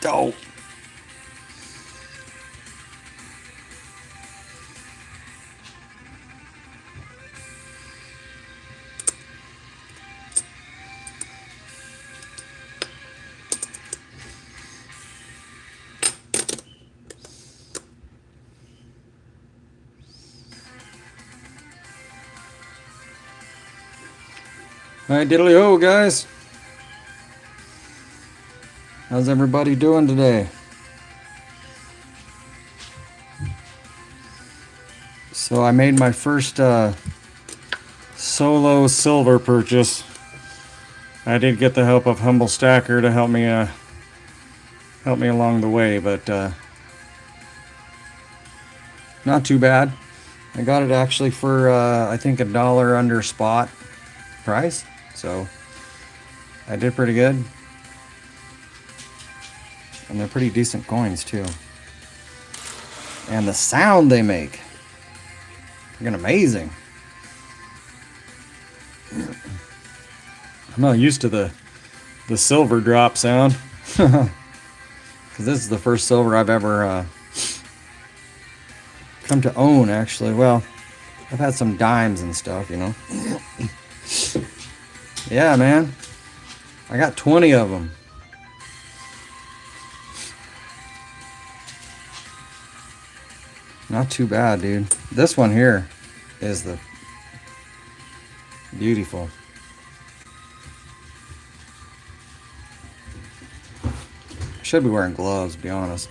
Oh. Alright, diddly-o, guys. How's everybody doing today? So I made my first solo silver purchase. I did get the help of Humble Stacker to help me along the way, but not too bad. I got it actually for I think $1 under spot price, so I did pretty good. And they're pretty decent coins too. And the sound they make, freaking amazing. I'm not used to the silver drop sound, because this is the first silver I've ever come to own, actually. Well, I've had some dimes and stuff, you know. Yeah, man. I got 20 of them. Not too bad, dude. This one here is the beautiful. Should be wearing gloves, to be honest.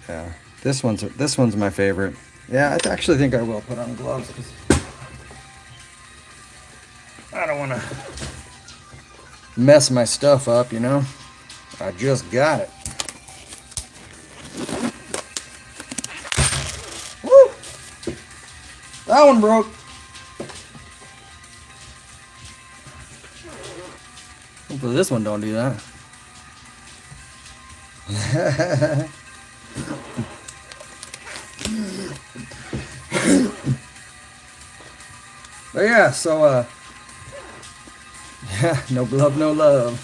Yeah, this one's my favorite. Yeah, I actually think I will put on gloves because I don't want to mess my stuff up, you know. I just got it. Woo! That one broke. Hopefully this one don't do that. But yeah, so yeah, no glove, no love.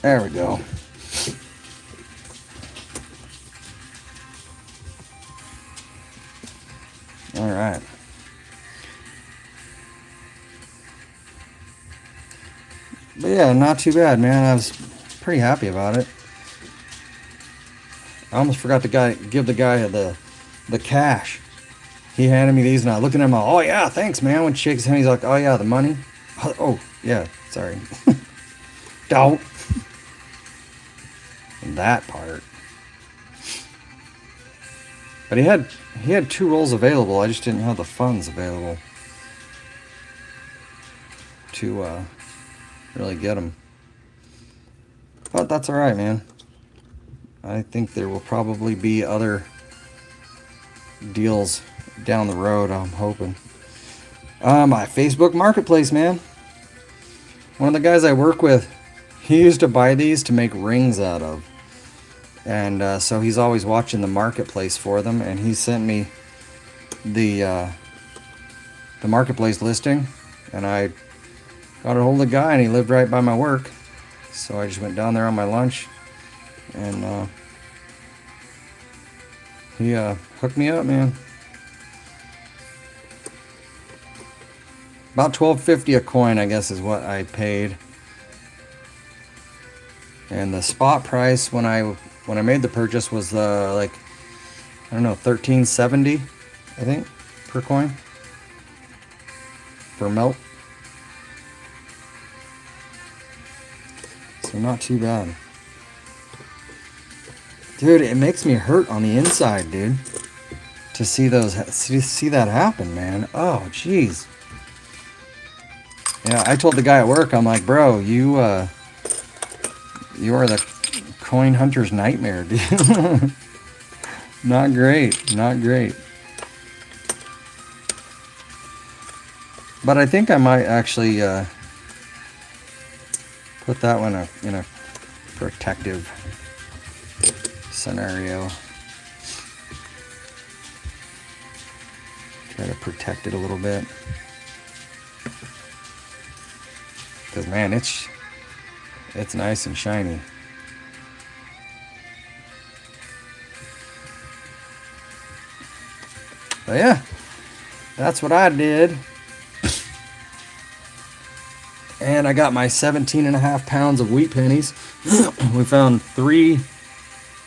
There we go. All right. But yeah, not too bad, man. I was pretty happy about it. I almost forgot to give the guy the cash. He handed me these, and I looked at him. Oh yeah, thanks, man. When he shakes his hand, he's like, "Oh yeah, the money." Oh yeah, sorry. Don't. That part. But he had 2 rolls available. I just didn't have the funds available to really get them. But that's all right, man. I think there will probably be other deals down the road, I'm hoping. My Facebook Marketplace, man. One of the guys I work with, he used to buy these to make rings out of. And so he's always watching the marketplace for them, and he sent me the marketplace listing, and I got a hold of the guy, and he lived right by my work. So I just went down there on my lunch, and he hooked me up, man. About $12.50 a coin, I guess, is what I paid. And the spot price when I made the purchase was like, I don't know, $13.70, I think, per coin for melt. So not too bad. Dude, it makes me hurt on the inside, dude, to see that happen, man. Oh, jeez. Yeah, I told the guy at work, I'm like, bro, you are the coin hunter's nightmare, dude. Not great, not great. But I think I might actually put that one in a protective scenario. Try to protect it a little bit. Because, man, it's nice and shiny. But yeah, that's what I did. And I got my 17.5 pounds of wheat pennies. We found 3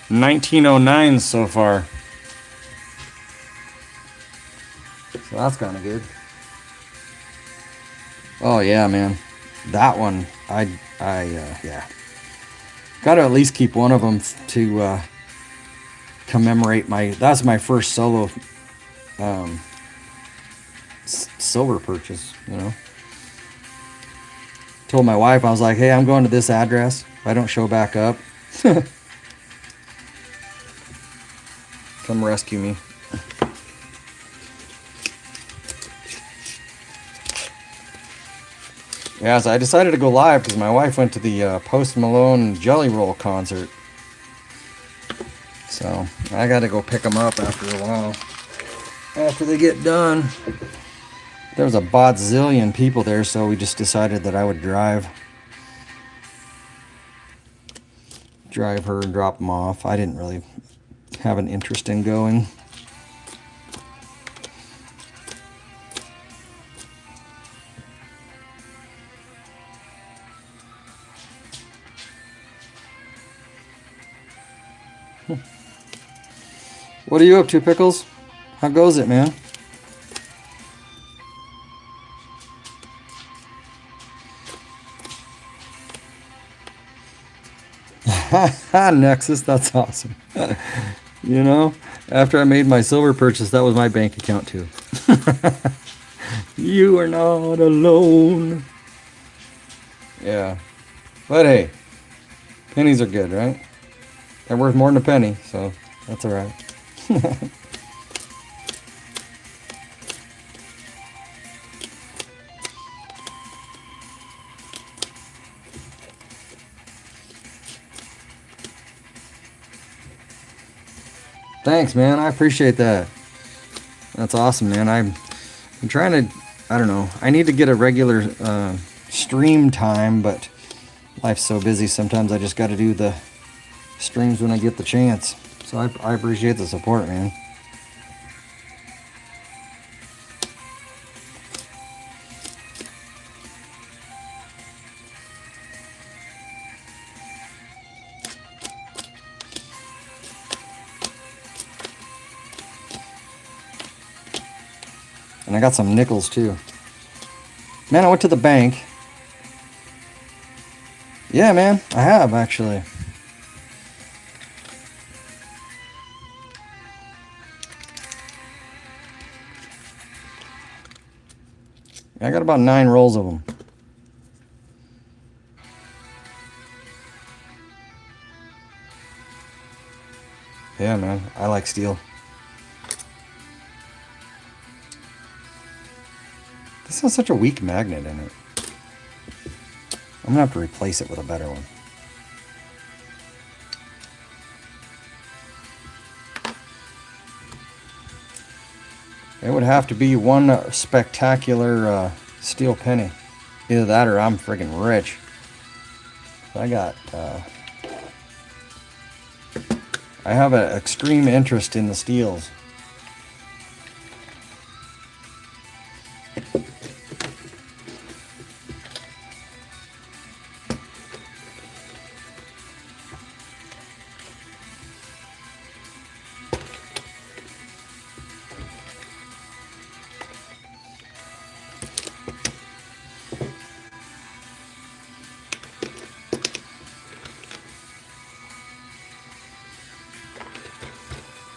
1909s so far. So that's kind of good. Oh yeah, man. That one, yeah. Got to at least keep one of them to commemorate that's my first solo silver purchase, you know. Told my wife, I was like, hey, I'm going to this address. If I don't show back up, come rescue me. Yeah, so I decided to go live because my wife went to the Post Malone Jelly Roll concert. So I got to go pick them up after a while. After they get done. There was a bazillion people there, so we just decided that I would drive her and drop them off. I didn't really have an interest in going. What are you up to, Pickles? How goes it, man? Nexus, that's awesome. You know, after I made my silver purchase, that was my bank account too. You are not alone. Yeah. But hey, pennies are good, right? They're worth more than a penny, so that's all right. Thanks, man. I appreciate that. That's awesome, man. I'm trying to, I don't know. I need to get a regular stream time, but life's so busy. Sometimes I just got to do the streams when I get the chance. So I appreciate the support, man. And I got some nickels too. Man, I went to the bank. Yeah, man, I have actually. I got about 9 rolls of them. Yeah, man, I like steel. This has such a weak magnet in it. I'm gonna have to replace it with a better one. It would have to be one spectacular steel penny. Either that or I'm friggin' rich. I have an extreme interest in the steels.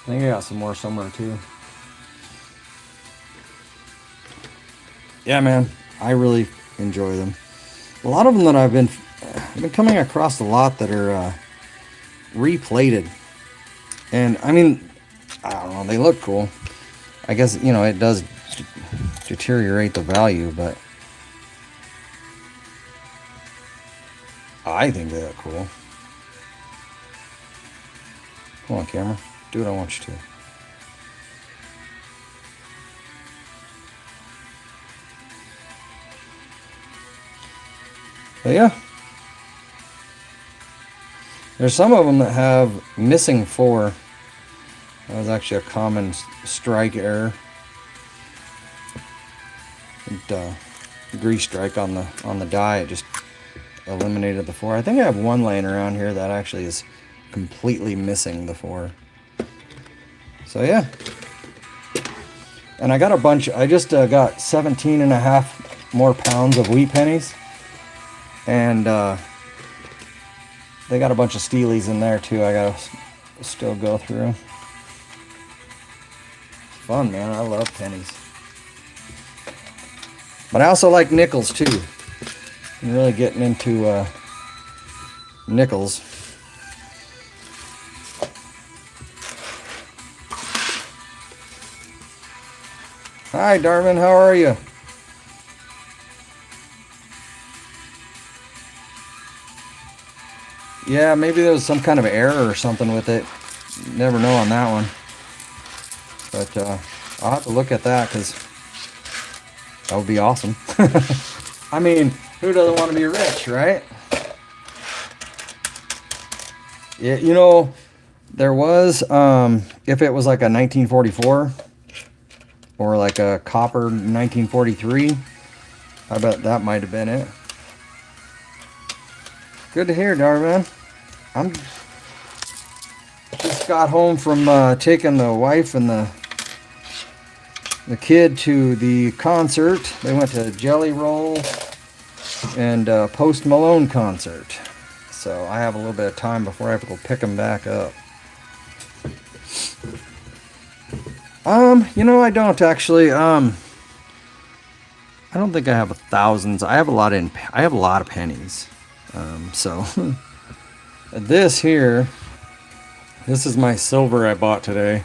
I think I got some more somewhere too. Yeah, man, I really enjoy them. A lot of them that I've been coming across a lot that are replated, and I mean, I don't know, they look cool. I guess, you know, it does deteriorate the value, but I think they look cool. Come on, camera. Do what I want you to. But yeah, there's some of them that have missing 4. That was actually a common strike error. Grease strike on the die. It just eliminated the 4. I think I have one laying around here that actually is completely missing the 4. So yeah. And I got a bunch. I just got 17 and a half more pounds of wheat pennies. And they got a bunch of steelies in there too. I gotta still go through. It's fun, man. I love pennies. But I also like nickels too. I'm really getting into nickels. Hi, Darwin. How are you? Yeah, maybe there was some kind of error or something with it. Never know on that one. But I'll have to look at that because that would be awesome. I mean, who doesn't want to be rich, right? Yeah, you know, there was, if it was like a 1944 or like a copper 1943, I bet that might have been it. Good to hear, Darwin. I'm just got home from taking the wife and the kid to the concert. They went to Jelly Roll and Post Malone concert. So I have a little bit of time before I have to go pick them back up. You know, I don't actually. I don't think I have thousands. I have a lot of pennies. So this here, this is my silver I bought today.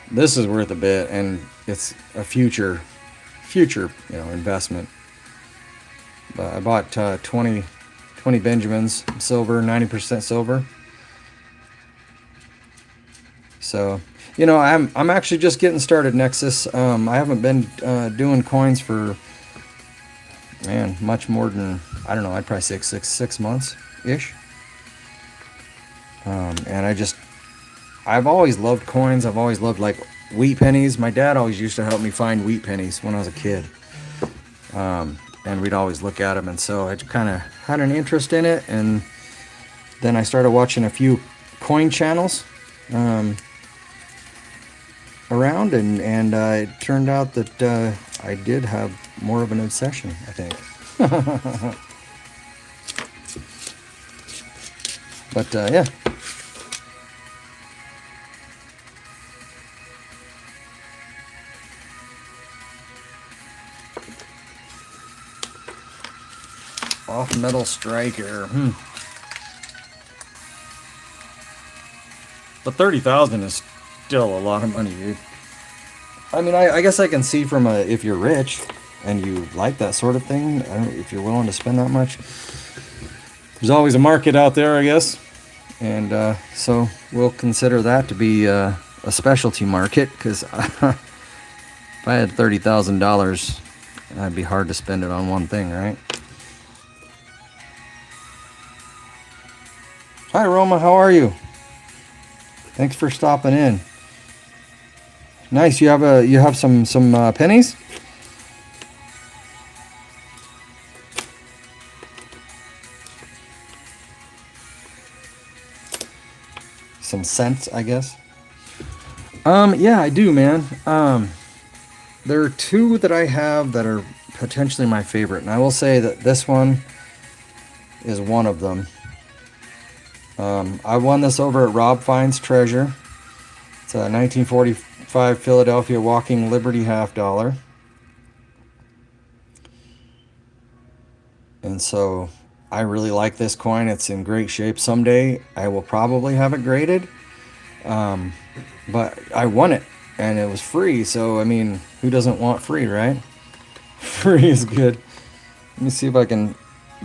This is worth a bit, and it's a future, investment. But I bought 20 Benjamins silver, 90% silver. So, you know, I'm actually just getting started, Nexus. I haven't been doing coins for, man, much more than, I don't know, I'd probably say six months ish. And I've always loved coins. I've always loved like wheat pennies. My dad always used to help me find wheat pennies when I was a kid. And we'd always look at them. And so I kind of had an interest in it. And then I started watching a few coin channels around. And it turned out that I did have more of an obsession, I think. But yeah. Off metal striker. But 30,000 is still a lot of money, dude. I mean, I guess I can see from if you're rich and you like that sort of thing, if you're willing to spend that much, there's always a market out there, I guess. And so we'll consider that to be a specialty market, because if I had $30,000, it'd be hard to spend it on one thing, right? Hi, Roma. How are you? Thanks for stopping in. Nice. You have some pennies? Some cents, I guess. Yeah, I do, man. There are 2 that I have that are potentially my favorite, and I will say that this one is one of them. I won this over at Rob Fine's Treasure. It's a 1945 Philadelphia Walking Liberty $50. And so I really like this coin. It's in great shape. Someday I will probably have it graded. But I won it, and it was free. So, I mean, who doesn't want free, right? Free is good. Let me see if I can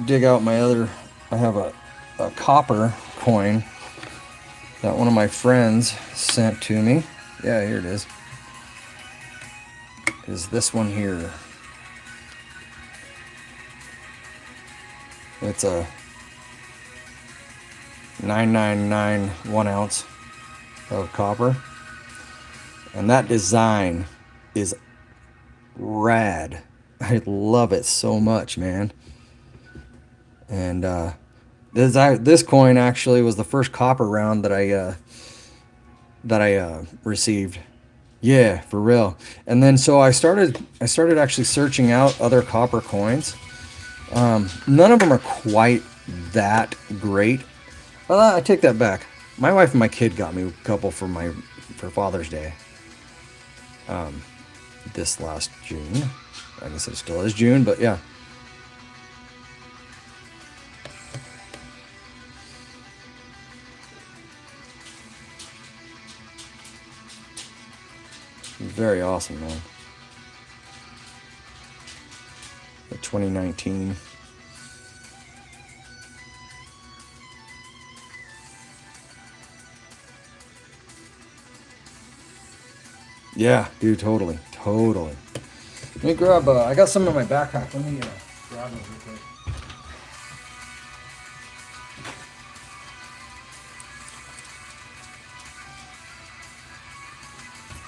dig out my other. I have a copper coin that one of my friends sent to me. Yeah, here it is. Is this one here. It's a 999 1 ounce of copper. And that design is rad. I love it so much, man. And this coin actually was the first copper round that I received. Yeah, for real. And then so I started actually searching out other copper coins. None of them are quite that great. Well, I take that back. My wife and my kid got me a couple for Father's Day. This last June. I guess it still is June, but yeah. Very awesome, man. The 2019. Yeah, dude, totally. Let me grab, I got some in my backpack. Let me grab those real quick.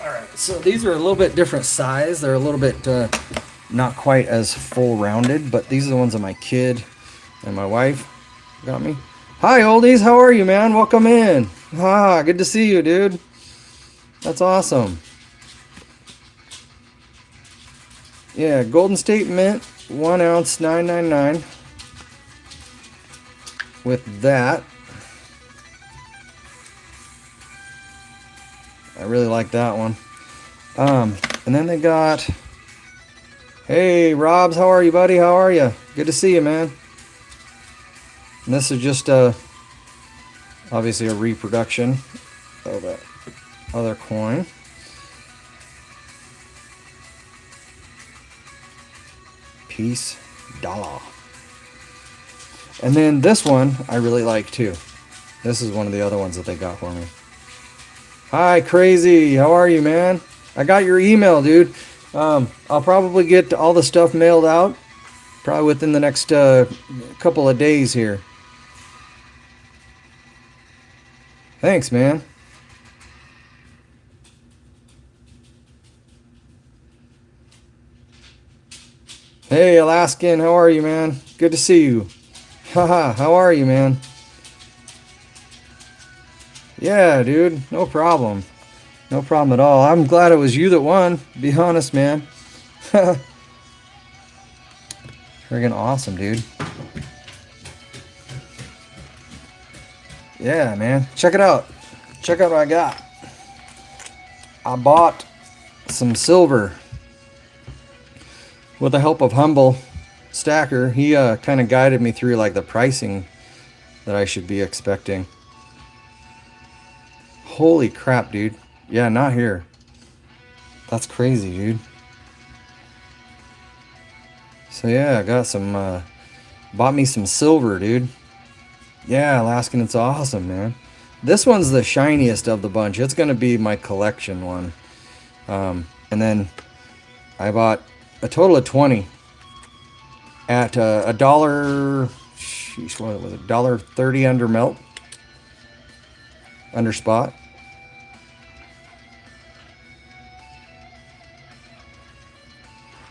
Alright, so these are a little bit different size. They're a little bit not quite as full rounded, but these are the ones that my kid and my wife got me. Hi, oldies. How are you, man? Welcome in. Good to see you, dude. That's awesome. Yeah, Golden State Mint, 1 ounce, 999. With that, I really like that one. And then they got, hey, Robs, how are you, buddy? How are you? Good to see you, man. And this is just obviously a reproduction of that other coin. Peace dollar. And then this one I really like too. This is one of the other ones that they got for me. Hi, Crazy. How are you, man? I got your email, dude. I'll probably get all the stuff mailed out probably within the next couple of days here. Thanks, man. Hey, Alaskan, how are you, man? Good to see you. Haha, how are you, man? Yeah, dude, no problem. No problem at all. I'm glad it was you that won, to be honest, man. Friggin' awesome, dude. Yeah, man. Check it out. Check out what I got. I bought some silver with the help of Humble Stacker. He kind of guided me through like the pricing that I should be expecting. Holy crap, dude. Yeah, not here. That's crazy, dude. So yeah, I got some, bought me some silver, dude. Yeah, Alaskan, it's awesome, man. This one's the shiniest of the bunch. It's going to be my collection one. And then I bought a total of 20 at a dollar, sheesh, what was it, $1.30 under melt, under spot.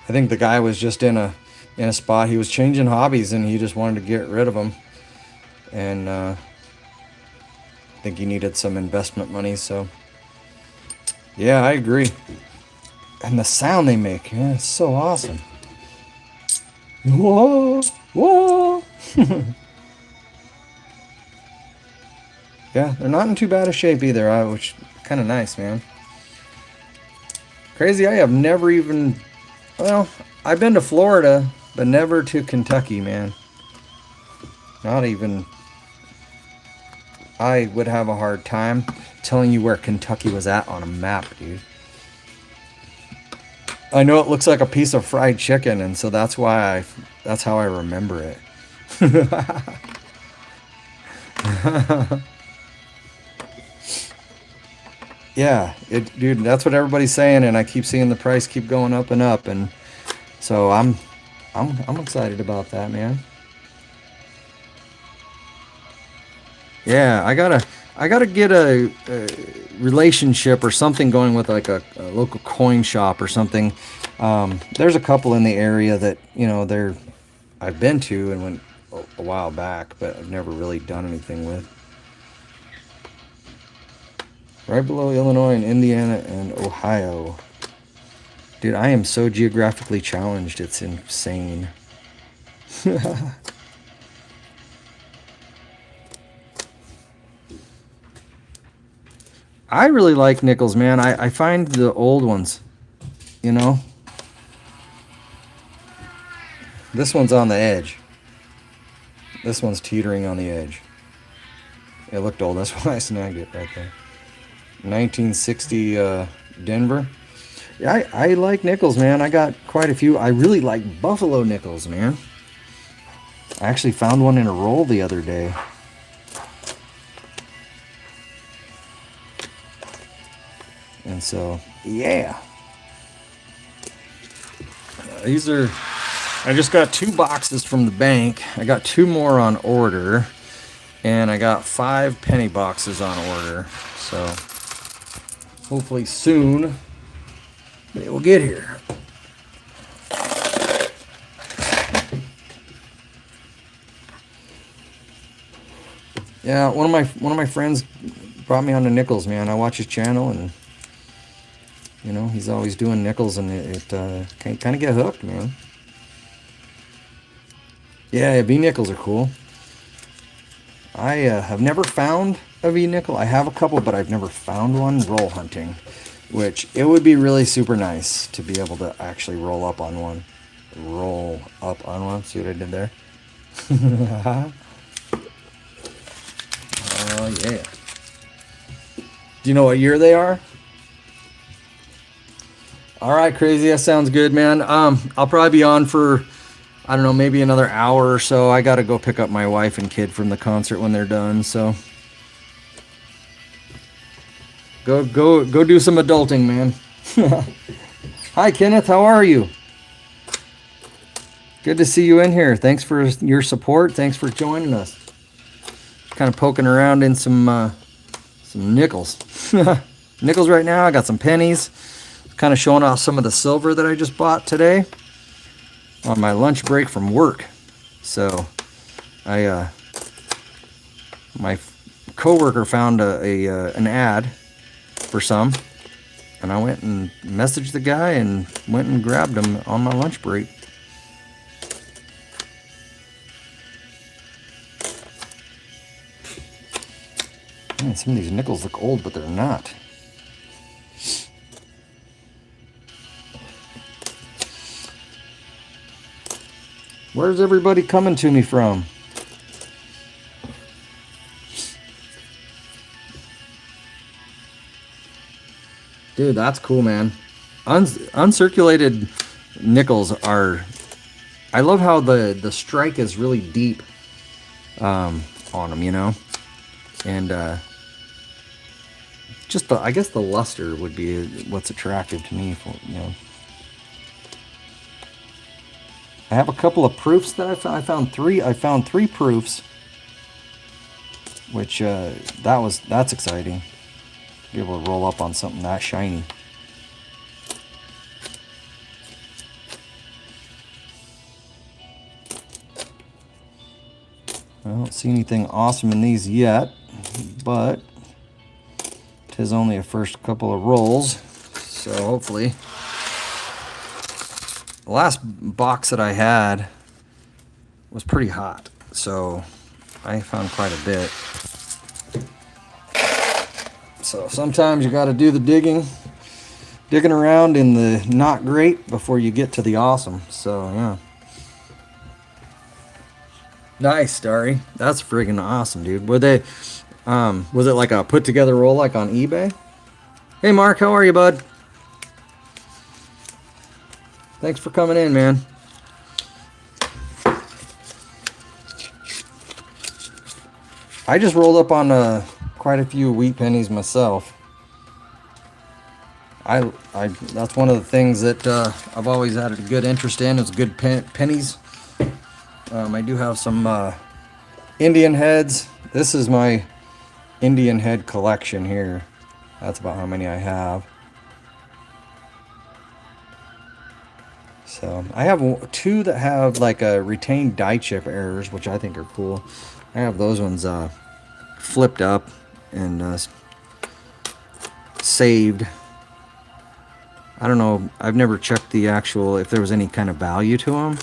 I think the guy was just in a spot. He was changing hobbies and he just wanted to get rid of them. And I think he needed some investment money. So yeah, I agree. And the sound they make, man, it's so awesome. Whoa, whoa. Yeah, they're not in too bad a shape either, which kind of nice, man. Crazy, I have never even, well, I've been to Florida, but never to Kentucky, man. Not even, I would have a hard time telling you where Kentucky was at on a map, dude. I know it looks like a piece of fried chicken, and so that's why that's how I remember it. Yeah, dude, that's what everybody's saying, and I keep seeing the price keep going up and up, and so I'm excited about that, man. Yeah, I gotta get a relationship or something going with like a local coin shop or something. There's a couple in the area that I've been to and went a while back, but I've never really done anything with. Right below Illinois and Indiana and Ohio. Dude, I am so geographically challenged. It's insane. I really like nickels, man. I find the old ones, you know. This one's on the edge. This one's teetering on the edge. It looked old. That's why I snagged it right there. 1960 Denver. Yeah, I like nickels, man. I got quite a few. I really like buffalo nickels, man. I actually found one in a roll the other day. And so, yeah. These are... I just got 2 boxes from the bank. I got 2 more on order. And I got 5 penny boxes on order. So, hopefully soon they will get here. Yeah, one of my friends brought me on to nickels, man. I watch his channel, and he's always doing nickels, and it can kind of get hooked, man. Yeah, V nickels are cool. I have never found a V nickel. I have a couple, but I've never found one roll hunting, which it would be really super nice to be able to actually roll up on one. Roll up on one. See what I did there? Oh, yeah. Do you know what year they are? All right, crazy. That sounds good, man. I'll probably be on for, I don't know, maybe another hour or so. I got to go pick up my wife and kid from the concert when they're done. So go do some adulting, man. Hi, Kenneth. How are you? Good to see you in here. Thanks for your support. Thanks for joining us. Kind of poking around in some nickels. Nickels right now. I got some pennies. Kind of showing off some of the silver that I just bought today on my lunch break from work. So my coworker found an ad for some, and I went and messaged the guy and went and grabbed them on my lunch break. Man, some of these nickels look old, but they're not. Where's everybody coming to me from? Dude, that's cool, man. Uncirculated nickels are... I love how the strike is really deep on them, And just I guess the luster would be what's attractive to me. I have a couple of proofs that I found 3. I found 3 proofs, which that's exciting. Be able to roll up on something that shiny. I don't see anything awesome in these yet, but it is only a first couple of rolls, so hopefully. The last box that I had was pretty hot, so I found quite a bit. So sometimes you got to do the digging around in the not great before you get to the awesome. So yeah. Nice, Starry. That's friggin' awesome, dude. Were they, was it like a put together roll like on eBay? Hey Mark, how are you, bud? Thanks for coming in, man. I just rolled up on quite a few wheat pennies myself. That's one of the things that I've always had a good interest in is good pennies. I do have some Indian heads this is my Indian head collection here. That's about how many I have. So I have two that have like a retained die chip errors, which I think are cool. I have those ones flipped up and saved. I don't know. I've never checked the actual, if there was any kind of value to them.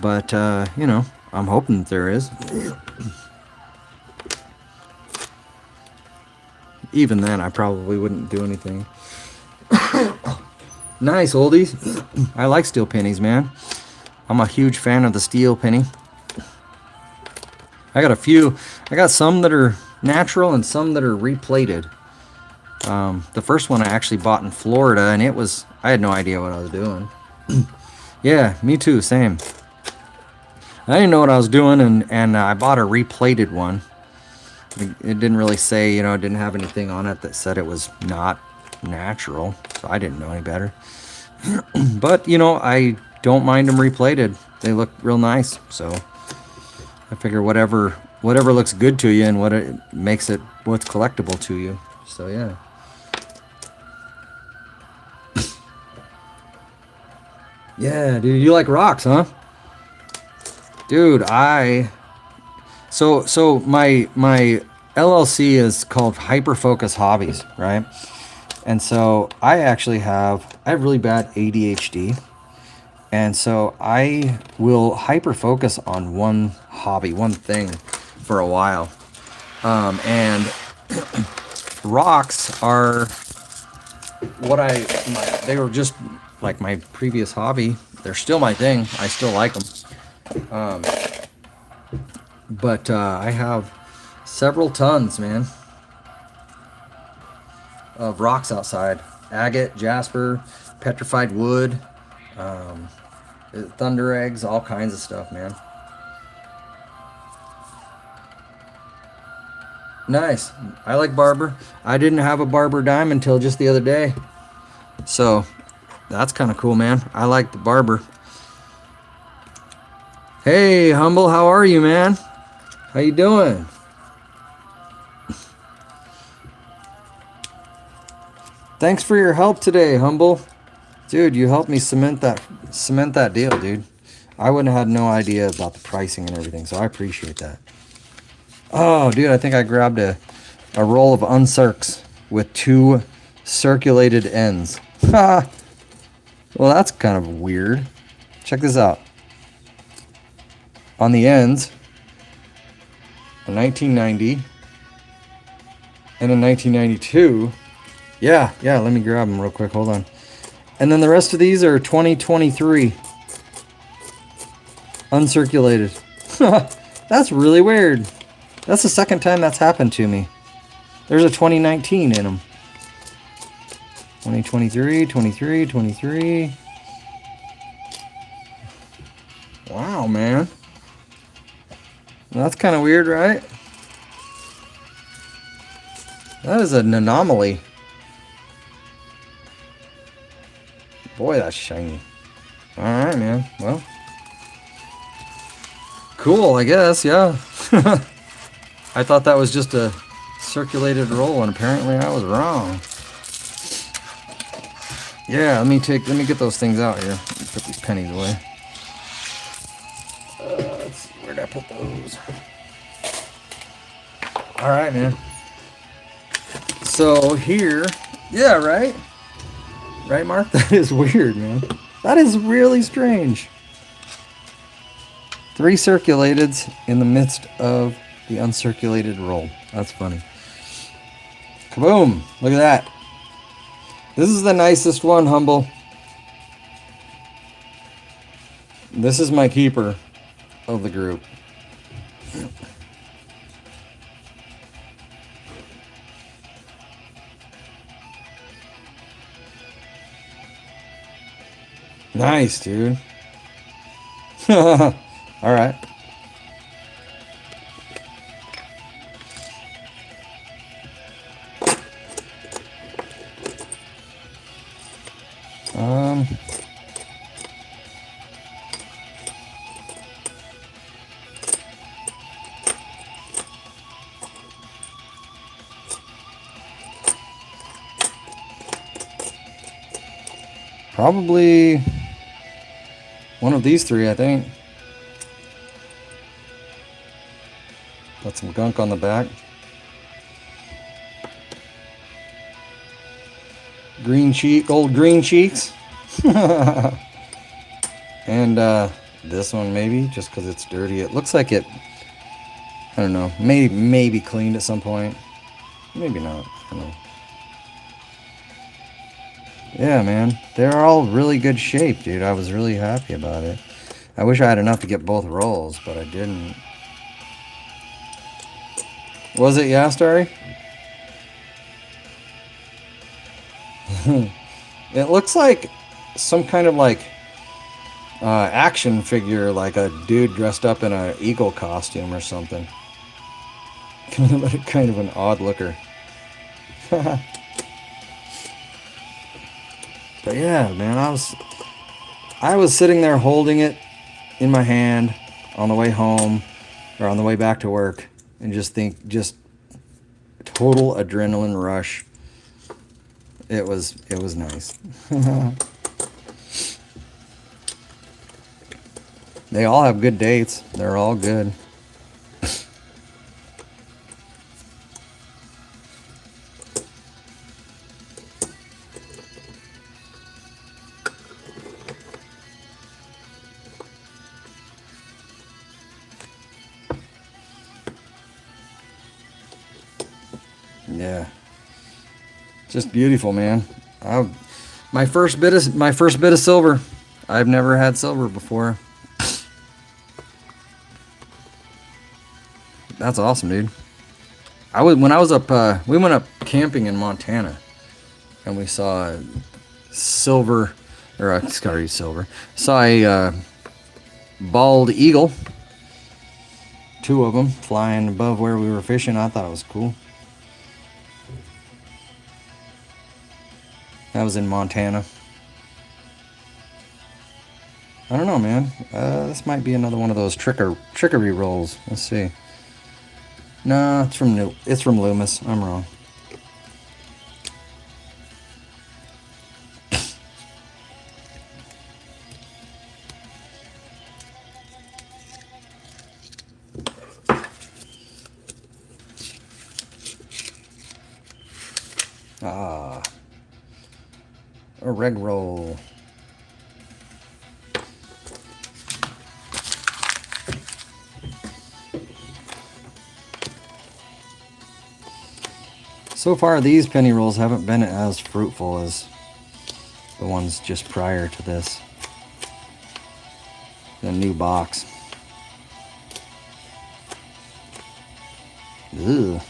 But, you know, I'm hoping that there is. Even then, I probably wouldn't do anything. Nice, oldies. I like steel pennies, man. I'm a huge fan of the steel penny. I got a few. I got some that are natural and some that are replated. The first one I actually bought in Florida, and I had no idea what I was doing. Yeah, me too, same. I didn't know what I was doing, and I bought a replated one. It didn't really say, you know, it didn't have anything on it that said it was not natural, so I didn't know any better. But, you know, I don't mind them replated. They look real nice, so I figure whatever looks good to you and what it makes it what's collectible to you. So, yeah. Yeah, dude, you like rocks, huh? Dude, so my LLC is called Hyperfocus Hobbies, right? And so I have really bad ADHD. And so I will hyperfocus on one hobby, one thing for a while. And rocks are they were just like my previous hobby. They're still my thing. I still like them. But I have several tons, man, of rocks outside. Agate, jasper, petrified wood, thunder eggs, all kinds of stuff, man. Nice. I like barber. I didn't have a barber dime until just the other day. So that's kind of cool, man. I like the barber. Hey, Humble, how are you, man? How you doing? Thanks for your help today, Humble. Dude, you helped me cement that deal, dude. I wouldn't have had no idea about the pricing and everything, so I appreciate that. Oh, dude, I think I grabbed a roll of uncircs with 2 circulated ends. Ha! Well, that's kind of weird. Check this out. On the ends, a 1990 and a 1992. Yeah, let me grab them real quick. Hold on. And then the rest of these are 2023. Uncirculated. That's really weird. That's the second time that's happened to me. There's a 2019 in them. 2023, 23, 23. Wow, man. That's kind of weird, right? That is an anomaly. Boy, that's shiny. Alright, man. Well. Cool, I guess, yeah. I thought that was just a circulated roll, and apparently I was wrong. Yeah, let me get those things out here. Let me put these pennies away. Let's see, where'd I put those? Alright, man. So here, yeah, right? Right, Mark? That is weird, man. That is really strange. 3 circulateds in the midst of the uncirculated roll. That's funny. Kaboom! Look at that. This is the nicest one, Humble. This is my keeper of the group. Nice, dude. All right. Probably one of these three, I think. Got some gunk on the back. Old green cheeks. And this one maybe, just because it's dirty. It looks like it, I don't know, maybe cleaned at some point. Maybe not, I don't know. Yeah, man, they're all really good shape, dude. I was really happy about it. I wish I had enough to get both rolls, but I didn't. Was it, yeah, Starry? It looks like some kind of like action figure, like a dude dressed up in an eagle costume or something. Kind of an odd looker. But yeah, man, I was sitting there holding it in my hand on the way home or on the way back to work, and just total adrenaline rush. It was nice. They all have good dates. They're all good. Yeah, just beautiful, man. My first bit of silver. I've never had silver before. That's awesome, dude. When I was up, we went up camping in Montana, and we saw silver, or sorry, silver. Saw a bald eagle. 2 of them flying above where we were fishing. I thought it was cool. That was in Montana. I don't know, man. This might be another one of those trickery rolls. Let's see. No, it's from Loomis. I'm wrong. A reg roll. So far, these penny rolls haven't been as fruitful as the ones just prior to this. The new box. Ugh.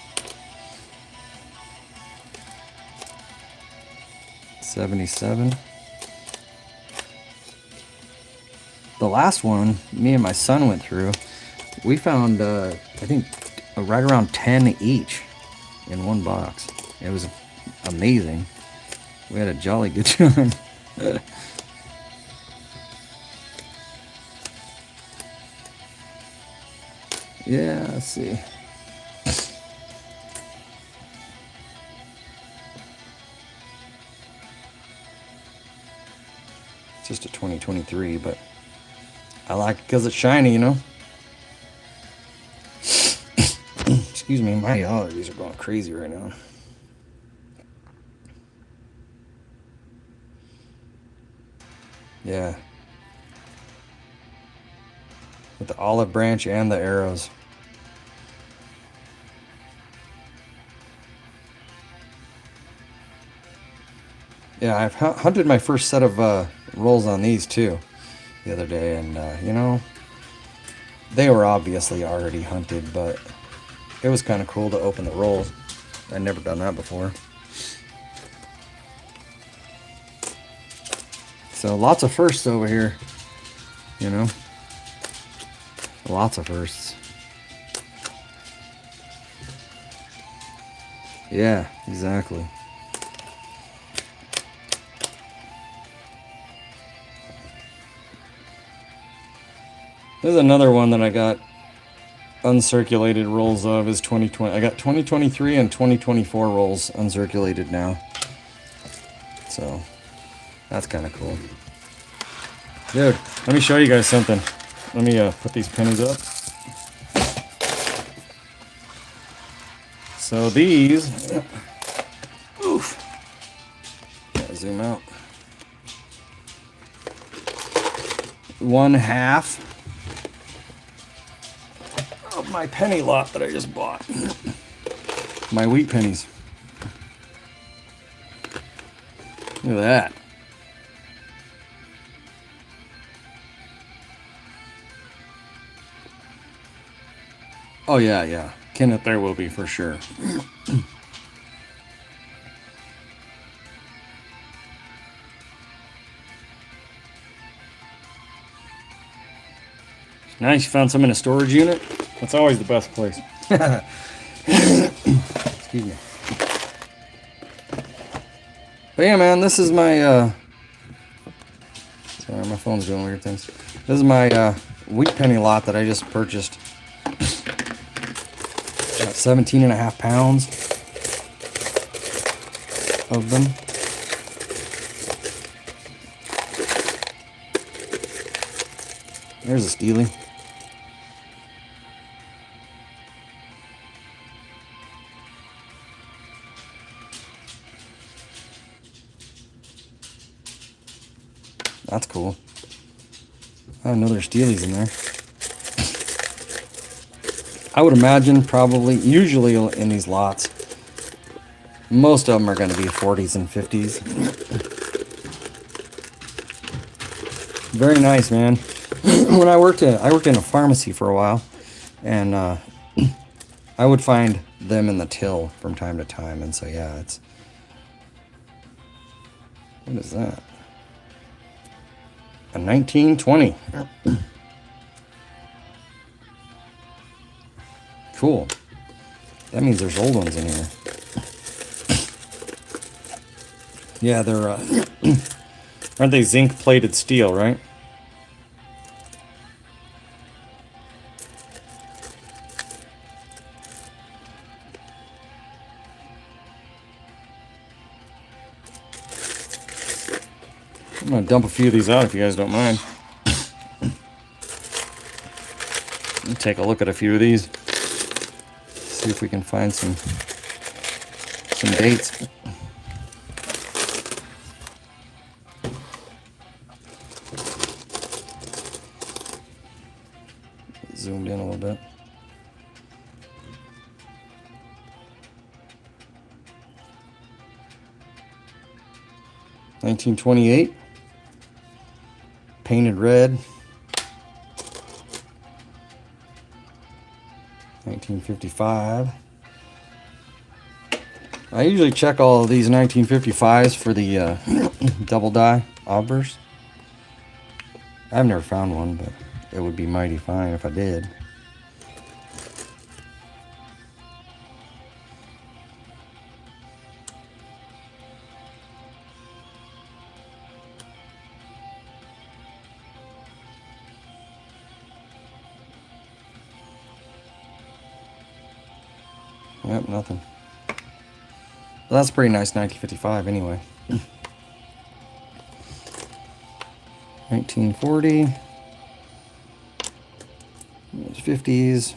77. The last one, me and my son went through, we found, I think, right around 10 each in one box. It was amazing. We had a jolly good time. Yeah, let's see. It's just a 2023, but I like it because it's shiny, you know? Excuse me, my allergies are going crazy right now. Yeah. With the olive branch and the arrows. Yeah, I've hunted my first set of rolls on these too the other day, and you know, they were obviously already hunted, but it was kind of cool to open the rolls. I'd never done that before. So lots of firsts over here, you know, lots of firsts. Yeah, exactly. There's another one that I got uncirculated rolls of is 2020. I got 2023 and 2024 rolls uncirculated now. So That's kind of cool. Dude, let me show you guys something. Let me put these pennies up. So these, oof, gotta zoom out. 1/2 of my penny lot that I just bought. My wheat pennies. Look at that. Oh yeah, yeah. Kenneth there will be for sure. Nice, you found some in a storage unit? That's always the best place. Excuse me. But yeah, man, this is my, sorry, my phone's doing weird things. This is my wheat penny lot that I just purchased. Got 17.5 pounds of them. There's a Steely. That's cool. I didn't know there's Steelies in there. I would imagine probably, usually in these lots, most of them are going to be 40s and 50s. Very nice, man. When I worked in a pharmacy for a while, and I would find them in the till from time to time, and so yeah, it's, what is that? A 1920. Cool. That means there's old ones in here. Yeah, they're aren't they zinc plated steel, right? I'm gonna dump a few of these out if you guys don't mind. Take a look at a few of these. See if we can find some dates. Zoomed in a little bit. $1928. Painted red. 1955. I usually check all of these 1955s for the double die obverse. I've never found one, but it would be mighty fine if I did. Yep, nothing. Well, that's a pretty nice 1955 anyway. 1940. 50s.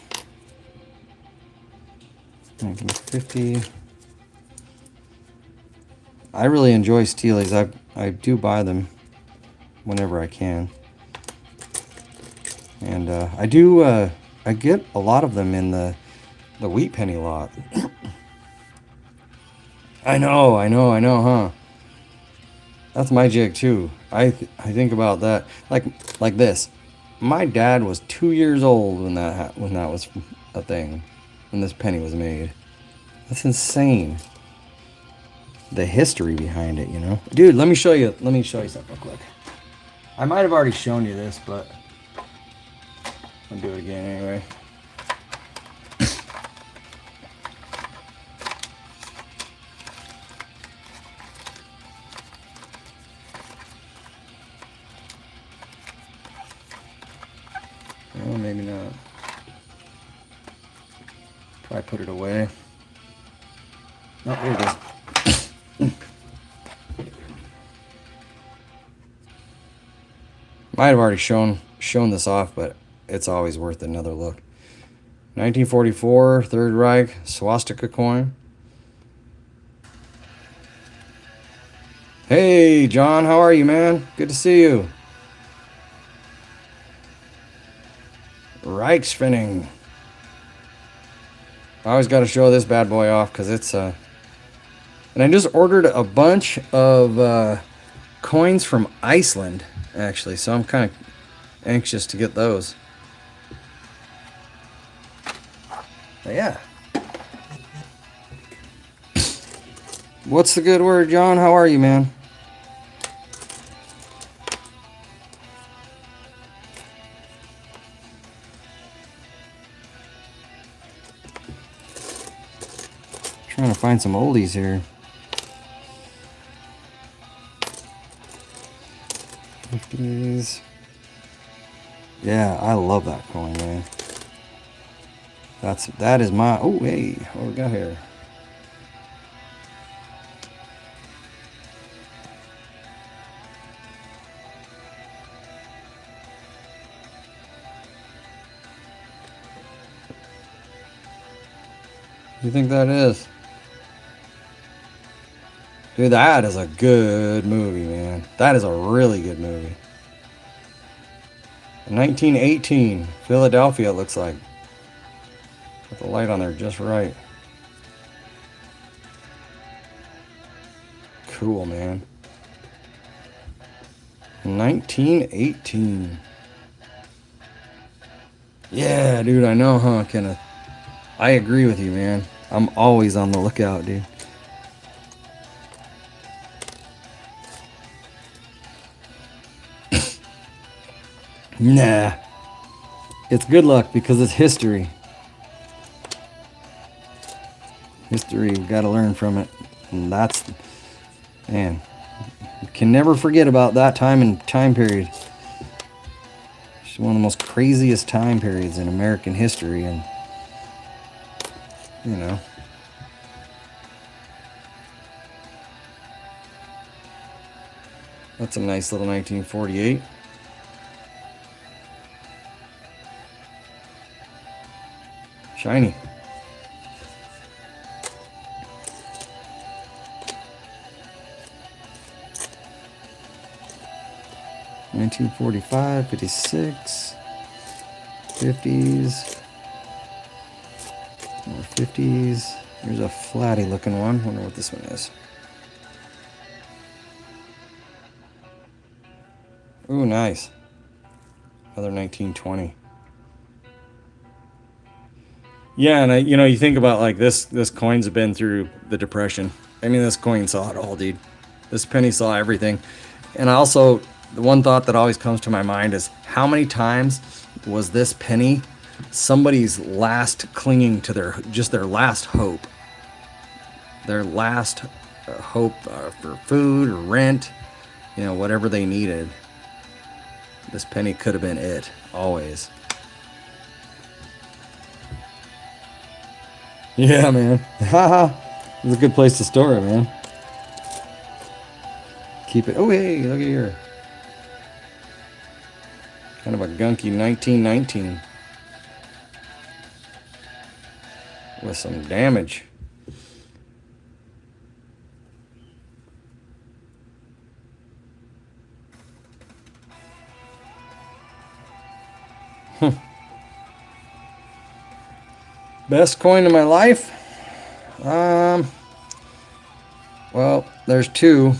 1950. I really enjoy Steelies. I do buy them whenever I can. And I get a lot of them in the wheat penny lot. I know, huh? That's my jig too. I think about that like this. My dad was 2 years old when that was a thing, when this penny was made. That's insane. The history behind it, you know. Dude, let me show you something real quick. I might have already shown you this, but I'll do it again anyway. Well, maybe not. Probably put it away. Oh, there it is. Might have already shown this off, but it's always worth another look. 1944 Third Reich swastika coin. Hey, John, how are you, man? Good to see you. Reichsfinning. I always got to show this bad boy off because it's and I just ordered a bunch of coins from Iceland, actually, so I'm kind of anxious to get those. But yeah. What's the good word, John? How are you, man? Trying to find some oldies here. 50s. Yeah, I love that coin, man. That is my. Oh, hey, what we got here? What do you think that is? Dude, that is a good movie, man. That is a really good movie. 1918, Philadelphia, it looks like. Put the light on there just right. Cool, man. 1918. Yeah, dude, I know, huh, Kenneth? I agree with you, man. I'm always on the lookout, dude. Nah. It's good luck because it's history. History, we've got to learn from it. And that's, man, you can never forget about that time period. It's one of the most craziest time periods in American history, and you know. That's a nice little 1948. Shiny. $1945, 56, 50s, more 50s. Here's a flatty looking one. Wonder what this one is. Ooh, nice. Another 1920. Yeah, and you think about like this coins have been through the Depression. I mean, this coin saw it all, dude. This penny saw everything. And also, the one thought that always comes to my mind is how many times was this penny somebody's last clinging to their last hope. Their last hope for food or rent, whatever they needed. This penny could have been it, always. Yeah, man. Haha. It's a good place to store it, man. Keep it. Oh, hey, look at here. Kind of a gunky 1919. With some damage. Best coin of my life? Well, there's two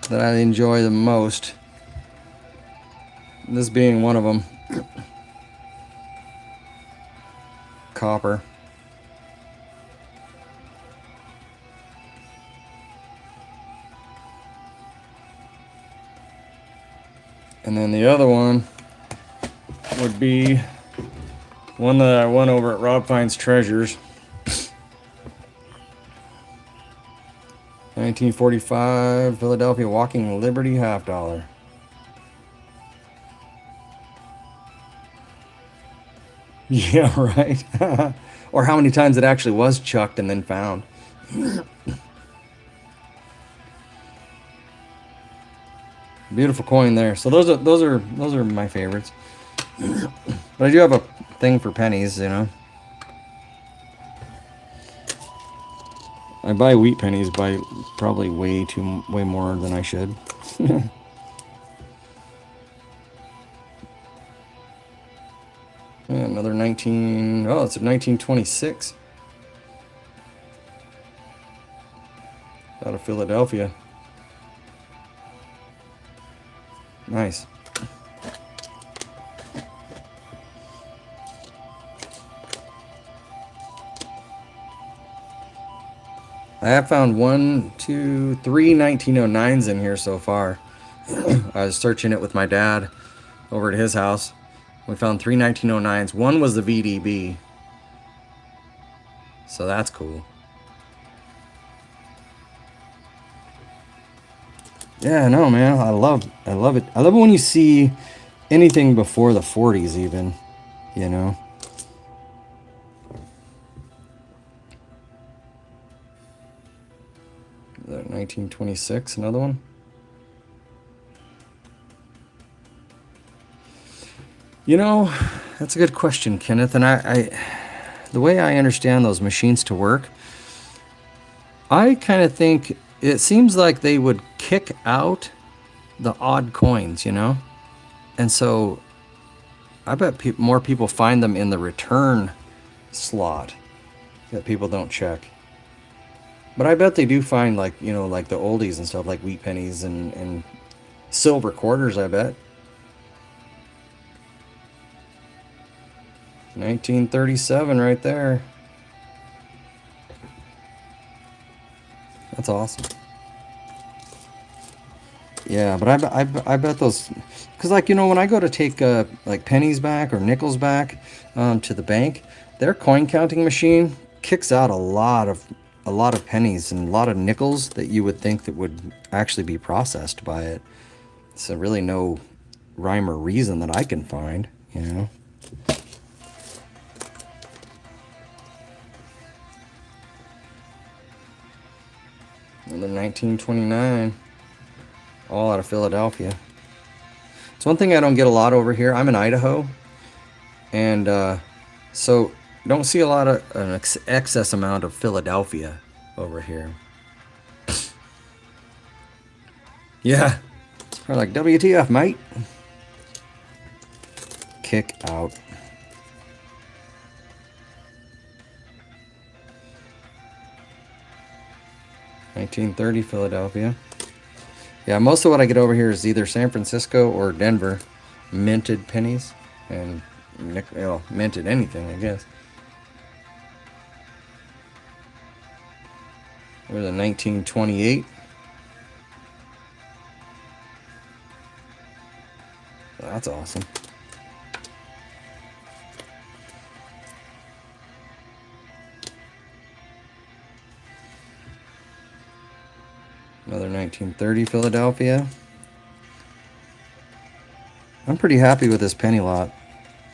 that I enjoy the most. This being one of them. Copper. And then the other one would be one that I won over at Rob Finds Treasures. 1945 Philadelphia Walking Liberty half dollar. Yeah, right. Or how many times it actually was chucked and then found. Beautiful coin there. So those are my favorites. But I do have a thing for pennies, you know. I buy wheat pennies by probably way more than I should. Another 19. Oh, it's a 1926 out of Philadelphia. Nice. I have found 1, 2, 3 1909s in here so far. I was searching it with my dad over at his house. We found 3 1909s. One was the VDB. So that's cool. Yeah, no, man. I love it. I love it when you see anything before the 40s even, you know. 1926, another one. You know, that's a good question, Kenneth. And the way I understand those machines to work, I kind of think it seems like they would kick out the odd coins, you know? And so I bet more people find them in the return slot that people don't check. But I bet they do find, like, you know, like the oldies and stuff, like wheat pennies and silver quarters, I bet. 1937 right there. That's awesome. Yeah, but I bet those, because, like, you know, when I go to take like pennies back or nickels back to the bank, their coin counting machine kicks out a lot of pennies and a lot of nickels that you would think that would actually be processed by it. So really no rhyme or reason that I can find, you know. Another 1929, all out of Philadelphia. It's one thing I don't get a lot over here. I'm in Idaho, and so don't see a lot of an excess amount of Philadelphia over here. Yeah, they're like, WTF, mate. Kick out. $1930 Philadelphia. Yeah, most of what I get over here is either San Francisco or Denver. Minted pennies and, well, minted anything, I guess. There's a 1928. That's awesome. Another 1930 Philadelphia. I'm pretty happy with this penny lot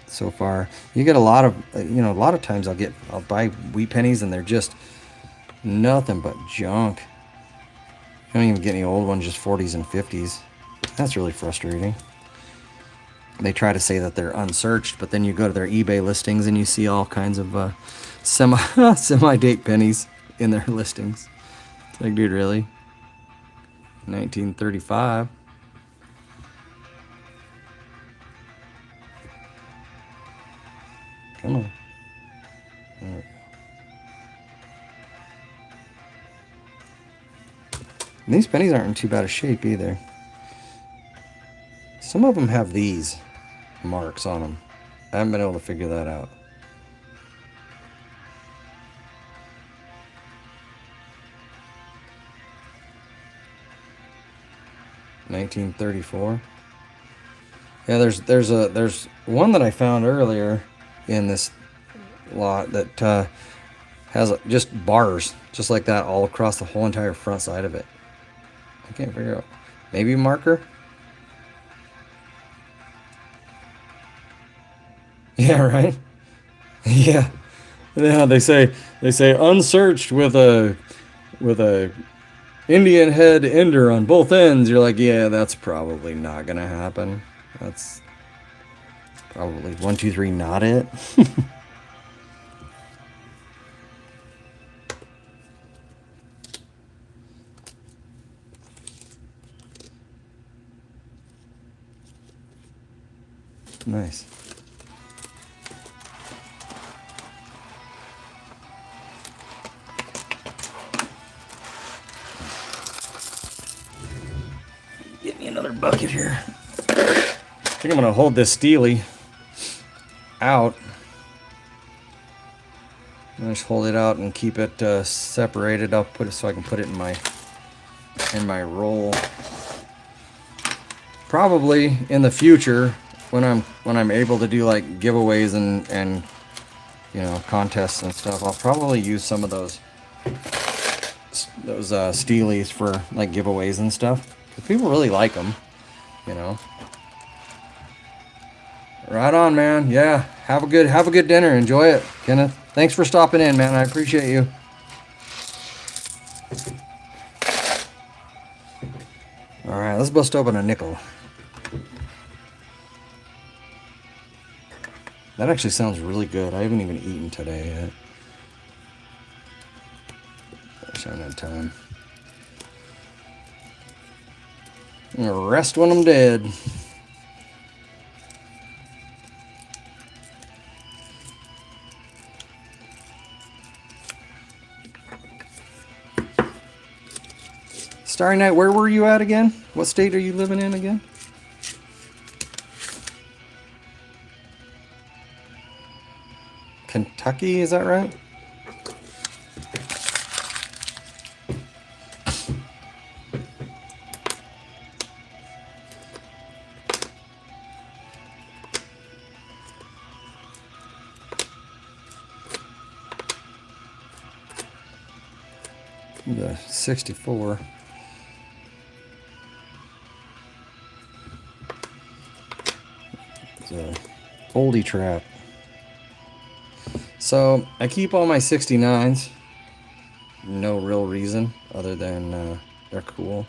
so far. You get a lot of, you know, a lot of times I'll buy wheat pennies and they're just nothing but junk. You don't even get any old ones, just 40s and 50s. That's really frustrating. They try to say that they're unsearched, but then you go to their eBay listings and you see all kinds of semi-date pennies in their listings. It's like, dude, really? 1935. Come on. There we go. And these pennies aren't in too bad a shape either. Some of them have these marks on them. I haven't been able to figure that out. $1934. Yeah, there's one that I found earlier in this lot that has just bars, just like that, all across the whole entire front side of it. I can't figure out. Maybe a marker? Yeah, right? Yeah. Yeah, they say unsearched with a Indian head ender on both ends, you're like, yeah, that's probably not gonna happen. That's probably 1, 2, 3, not it. Nice. Get me another bucket here. I think I'm gonna hold this steely out. I just hold it out and keep it separated. I'll put it so I can put it in my roll. Probably in the future, when I'm able to do like giveaways and you know, contests and stuff, I'll probably use some of those steelies for like giveaways and stuff. 'Cause people really like them, you know. Right on, man. Yeah, have a good dinner. Enjoy it, Kenneth. Thanks for stopping in, man. I appreciate you. All right, let's bust open a nickel. That actually sounds really good. I haven't even eaten today yet. I haven't had time. I'm gonna rest when I'm dead. Starry Night, where were you at again? What state are you living in again? Kentucky, is that right? The 64. It's a oldie trap. So I keep all my 69s. No real reason other than they're cool.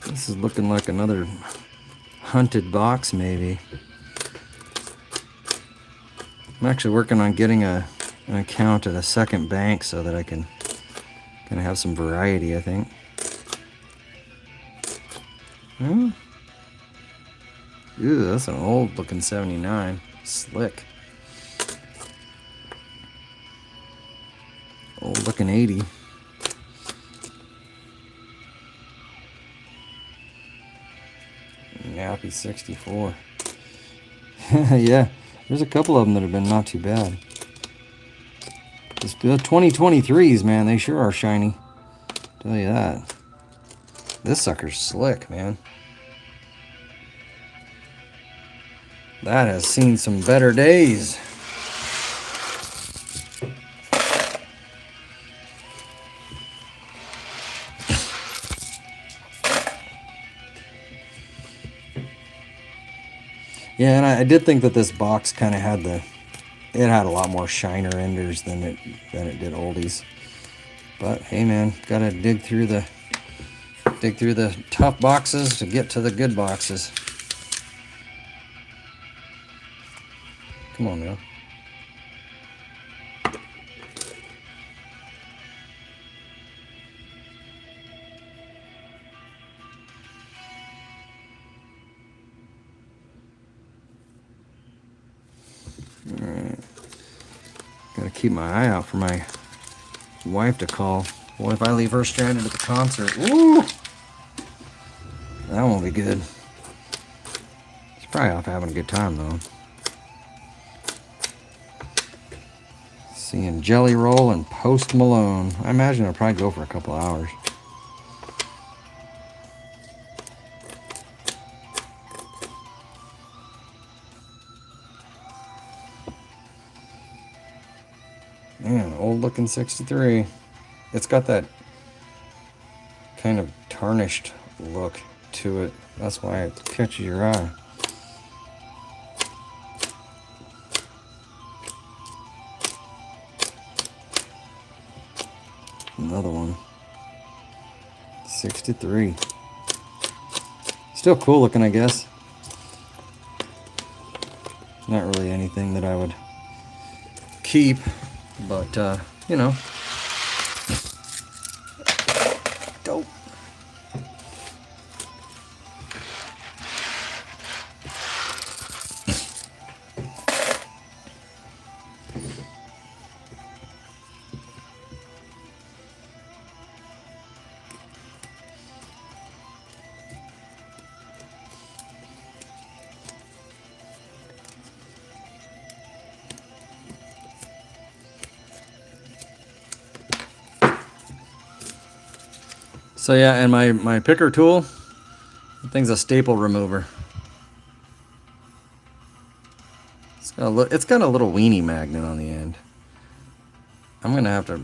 This is looking like another hunted box, maybe. I'm actually working on getting an account at a second bank so that I can kind of have some variety, I think. Hmm. Ooh, that's an old looking 79. Slick. Old looking 80. Nappy 64. Yeah, there's a couple of them that have been not too bad. The 2023s, man, they sure are shiny. Tell you that. This sucker's slick, man. That has seen some better days. Yeah, and I did think that this box kind of had it had a lot more shiner enders than it did oldies. But hey, man, gotta dig through the tough boxes to get to the good boxes. Come on, man. Alright. Gotta keep my eye out for my wife to call. Boy, if I leave her stranded at the concert, ooh, that won't be good. She's probably off having a good time, though. Seeing Jelly Roll and Post Malone. I imagine it'll probably go for a couple hours. old looking 63. It's got that kind of tarnished look to it. That's why it catches your eye. Another one. 63. Still cool looking, I guess. Not really anything that I would keep, but you know. Dope. So yeah, and my picker tool, the thing's a staple remover. It's got a little weenie magnet on the end. I'm gonna have to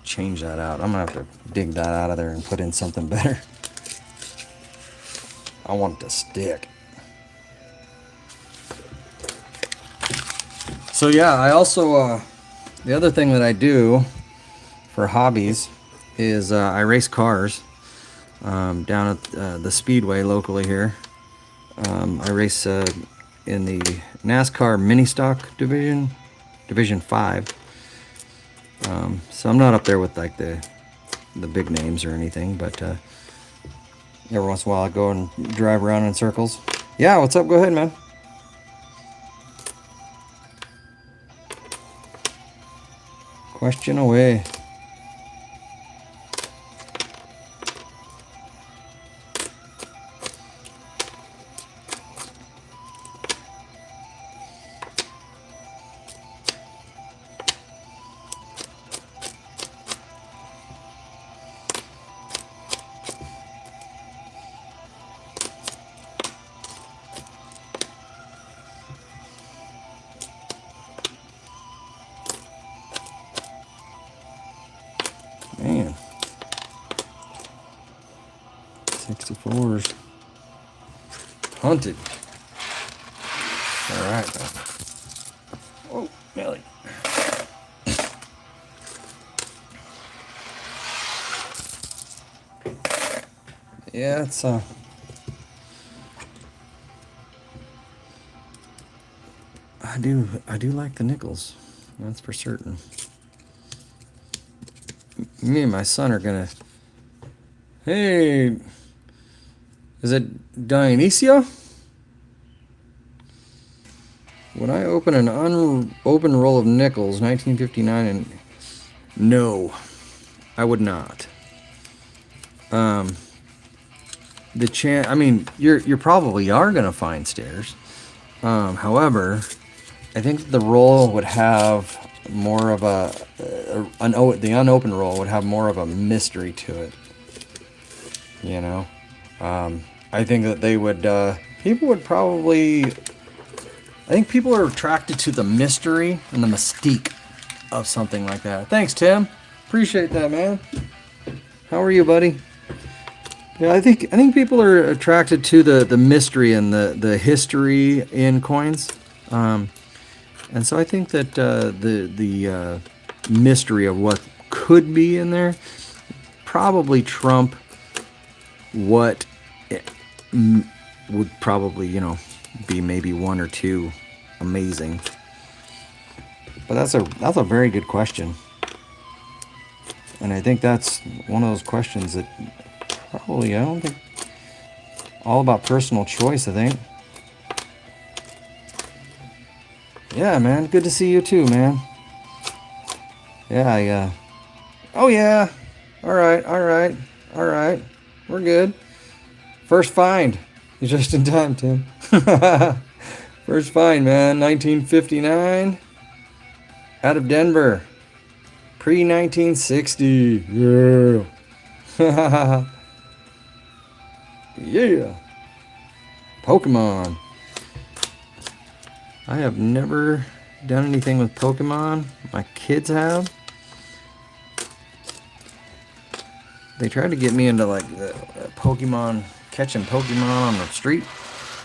change that out. I'm gonna have to dig that out of there and put in something better. I want it to stick. So yeah, I also the other thing that I do for hobbies is I race cars down at the speedway locally here. I race in the NASCAR mini stock division 5. So I'm not up there with like the big names or anything, but every once in a while I go and drive around in circles. Yeah, what's up? Go ahead, man. Question away. Man, 64s hunted. All right, man. Oh, Nelly. Yeah, it's I do like the nickels. That's for certain. Me and my son are gonna. Hey, is it Dionysia? Would I open an unopened roll of nickels, 1959, and no, I would not. I mean, you probably are gonna find stairs. However, I think the roll would have more of the unopened roll would have more of a mystery to it. You know, I think that they would. People would probably. I think people are attracted to the mystery and the mystique of something like that. Thanks, Tim. Appreciate that, man. How are you, buddy? Yeah, I think people are attracted to the mystery and the history in coins. And so I think that the mystery of what could be in there probably trump what would probably, be maybe one or two amazing. But that's a very good question. And I think that's one of those questions that probably, I don't think, all about personal choice, I think. Yeah, man. Good to see you too, man. Yeah, oh, yeah. All right. We're good. First find. You're just in time, Tim. First find, man. 1959. Out of Denver. Pre-1960. Yeah. Yeah. Pokemon. I have never done anything with Pokemon. My kids have. They tried to get me into like the Pokemon, catching Pokemon on the street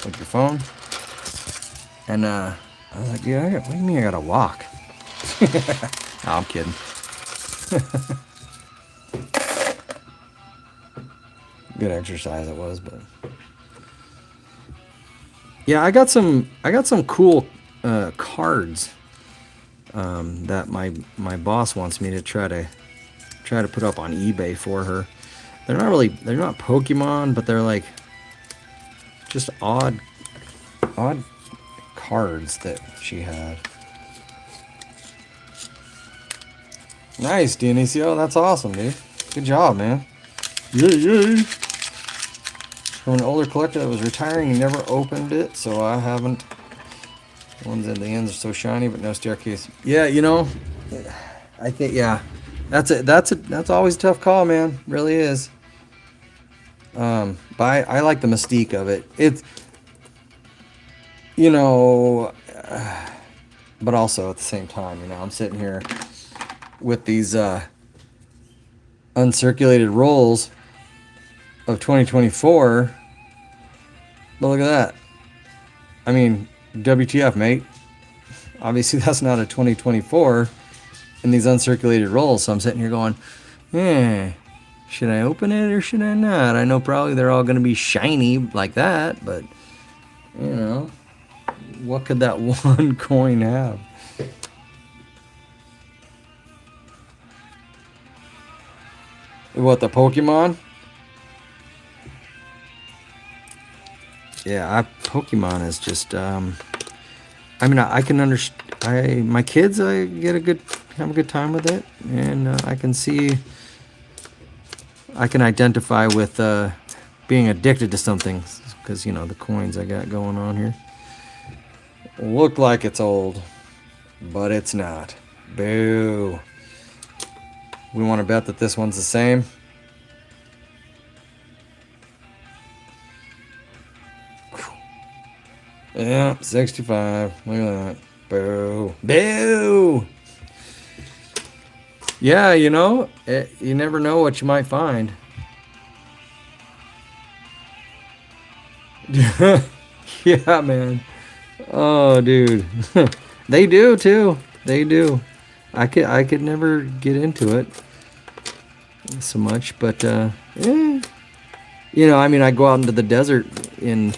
with your phone. And I was like, yeah, what do you mean I gotta walk? No, I'm kidding. Good exercise it was, but yeah, I got some cool cards that my boss wants me to try to put up on eBay for her. They're not Pokemon, but they're like just odd cards that she had. Nice, Dionisio. That's awesome, dude. Good job, man. Yay. From an older collector that was retiring and never opened it, so I haven't. The ones at the ends are so shiny, but no staircase. Yeah, you know, I think, yeah, that's always a tough call, man. Really is. But I like the mystique of it. It's, you know, but also at the same time, you know, I'm sitting here with these uncirculated rolls of 2024. But look at that. I mean, WTF, mate. Obviously, that's not a 2024 in these uncirculated rolls. So I'm sitting here going, should I open it or should I not? I know probably they're all going to be shiny like that, but, you know, what could that one coin have? What, the Pokemon? Yeah, Pokemon is just, I mean, I can understand, my kids, I have a good time with it, and I can identify with being addicted to something, because, you know, the coins I got going on here look like it's old, but it's not. Boo. We want to bet that this one's the same. Yeah, 65. Look at that. Boo. Boo! Yeah, you know, you never know what you might find. Yeah, man. Oh, dude. They do, too. They do. I could never get into it so much, but, you know, I mean, I go out into the desert in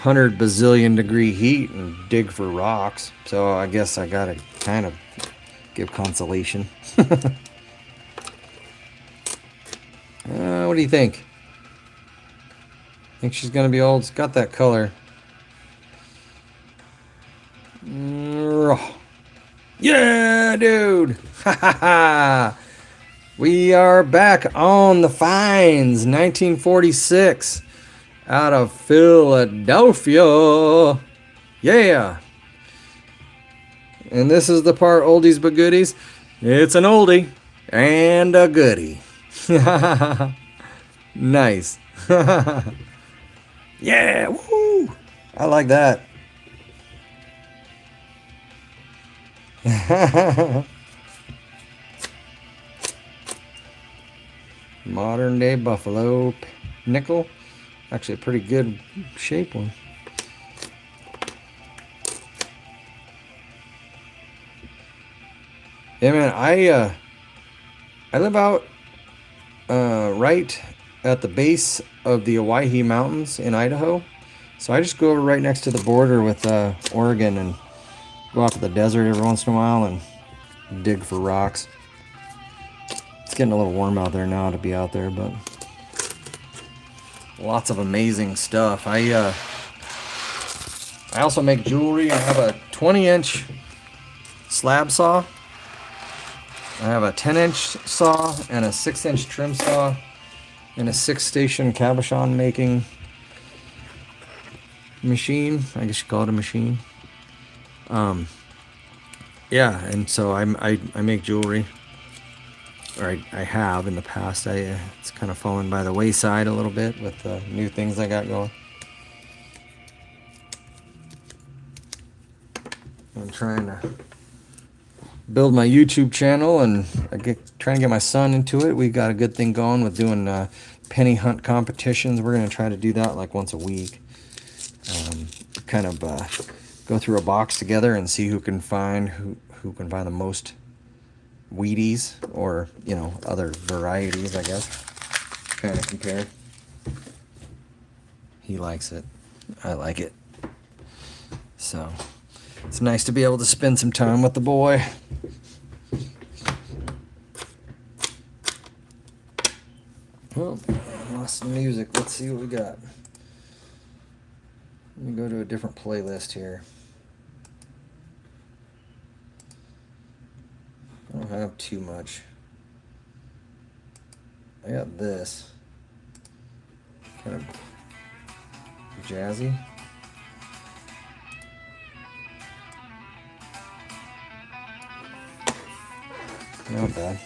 100 bazillion degree heat and dig for rocks, so I guess I gotta kind of give consolation. What do you think? Think she's gonna be old? It's got that color. Yeah, dude. Ha ha ha. We are back on the finds. 1946 out of Philadelphia. Yeah. And this is the part, oldies but goodies. It's an oldie and a goodie. Nice. Yeah, woo! I like that. Modern day Buffalo nickel. Actually a pretty good shape one. Yeah, man, I live out right at the base of the Owyhee Mountains in Idaho. So I just go over right next to the border with Oregon and go out to the desert every once in a while and dig for rocks. It's getting a little warm out there now to be out there, but lots of amazing stuff. I also make jewelry. I have a 20-inch slab saw. I have a 10-inch saw and a 6-inch trim saw and a 6-station cabochon making machine. I guess you call it a machine. Yeah, and so I make jewelry, or I have in the past. It's kind of fallen by the wayside a little bit with the new things I got going. I'm trying to build my YouTube channel and trying to get my son into it. We got a good thing going with doing penny hunt competitions. We're going to try to do that like once a week. Kind of go through a box together and see who can find the most Wheaties, or other varieties, I guess. Kind of compare. He likes it. I like it. So it's nice to be able to spend some time with the boy. Well, I lost some music. Let's see what we got. Let me go to a different playlist here. I don't have too much. I got this. Kind of jazzy. Not bad.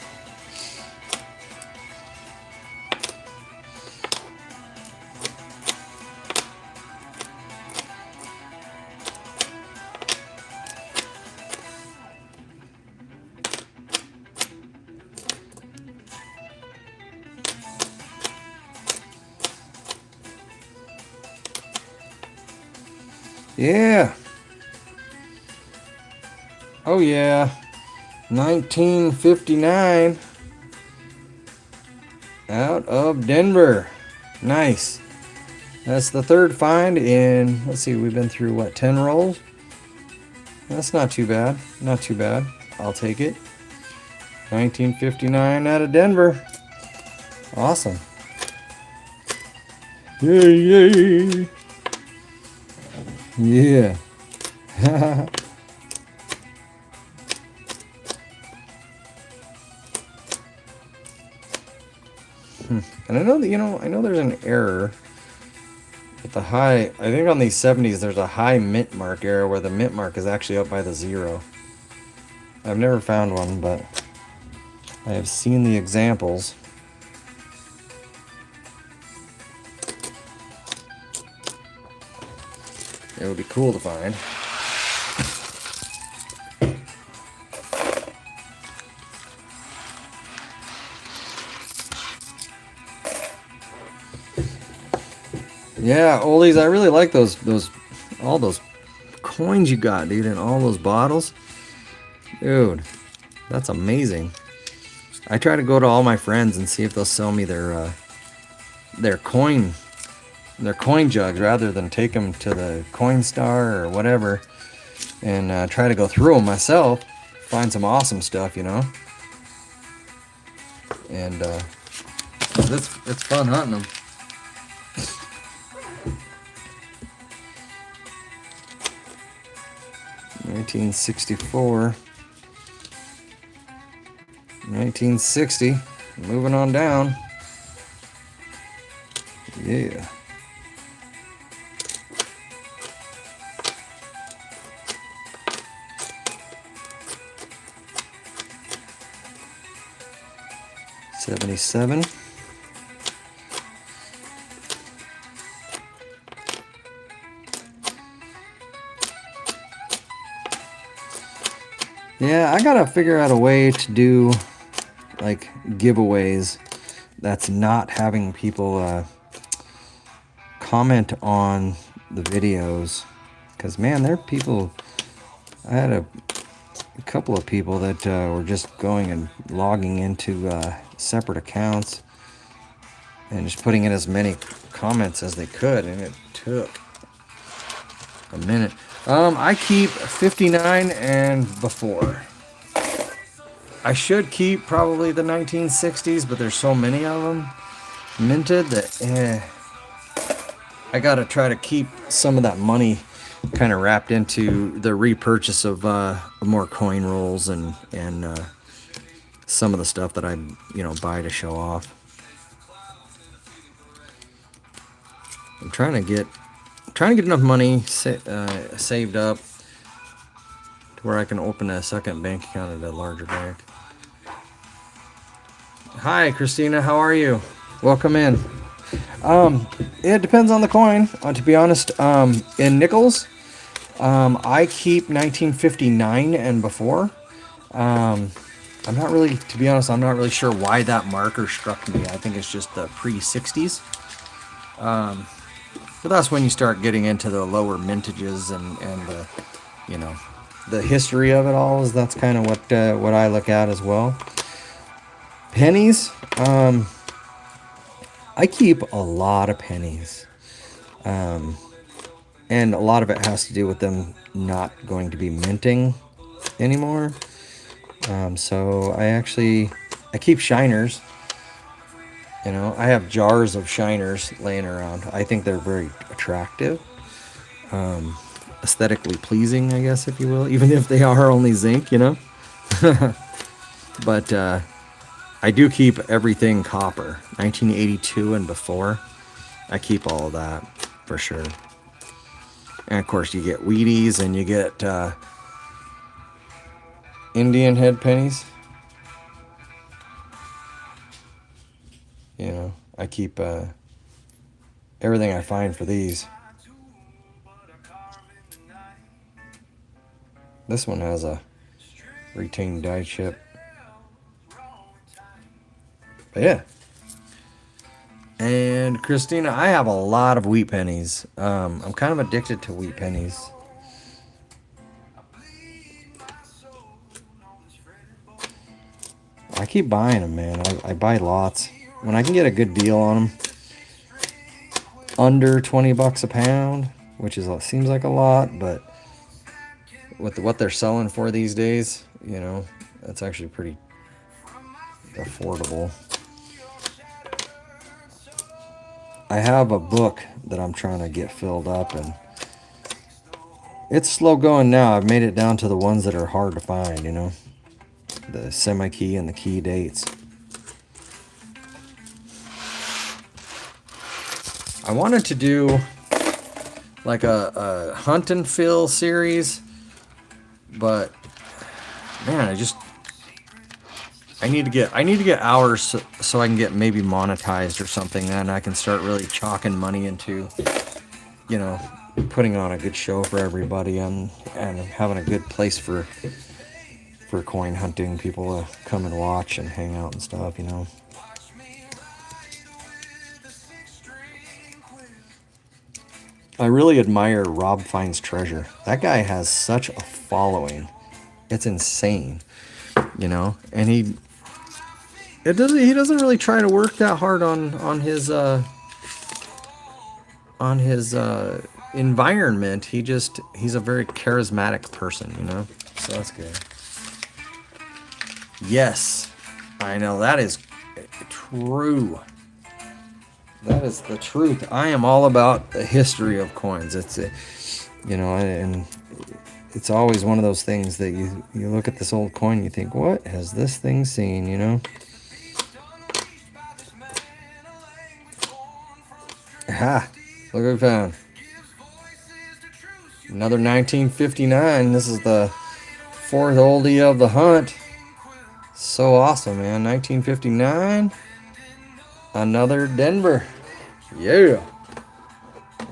Yeah. Oh yeah. 1959. Out of Denver. Nice. That's the third find in, let's see, we've been through what, 10 rolls? That's not too bad. Not too bad. I'll take it. 1959 out of Denver. Awesome. Yay, yay. Yeah. And I know that, I know there's an error at the high. I think on these 70s there's a high mint mark error where the mint mark is actually up by the 0. I've never found one, but I have seen the examples. It would be cool to find. Yeah, oldies, I really like all those coins you got, dude, and all those bottles. Dude, that's amazing. I try to go to all my friends and see if they'll sell me their coin jugs rather than take them to the Coinstar or whatever, and try to go through them myself, find some awesome stuff, and it's fun hunting them. $1964, 1960, moving on down. Yeah. $77. Yeah, I gotta figure out a way to do like giveaways that's not having people comment on the videos, because man, there are people. I had a couple of people that were just going and logging into separate accounts and just putting in as many comments as they could, and it took a minute. I keep 59 and before. I should keep probably the 1960s, but there's so many of them minted that I gotta try to keep some of that money kind of wrapped into the repurchase of more coin rolls and some of the stuff that I buy to show off. I'm trying to get enough money saved up to where I can open a second bank account at a larger bank. Hi, Christina. How are you? Welcome in. It depends on the coin. To be honest, in nickels, I keep 1959 and before. I'm not really, to be honest, I'm not really sure why that marker struck me. I think it's just the pre-60s. But that's when you start getting into the lower mintages and the, you know, the history of it all. Is that's kind of what I look at as well. Pennies. I keep a lot of pennies. And a lot of it has to do with them not going to be minting anymore. So I keep shiners. You know, I have jars of shiners laying around. I think they're very attractive, aesthetically pleasing, I guess, if you will, even if they are only zinc, you know. But I do keep everything copper, 1982 and before. I keep all of that for sure. And of course, you get Wheaties and you get Indian head pennies. You know, I keep everything I find for these. This one has a retained die chip. But yeah. And Christina, I have a lot of wheat pennies. I'm kind of addicted to wheat pennies. I keep buying them, man. I buy lots. When I can get a good deal on them, under 20 bucks a pound, which seems like a lot, but with what they're selling for these days, you know, that's actually pretty affordable. I have a book that I'm trying to get filled up, and it's slow going now. I've made it down to the ones that are hard to find, you know, the semi-key and the key dates. I wanted to do like a hunt and fill series, but man, I need to get hours so I can get maybe monetized or something, and I can start really chalking money into, you know, putting on a good show for everybody and having a good place for coin hunting, people to come and watch and hang out and stuff, you know. I really admire Rob Finds Treasure. That guy has such a following. It's insane, you know, and he doesn't really try to work that hard on his environment. He's a very charismatic person, you know. So that's good. Yes, I know, that is true. That is the truth. I am all about the history of coins. It's you know, and it's always one of those things that you look at this old coin, you think, what has this thing seen, you know? Ha! Look what we found. Another 1959. This is the fourth oldie of the hunt. So awesome, man. 1959. Another Denver. Yeah.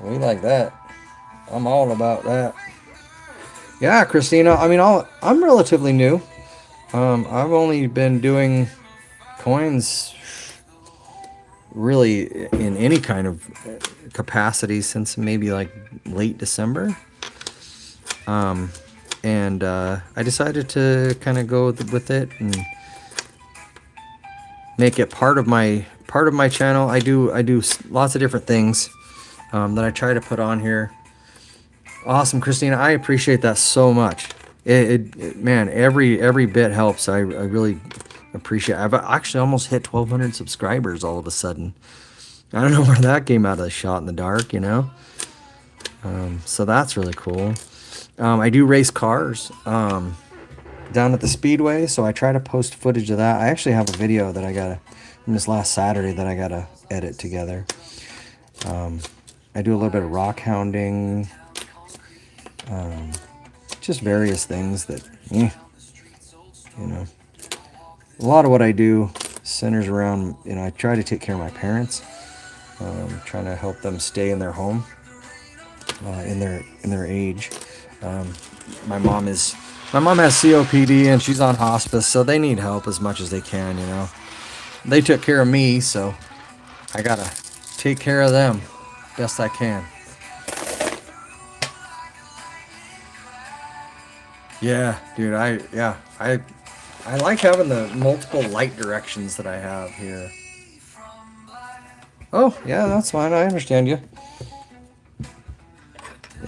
We like that. I'm all about that. Yeah, Christina. I mean, I'm relatively new. I've only been doing coins really in any kind of capacity since maybe like late December. And I decided to kind of go with it and make it part of my channel. I do lots of different things that I try to put on here. Awesome, Christina. I appreciate that so much. Man, every bit helps. I really appreciate it. I've actually almost hit 1,200 subscribers all of a sudden. I don't know where that came out of the shot in the dark, you know. So that's really cool. I do race cars down at the Speedway, so I try to post footage of that. I actually have a video that I got from this last Saturday that I gotta edit together. I do a little bit of rock hounding, just various things that, you know. A lot of what I do centers around, you know, I try to take care of my parents, trying to help them stay in their home, in their age. My mom has COPD and she's on hospice, so they need help as much as they can, you know. They took care of me, so I gotta take care of them best I can. Yeah, dude, I like having the multiple light directions that I have here. Oh, yeah, that's fine. I understand you.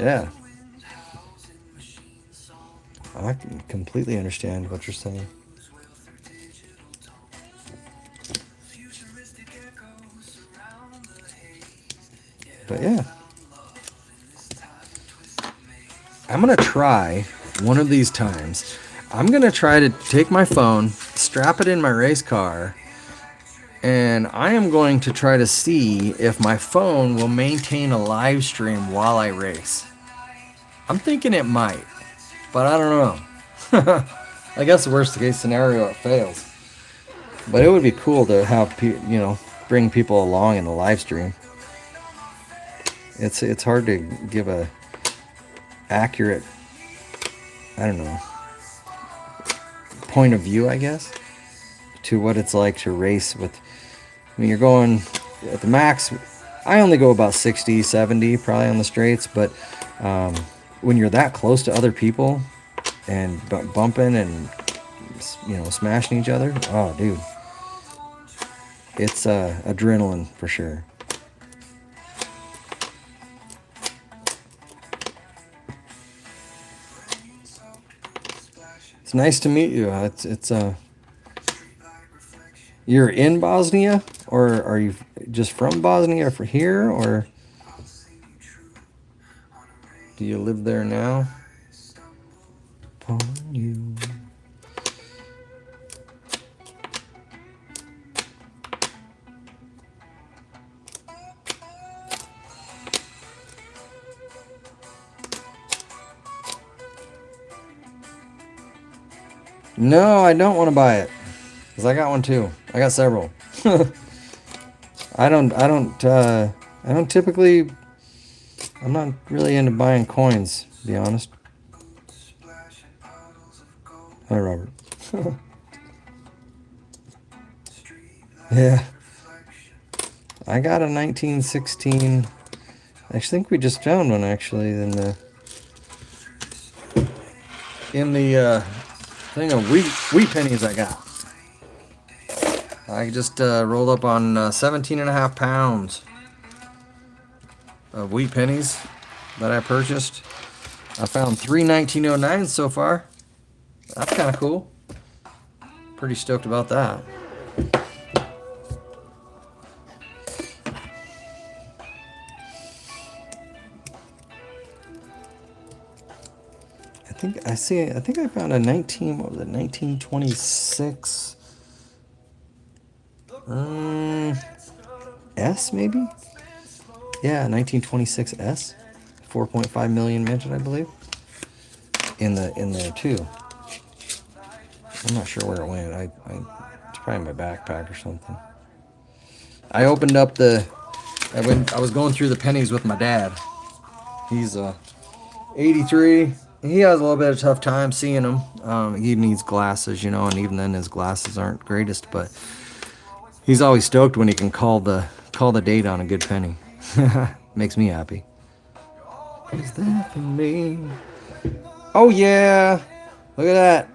Yeah. I can completely understand what you're saying. But yeah. I'm going to try one of these times. I'm going to try to take my phone, strap it in my race car, and I am going to try to see if my phone will maintain a live stream while I race. I'm thinking it might, but I don't know. I guess the worst case scenario, it fails. But it would be cool to have, bring people along in the live stream. It's hard to give a accurate, I don't know, point of view, I guess, to what it's like to race with. I mean, you're going at the max. I only go about 60, 70 probably on the straights, but when you're that close to other people and bumping and, smashing each other, oh, dude, it's adrenaline for sure. It's nice to meet you. It's You're in Bosnia, or are you just from Bosnia, or for here, or do you live there now? Upon you. No, I don't want to buy it. Because I got one too. I got several. I don't typically, I'm not really into buying coins, to be honest. Hi, Robert. Yeah. I got a 1916. I think we just found one actually in the thing of wheat pennies I got. I just rolled up on 17 and a half pounds of wheat pennies that I purchased. I found 3 1909s so far. That's kind of cool. Pretty stoked about that. I think I found a 1926 S maybe? Yeah, 1926 S. 4.5 million minted, I believe. In there too. I'm not sure where it went. It's probably in my backpack or something. I opened up I was going through the pennies with my dad. He's 83. He has a little bit of a tough time seeing them. He needs glasses, and even then his glasses aren't greatest, but he's always stoked when he can call the date on a good penny. Makes me happy. Is that for me? Oh yeah! Look at that.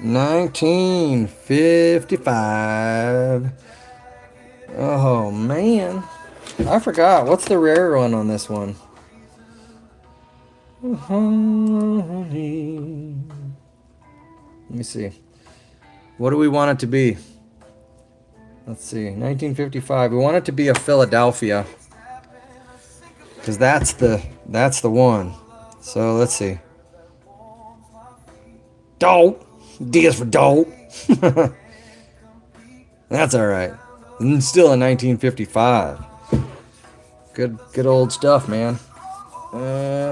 1955. Oh man. I forgot. What's the rare one on this one? Let me see. What do we want it to be? Let's see. 1955. We want it to be a Philadelphia. Because that's the one. So let's see. Dope. D is for dope. That's alright. Still in 1955. Good old stuff, man.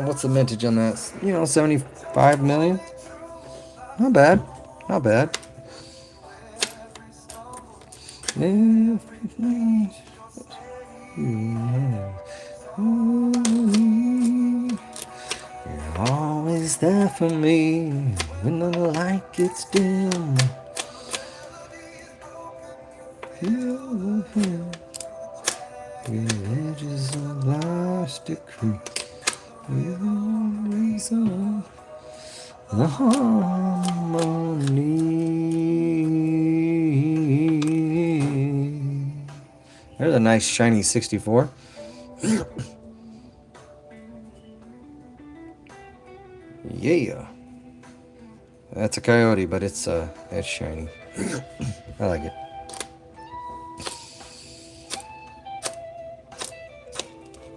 What's the mintage on that? 75 million? Not bad. Not bad. You're always there for me when the light gets dim. The edges of life's decree. Reason, the harmony. There's a nice shiny 64. Yeah. That's a coyote, but it's shiny. I like it.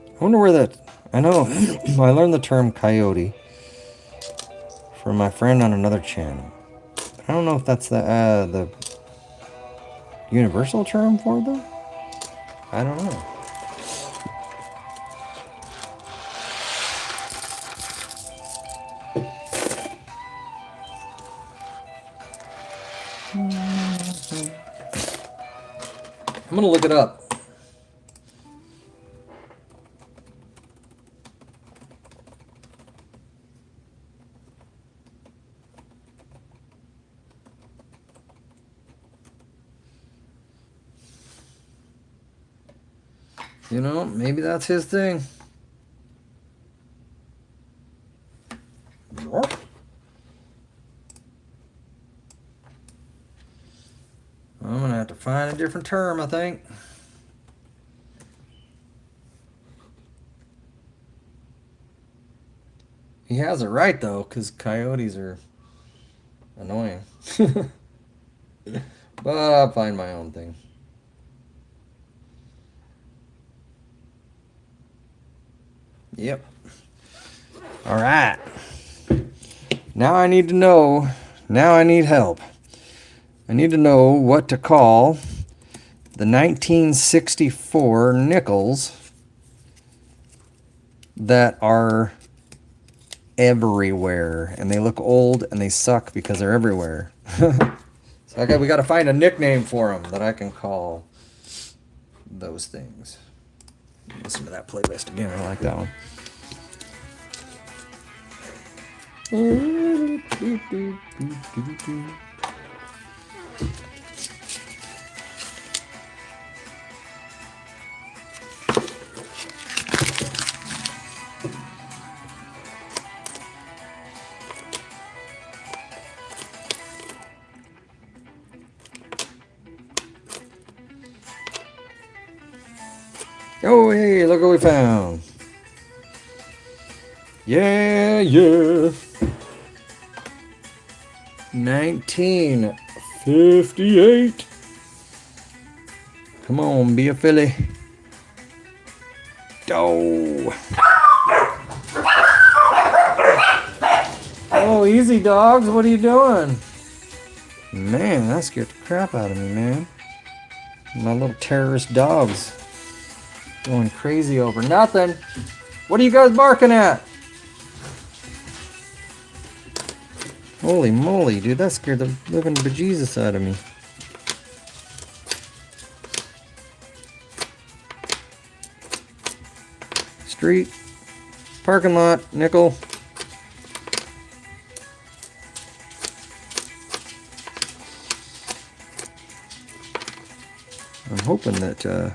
I wonder where that... I know I learned the term coyote from my friend on another channel. I don't know if that's the universal term for them. I don't know. I'm gonna look it up. You know, maybe that's his thing. I'm gonna have to find a different term, I think. He has it right, though, because coyotes are annoying. But I'll find my own thing. Yep. All right. Now I need to know. Now I need help. I need to know what to call the 1964 nickels that are everywhere, and they look old and they suck because they're everywhere. So we got to find a nickname for them that I can call those things. Listen to that playlist again. I like that one. Oh, hey, look what we found. Yeah, yeah. 1958. Come on, be a filly. Oh. Oh, easy, dogs. What are you doing? Man, that scared the crap out of me, man. My little terrorist dogs. Going crazy over nothing. What are you guys barking at? Holy moly, dude, that scared the living bejesus out of me. Street, parking lot, nickel. I'm hoping that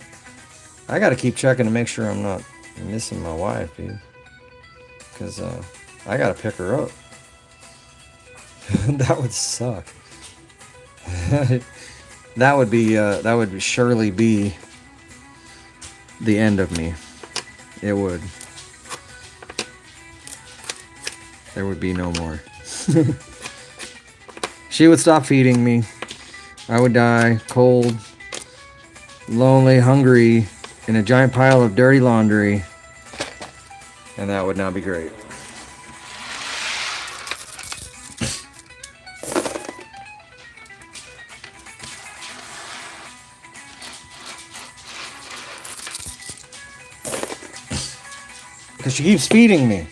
I gotta keep checking to make sure I'm not missing my wife, dude. Because I gotta pick her up. That would suck. That would surely be the end of me. It would. There would be no more. She would stop feeding me. I would die cold, lonely, hungry, in a giant pile of dirty laundry, and that would not be great. Because she keeps feeding me.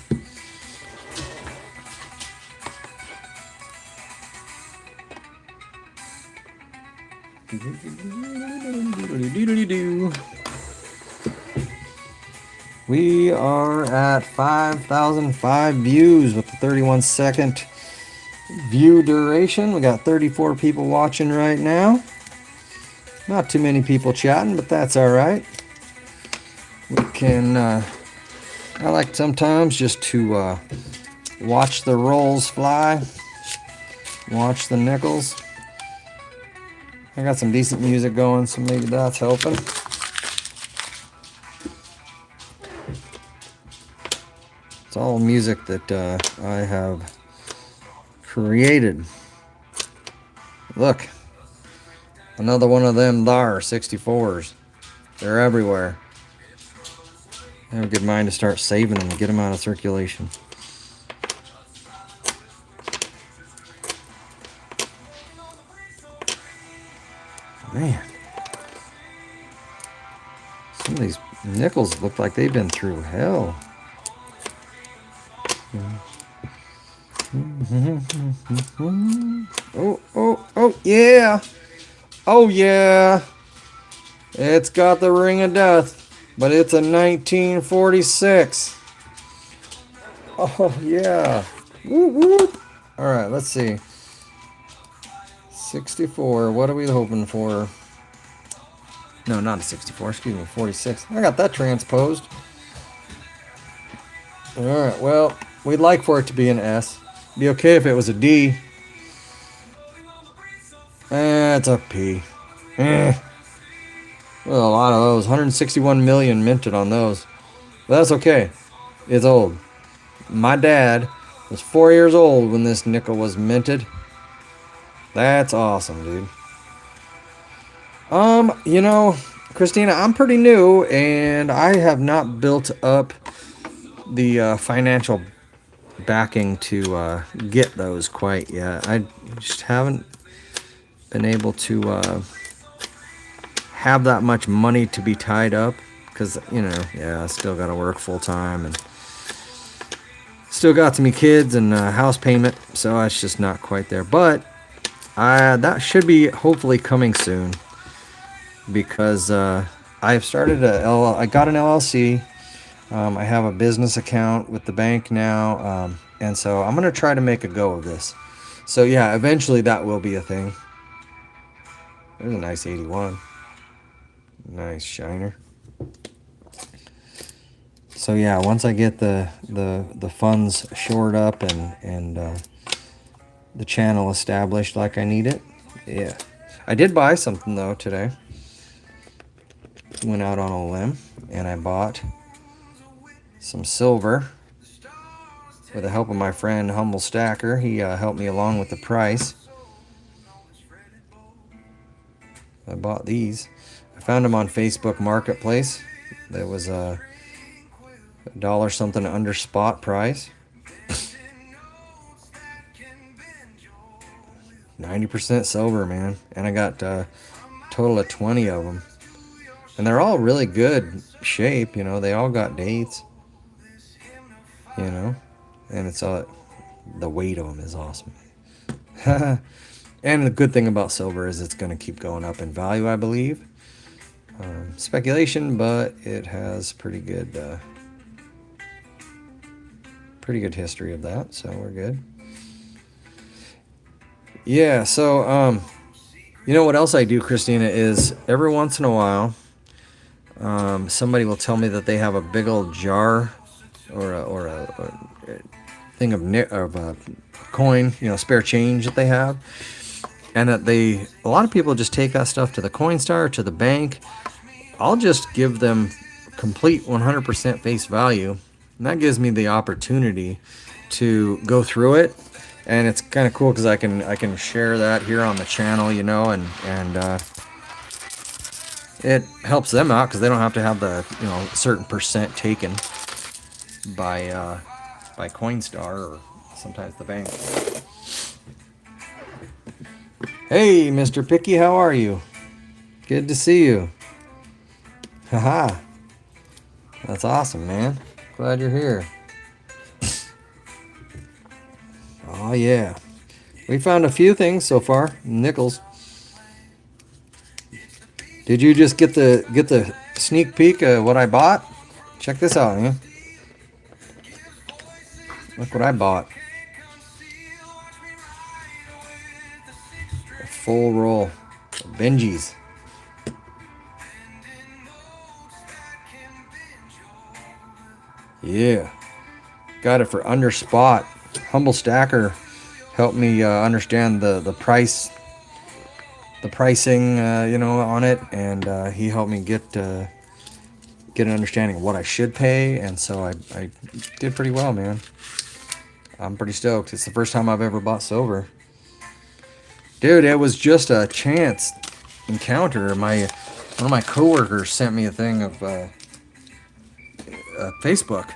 We are at 5,005 views with the 31-second view duration. We got 34 people watching right now. Not too many people chatting, but that's all right. We can, I like sometimes just to watch the rolls fly, watch the nickels. I got some decent music going, so maybe that's helping. It's all music that I have created. Look, another one of them there 64s. They're everywhere. I have a good mind to start saving them and get them out of circulation. Man, some of these nickels look like they've been through hell. Oh, yeah. Oh, yeah. It's got the ring of death, but it's a 1946. Oh, yeah. Woo, woo. All right, let's see. 64. What are we hoping for? No, not a 64. Excuse me, 46. I got that transposed. All right, well, we'd like for it to be an S. Be okay if it was a D. It's a P. Well, a lot of those. 161 million minted on those. But that's okay. It's old. My dad was 4 years old when this nickel was minted. That's awesome, dude. You know, Christina, I'm pretty new, and I have not built up the financial backing to get those quite yet. I just haven't been able to have that much money to be tied up because, you know, yeah, I still got to work full time and still got some kids and house payment, so it's just not quite there. But that should be hopefully coming soon because I've started I got an LLC. I have a business account with the bank now, and so I'm going to try to make a go of this. So yeah, eventually that will be a thing. There's a nice 81. Nice shiner. So yeah, once I get the funds shored up and the channel established like I need it, yeah. I did buy something though today. Went out on a limb and I bought some silver with the help of my friend Humble Stacker. He helped me along with the price. I bought these. I found them on Facebook Marketplace. There was a dollar something under spot price. 90% silver, man. And I got a total of 20 of them. And they're all really good shape, you know. They all got dates, you know. And it's the weight of them is awesome. And the good thing about silver is it's going to keep going up in value, I believe. Speculation, but it has pretty good history of that, so we're good. Yeah, so you know what else I do, Christina, is every once in a while somebody will tell me that they have a big old jar or a thing of a coin, you know, spare change that they have, and that a lot of people just take that stuff to the Coinstar or to the bank. I'll just give them complete 100% face value, and that gives me the opportunity to go through it. And it's kind of cool because I can share that here on the channel, you know, and it helps them out because they don't have to have the, you know, certain percent taken by Coinstar or sometimes the bank. Hey, Mr. Picky, how are you? Good to see you. Haha. That's awesome, man. Glad you're here. Oh yeah. We found a few things so far. Nickels. Did you just get the sneak peek of what I bought? Check this out, man. Look what I bought. A full roll of Benjis. Yeah. Got it for under spot. Humble Stacker helped me understand the pricing, you know, on it, and he helped me get an understanding of what I should pay, and so I did pretty well, man. I'm pretty stoked. It's the first time I've ever bought silver. Dude, it was just a chance encounter. One of my coworkers sent me a thing of Facebook,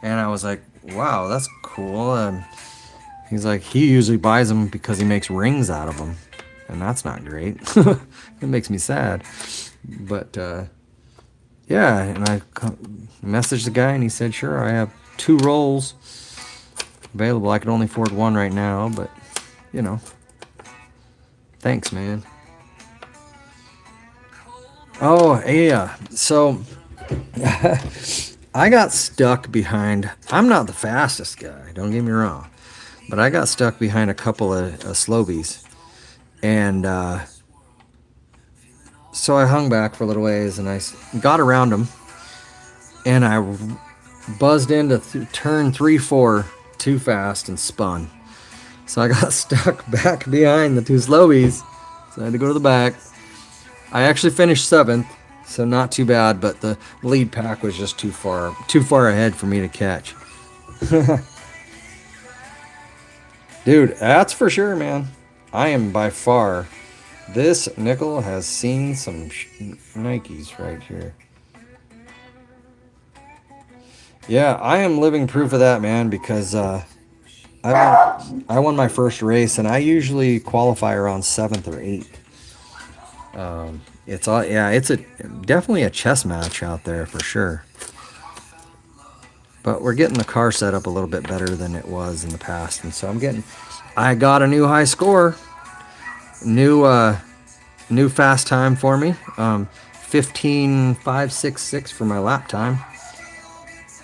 and I was like, wow, that's cool. And he's like, he usually buys them because he makes rings out of them, and that's not great. It makes me sad. But yeah, and I messaged the guy, and he said, sure, I have 2 rolls available. I can only afford 1 right now, but you know, thanks, man. Oh yeah, so I got stuck behind. I'm not the fastest guy, don't get me wrong, but I got stuck behind a couple of Slobies, and so I hung back for a little ways, and I got around them, and I buzzed into turn 3-4 too fast and spun. So I got stuck back behind the 2 Slobies, so I had to go to the back. I actually finished 7th, so not too bad, but the lead pack was just too far ahead for me to catch. Dude, that's for sure, man. I am by far. This nickel has seen some Nikes right here. Yeah, I am living proof of that, man, because I won my first race, and I usually qualify around 7th or 8th. It's definitely a chess match out there for sure. But we're getting the car set up a little bit better than it was in the past, and so I got a new high score, new fast time for me, 15.566 for my lap time,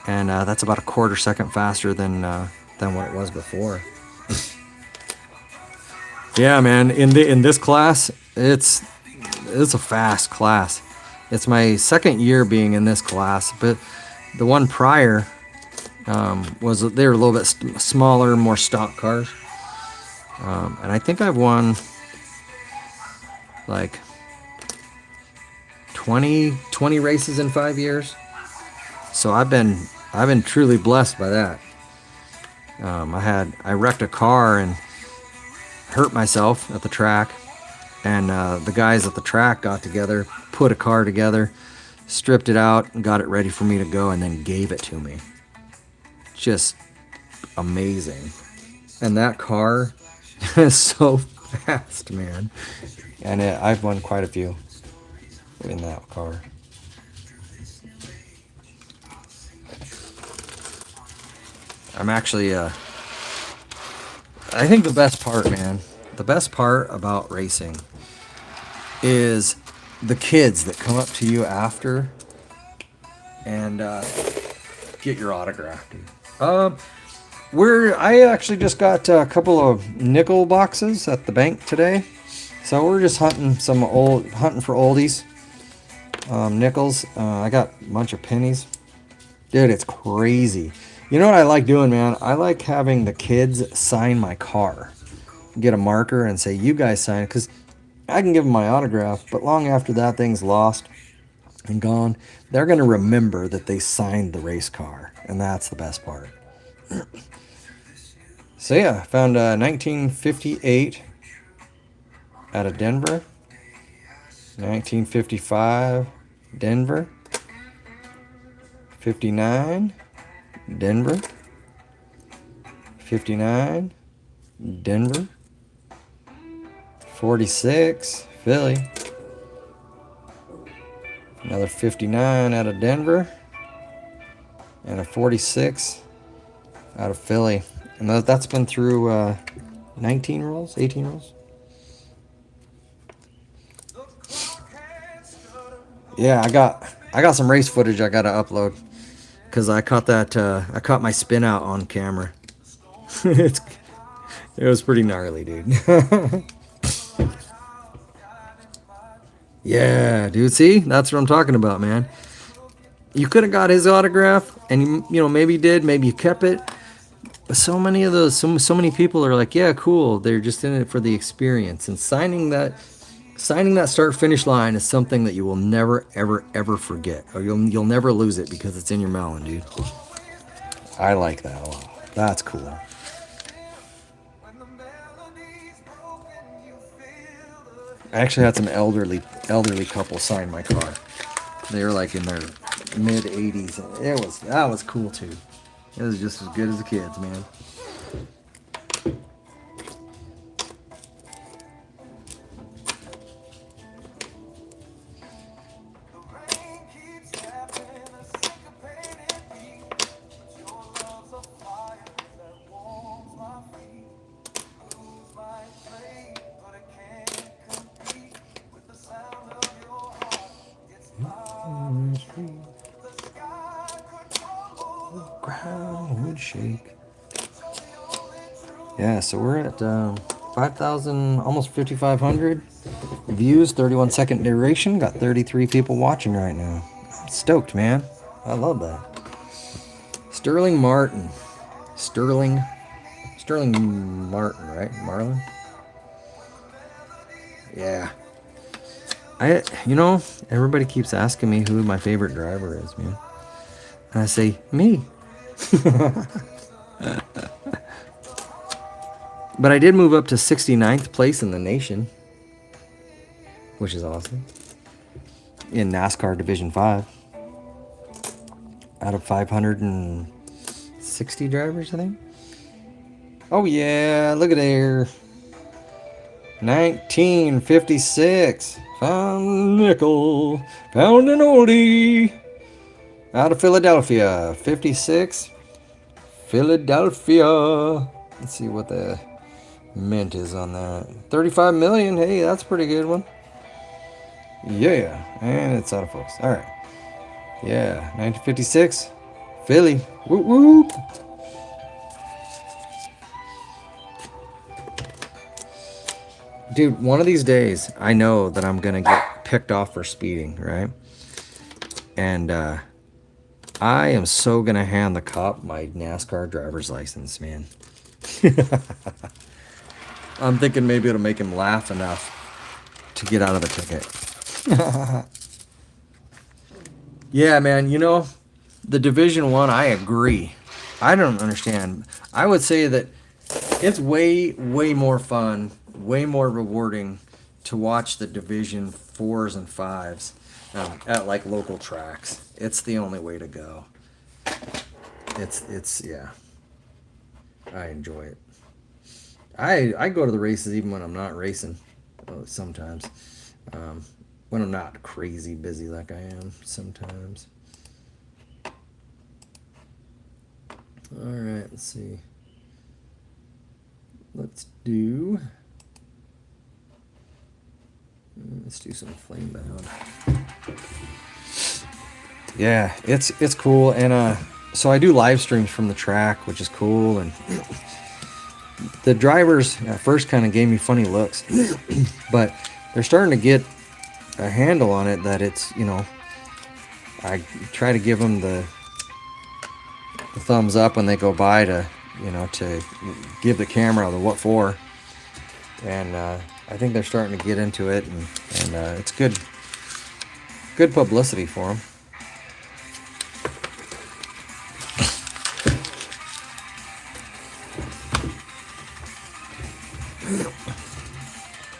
and that's about a quarter second faster than what it was before. Yeah, man. In this class, it's a fast class. It's my second year being in this class, but the one prior they were a little bit smaller, more stock cars, and I think I've won like 20 races in 5 years. So I've been truly blessed by that. I wrecked a car and hurt myself at the track, and the guys at the track got together, put a car together, stripped it out, and got it ready for me to go, and then gave it to me. Just amazing. And that car is so fast, man. And I've won quite a few in that car. I'm actually, I think the best part, man, the best part about racing is the kids that come up to you after and get your autograph, dude. I actually just got a couple of nickel boxes at the bank today, so we're just hunting for oldies, nickels. I got a bunch of pennies, dude. It's crazy. You know what I like doing, man? I like having the kids sign my car, get a marker and say, "You guys sign it," because I can give them my autograph, but long after that thing's lost and gone, they're gonna remember that they signed the race car, and that's the best part. So yeah, I found 1958 out of Denver, 1955 Denver, 59 Denver, 59 Denver, 46 Philly, another 59 out of Denver, and a 46 out of Philly. And that's been through 19 rolls, 18 rolls. Yeah, I got some race footage I gotta upload because I caught that. I caught my spin out on camera. It was pretty gnarly, dude. Yeah, dude. See, that's what I'm talking about, man. You could have got his autograph, and you know, maybe you did, maybe you kept it. But so many of those, so many people are like, yeah, cool. They're just in it for the experience. And signing that start finish line is something that you will never, ever, ever forget, or you'll never lose it because it's in your melon, dude. I like that a lot. That's cool. I actually had some elderly couple sign my car. They were like in their mid 80s. That was cool too. It was just as good as the kids, man. Ground would shake. Yeah, so we're at 5,000, almost 5,500 views, 31-second duration. Got 33 people watching right now. I'm stoked, man. I love that. Sterling Martin, right? Marlin. Yeah. You know, everybody keeps asking me who my favorite driver is, man. And I say, me. But I did move up to 69th place in the nation, which is awesome. In NASCAR Division 5. Out of 560 drivers, I think. Oh, yeah, look at there. 1956. Found a nickel. Found an oldie. Out of Philadelphia. 56. Philadelphia. Let's see what the mint is on that. 35 million. Hey, that's a pretty good one. Yeah. And it's out of focus. All right. Yeah. 1956. Philly. Whoop whoop. Dude, one of these days, I know that I'm going to get picked off for speeding, right? And I am so going to hand the cop my NASCAR driver's license, man. I'm thinking maybe it'll make him laugh enough to get out of the ticket. Yeah, man, you know, the Division 1, I agree. I don't understand. I would say that it's way, way more fun, way more rewarding to watch the Division 4s and 5s at like local tracks. It's the only way to go. It's yeah. I enjoy it. I go to the races even when I'm not racing. Sometimes, when I'm not crazy busy like I am sometimes. All right, let's see. Let's do some flame bound. Yeah, it's cool, and so I do live streams from the track, which is cool, and the drivers at first kind of gave me funny looks, but they're starting to get a handle on it that it's, you know, I try to give them the thumbs up when they go by to, you know, to give the camera the what for, and I think they're starting to get into it, and it's good publicity for them.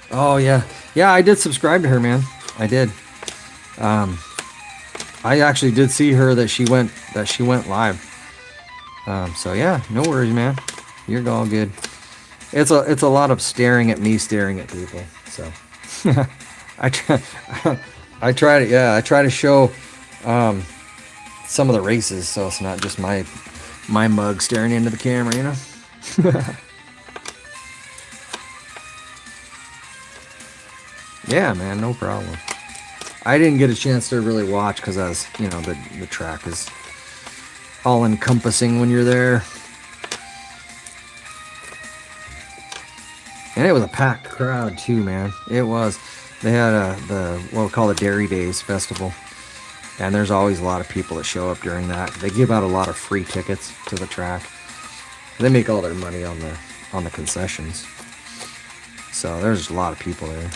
Oh yeah, I did subscribe to her, man. I did. I actually did see her that she went live. So yeah, no worries, man. You're all good. It's a lot of staring at me, staring at people. So I try to show some of the races, so it's not just my mug staring into the camera, you know. Yeah, man, no problem. I didn't get a chance to really watch because I was, you know, the track is all encompassing when you're there. And it was a packed crowd too, man. It was. They had what we call the Dairy Days festival, and there's always a lot of people that show up during that. They give out a lot of free tickets to the track. They make all their money on the concessions. So there's a lot of people there.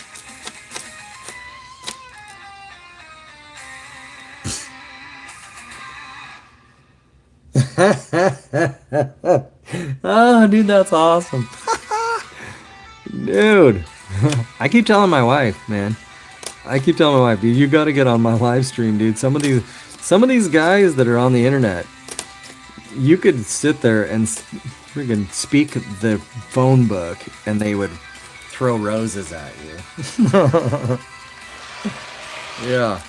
Oh, dude, that's awesome. Dude, I keep telling my wife, man. I keep telling my wife, dude, you got to get on my live stream, dude. Some of these guys that are on the internet, you could sit there and freaking speak the phone book, and they would throw roses at you. Yeah.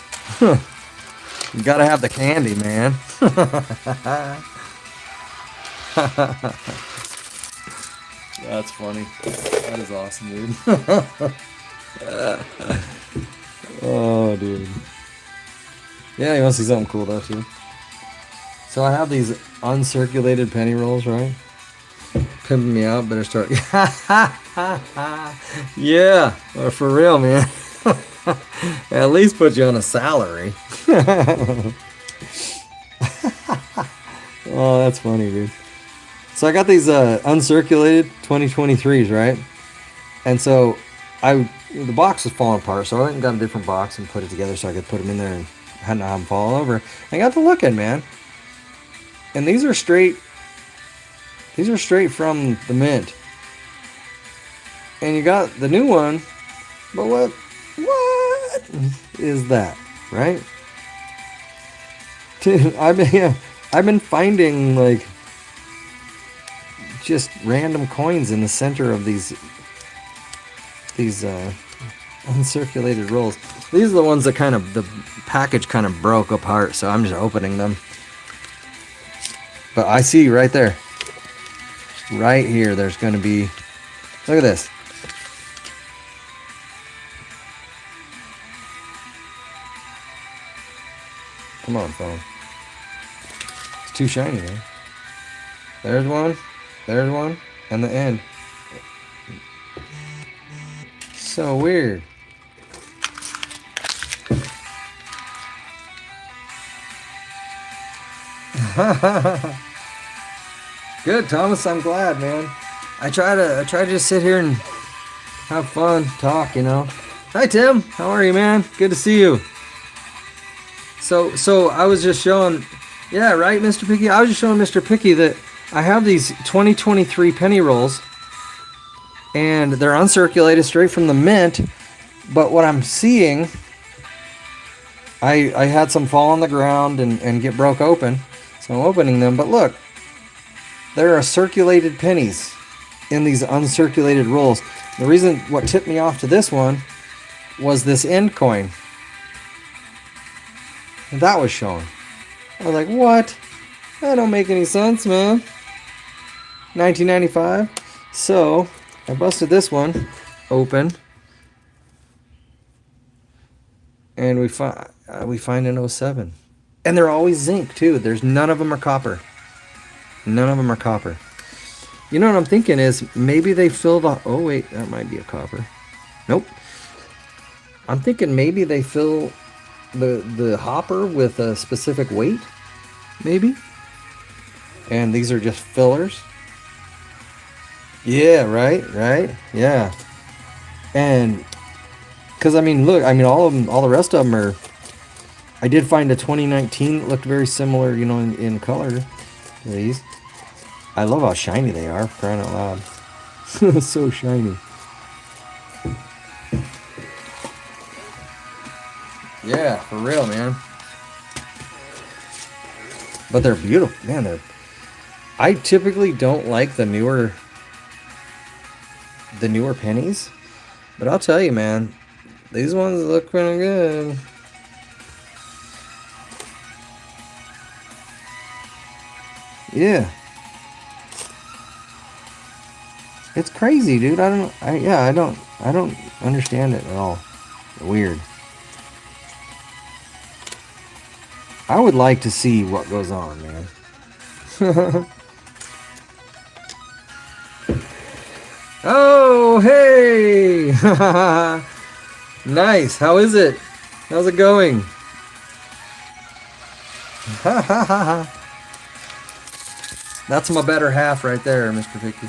You gotta have the candy, man. That's funny. That is awesome, dude. Oh, dude. Yeah, you want to see something cool though, too? So I have these uncirculated penny rolls, right? Pimping me out. Better start. Yeah, for real, man. At least put you on a salary. Oh, that's funny, dude. So I got these uncirculated 2023s, right? And so the box was falling apart, so I went and got a different box and put it together so I could put them in there and hadn't have them fall over. I got to looking, man. And these are straight from the mint. And you got the new one, but what is that, right? Dude, I've been finding like just random coins in the center of these uncirculated rolls. These are the ones that the package kind of broke apart, so I'm just opening them. But I see right there, right here, there's going to be, look at this. Come on, phone. It's too shiny, man. There's one, and the end. So weird. Good, Thomas. I'm glad, man. I try to just sit here and have fun, talk, you know. Hi, Tim. How are you, man? Good to see you. So I was just showing, yeah, right, Mr. Picky. I was just showing Mr. Picky that I have these 2023 penny rolls, and they're uncirculated, straight from the mint. But what I'm seeing, I had some fall on the ground and get broke open. So I'm opening them, but look, there are circulated pennies in these uncirculated rolls. The reason what tipped me off to this one was this end coin. And that was shown. I was like, what? That don't make any sense, man. 1995. So I busted this one open, and we find an 07. And they're always zinc too. There's none of them are copper. None of them are copper. You know what I'm thinking is maybe they fill the, oh wait, that might be a copper. Nope. I'm thinking maybe they fill the hopper with a specific weight, maybe. And these are just fillers. Yeah, right, yeah. And because I mean, look, I mean, all the rest of them are. I did find a 2019 that looked very similar, you know, in color to these. I love how shiny they are, crying out loud. So shiny. Yeah, for real, man. But they're beautiful, man. I typically don't like the newer pennies, but I'll tell you, man, these ones look pretty good. Yeah. It's crazy, dude. I don't understand it at all. Weird. I would like to see what goes on, man. Oh, hey! Nice. How is it? How's it going? That's my better half right there, Mr. Vicky.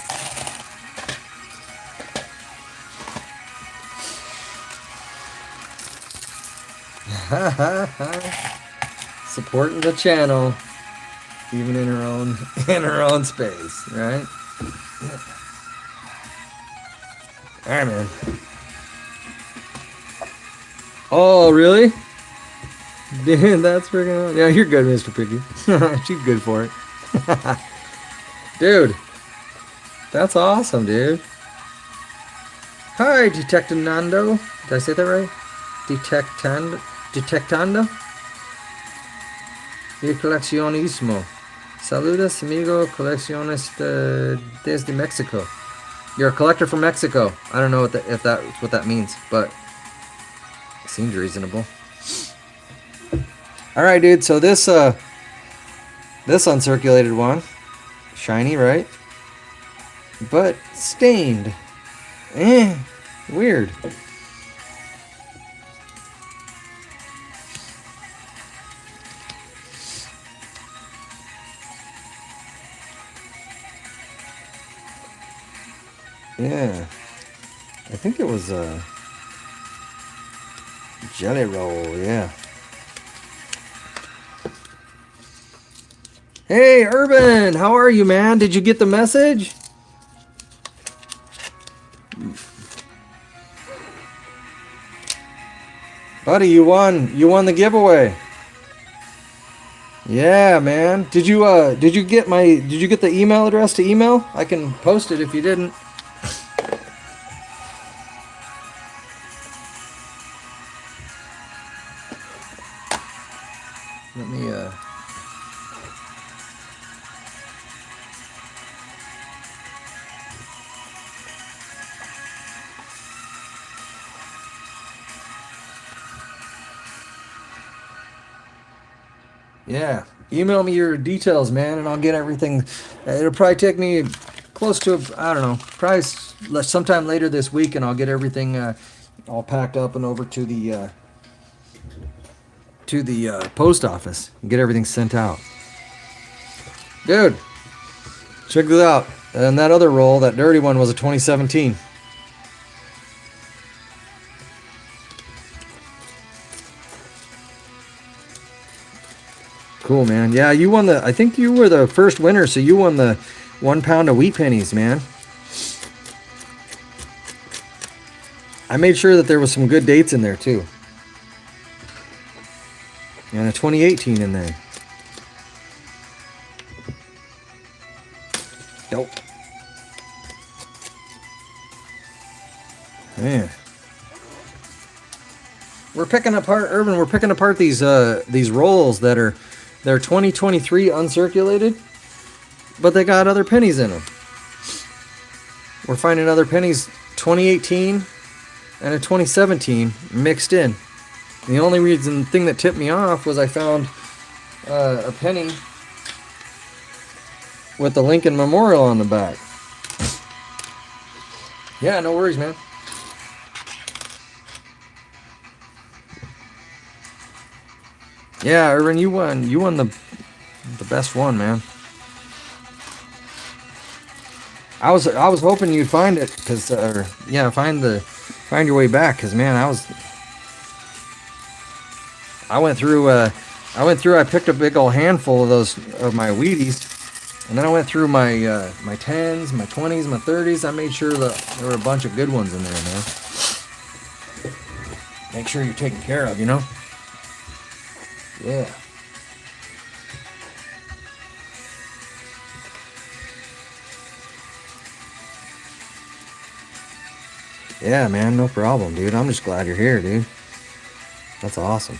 Supporting the channel, even in her own space, right? All right, man. Oh, really? Dude, that's freaking awesome. Yeah, you're good, Mr. Piggy. She's good for it. Dude, that's awesome, dude. Hi, Detectanando. Did I say that right? Detectando. Y coleccionismo. Saludos, amigo, colecciones desde Mexico. You're a collector from Mexico. I don't know if that's what that means, but it seems reasonable. All right, dude. So this uncirculated one, shiny, right? But stained. Weird. Yeah. I think it was Jelly Roll, yeah. Hey, Urban, how are you, man? Did you get the message? Buddy, you won the giveaway. Yeah, man. Did you get the email address to email? I can post it if you didn't. Let me Yeah, email me your details, man, and I'll get everything. It'll probably take me close to, I don't know, probably sometime later this week, and I'll get everything all packed up and over to the post office and get everything sent out. Dude, check this out. And that other roll, that dirty one, was a 2017. Cool, man. Yeah, you won I think you were the first winner, so you won the 1 pound of wheat pennies, man. I made sure that there was some good dates in there, too. And a 2018 in there. Dope. Man. We're picking apart, Urban, we're picking apart these rolls that are... They're 2023 uncirculated, but they got other pennies in them. We're finding other pennies 2018 and a 2017 mixed in. The only thing that tipped me off was I found a penny with the Lincoln Memorial on the back. Yeah, no worries, man. Yeah, Irvin, you won. You won the best one, man. I was hoping you'd find it, cause find your way back, cause man, I went through. I picked a big old handful of those of my Wheaties, and then I went through my 10s, my 20s, my 30s. I made sure that there were a bunch of good ones in there, man. Make sure you're taken care of, you know. Yeah. Yeah, man, no problem, dude. I'm just glad you're here, dude. That's awesome.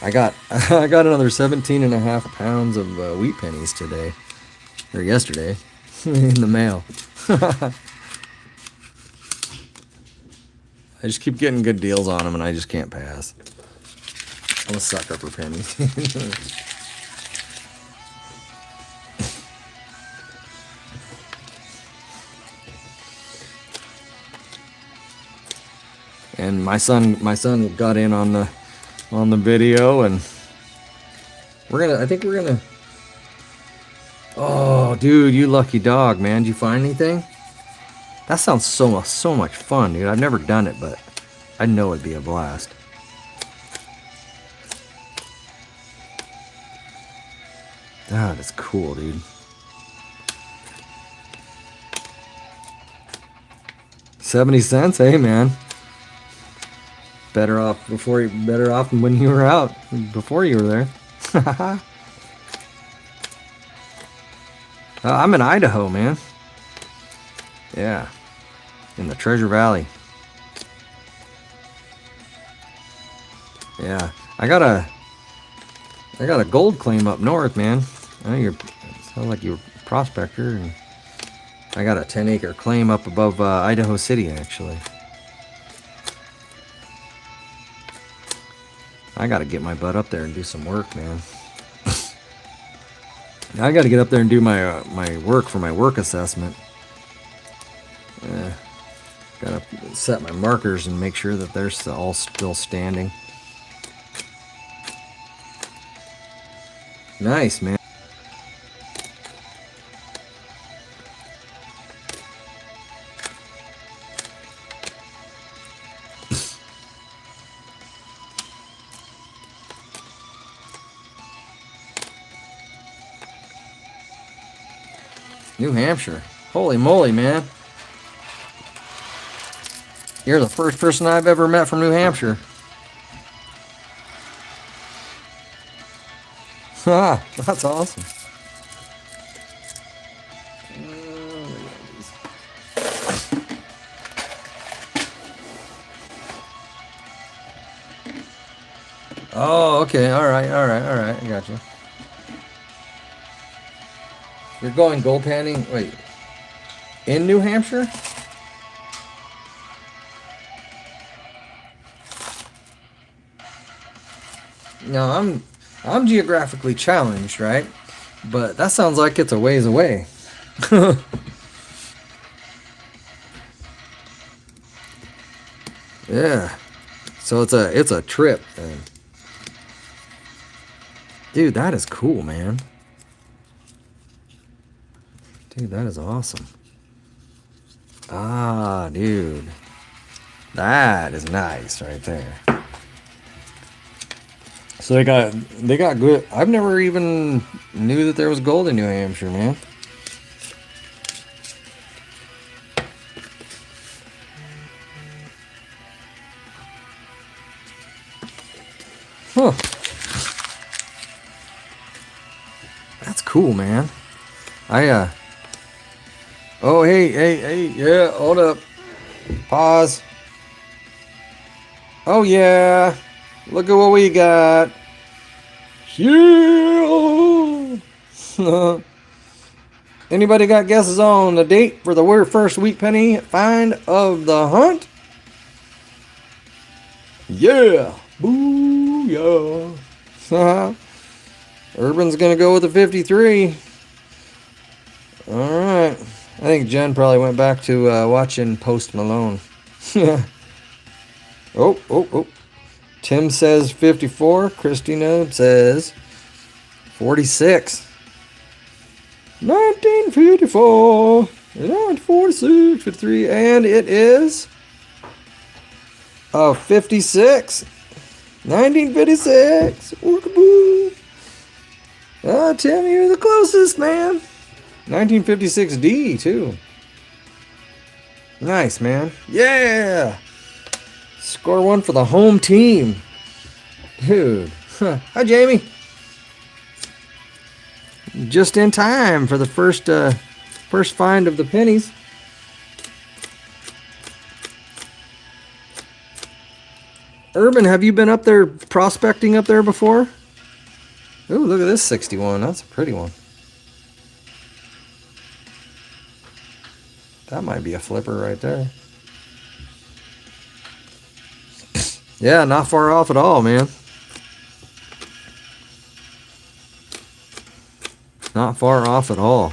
I got another 17.5 pounds of wheat pennies today, or yesterday, in the mail. I just keep getting good deals on them, and I just can't pass. I'm a sucker for pennies. And my son got in on the video, and I think we're gonna. Oh, dude, you lucky dog, man! Did you find anything? That sounds so much fun, dude. I've never done it, but I know it'd be a blast. That is cool, dude. 70 cents, hey man. Better off than when you were out, before you were there. I'm in Idaho, man. Yeah, in the Treasure Valley. Yeah, I got a gold claim up north, man. I know sound like you're a prospector, and I got a 10-acre claim up above Idaho City, actually. I gotta get my butt up there and do some work, man. I gotta get up there and do my work for my work assessment. Gotta set my markers and make sure that they're all still standing. Nice, man. New Hampshire. Holy moly, man. You're the first person I've ever met from New Hampshire. Ah, that's awesome. Oh, okay. All right. I got you. You're going gold panning. Wait. In New Hampshire? No, I'm geographically challenged, right? But that sounds like it's a ways away. Yeah. So it's a trip then. Dude, that is cool, man. Dude, that is awesome. Ah, dude. That is nice right there. So they got good. I've never even knew that there was gold in New Hampshire, man. Huh. That's cool, man. Oh, hey, yeah, hold up. Pause. Oh, yeah. Look at what we got. Yeah. Anybody got guesses on the date for the first wheat penny find of the hunt? Yeah. Booyah. Urban's going to go with the 53. All right. I think Jen probably went back to watching Post Malone. Oh. Tim says 54. Christina says 46. 1954. 1946. 53. And it is 56. 1956. Workaboo. Tim, you're the closest, man. 1956D, too. Nice, man. Yeah! Score one for the home team. Dude. Hi, Jamie. Just in time for the first find of the pennies. Urban, have you been up there prospecting up there before? Ooh, look at this 61. That's a pretty one. That might be a flipper right there. Yeah, not far off at all, man. Not far off at all.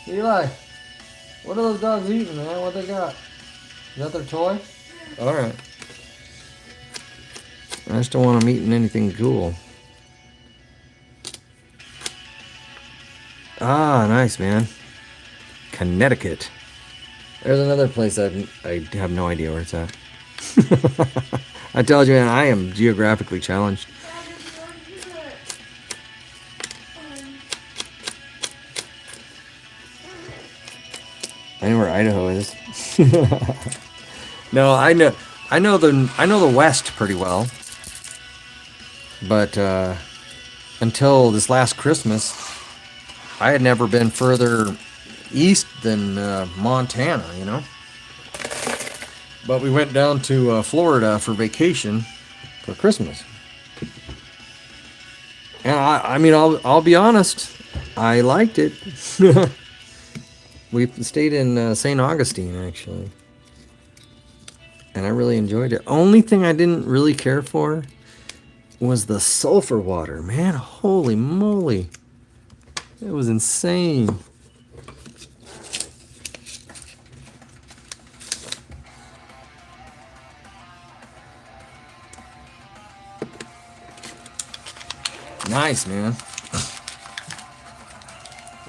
Eli, what are those dogs eating, man? What they got? Is that their toy? Alright. I just don't want them eating anything cool. Ah, nice, man. Connecticut. There's another place I have no idea where it's at. I told you, man, I am geographically challenged. I know where Idaho is. No, I know the West pretty well. But until this last Christmas, I had never been further east than Montana, you know. But we went down to Florida for vacation for Christmas. And I mean, I'll be honest, I liked it. We stayed in St. Augustine, actually. And I really enjoyed it. Only thing I didn't really care for was the sulfur water. Man, holy moly. It was insane. Nice, man.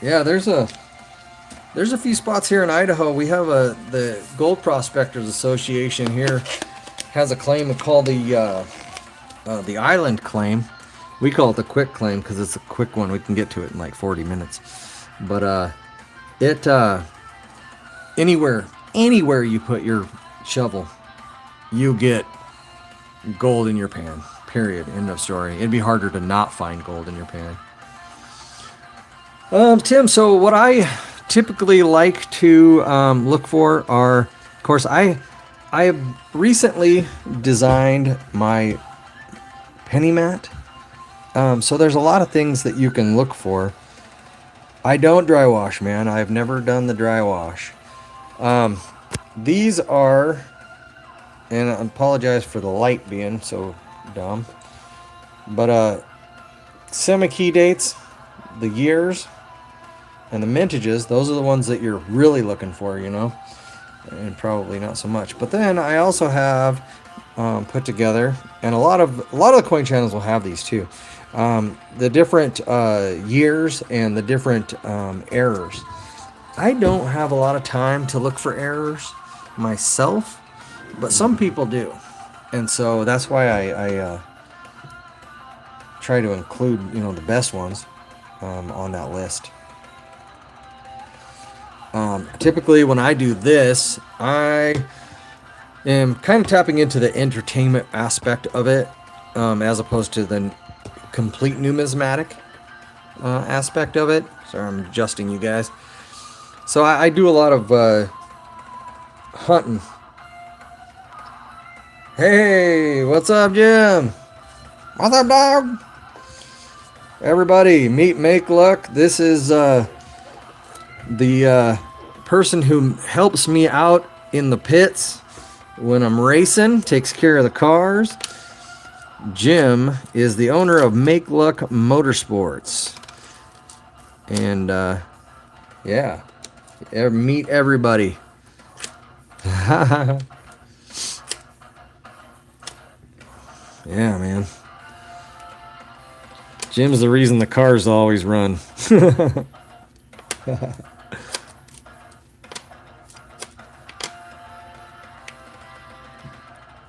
Yeah, there's a few spots here in Idaho. We have the Gold Prospectors Association here has a claim called the Island Claim. We call it the Quick Claim because it's a quick one. We can get to it in like 40 minutes. But anywhere you put your shovel, you get gold in your pan. Period. End of story. It'd be harder to not find gold in your pan. Tim, so what I typically like to look for are, of course, I have recently designed my penny mat. So there's a lot of things that you can look for. I don't dry wash, man. I've never done the dry wash. These are, and I apologize for the light being so dumb, but semi-key dates, the years, and the mintages, those are the ones that you're really looking for, you know, and probably not so much. But then I also have put together, and a lot of the coin channels will have these too, the different years and the different errors. I don't have a lot of time to look for errors myself, but some people do, and so that's why I try to include, you know, the best ones on that list. Typically when I do this, I am kind of tapping into the entertainment aspect of it, as opposed to the complete numismatic aspect of it. Sorry, I'm adjusting you guys. So I do a lot of hunting. Hey, what's up, Jim? What's up, dog? Everybody, meet Make Luck. This is the person who helps me out in the pits when I'm racing, takes care of the cars. Jim is the owner of Make Luck Motorsports. And yeah, meet everybody. Yeah, man. Jim's the reason the cars always run.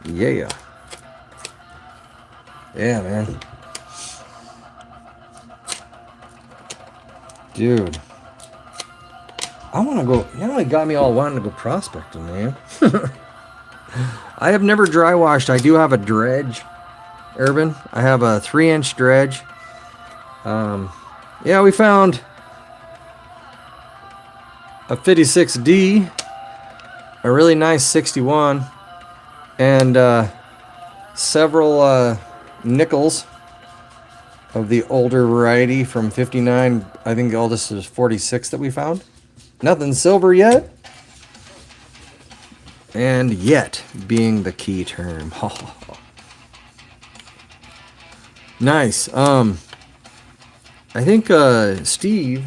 Yeah. Yeah, man. Dude. I want to go. You know what got me all wanting to go prospecting, man? I have never dry washed. I do have a dredge, Urban. I have a 3-inch dredge. Yeah, we found a 56D, a really nice 61, and several nickels of the older variety from 59. I think all this is 46 that we found. Nothing silver yet. And yet being the key term. Nice. I think Steve,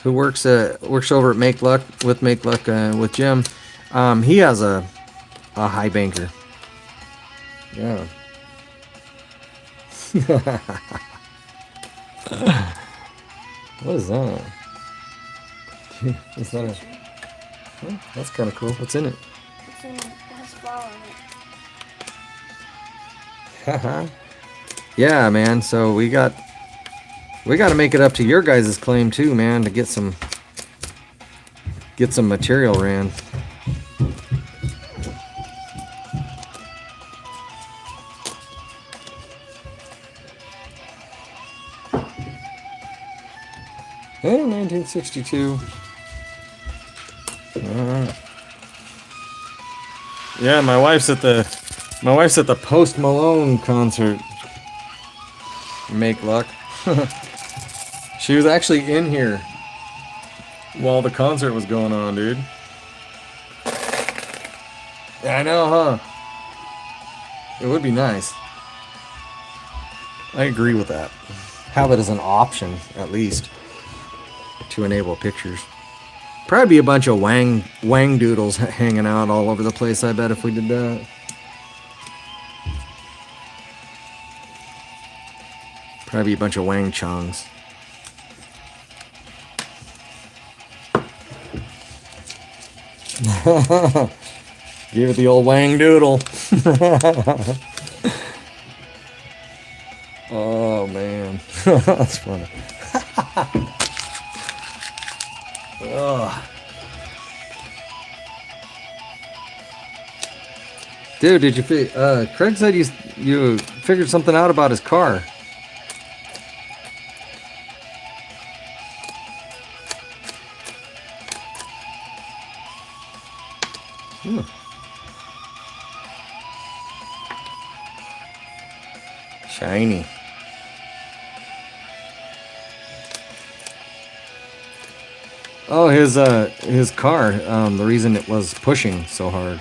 who works over at Make Luck with Jim, he has a high banker. Yeah. What is that? Is that a? Oh, that's kind of cool. What's in it? It has flour in Haha. Yeah, man. So we got to make it up to your guys' claim too, man, to get some material ran. In 1962. Yeah, my wife's at the Post Malone concert. Make Luck. She was actually in here while the concert was going on, dude. Yeah, I know, huh? It would be nice. I agree with that. Have it as an option, at least, to enable pictures. Probably be a bunch of wang doodles hanging out all over the place, I bet, if we did that. Probably a bunch of wang chongs. Give it the old wang doodle. Oh man, that's funny. Dude, did you? Craig said you figured something out about his car. Shiny. Oh, his car. The reason it was pushing so hard.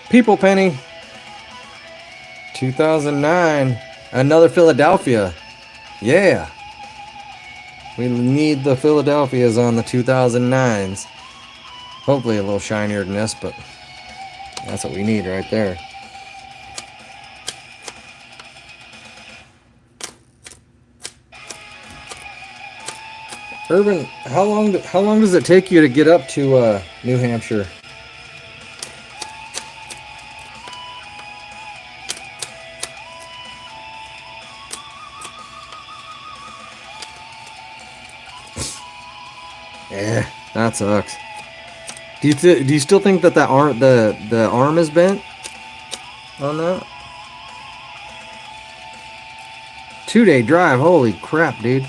People Penny. 2009. Another Philadelphia. Yeah. We need the Philadelphias on the 2009s. Hopefully a little shinier than this, but that's what we need right there. Urban, how long does it take you to get up to New Hampshire? Yeah, that sucks. Do you still think that the arm is bent on that? 2-day drive. Holy crap, dude.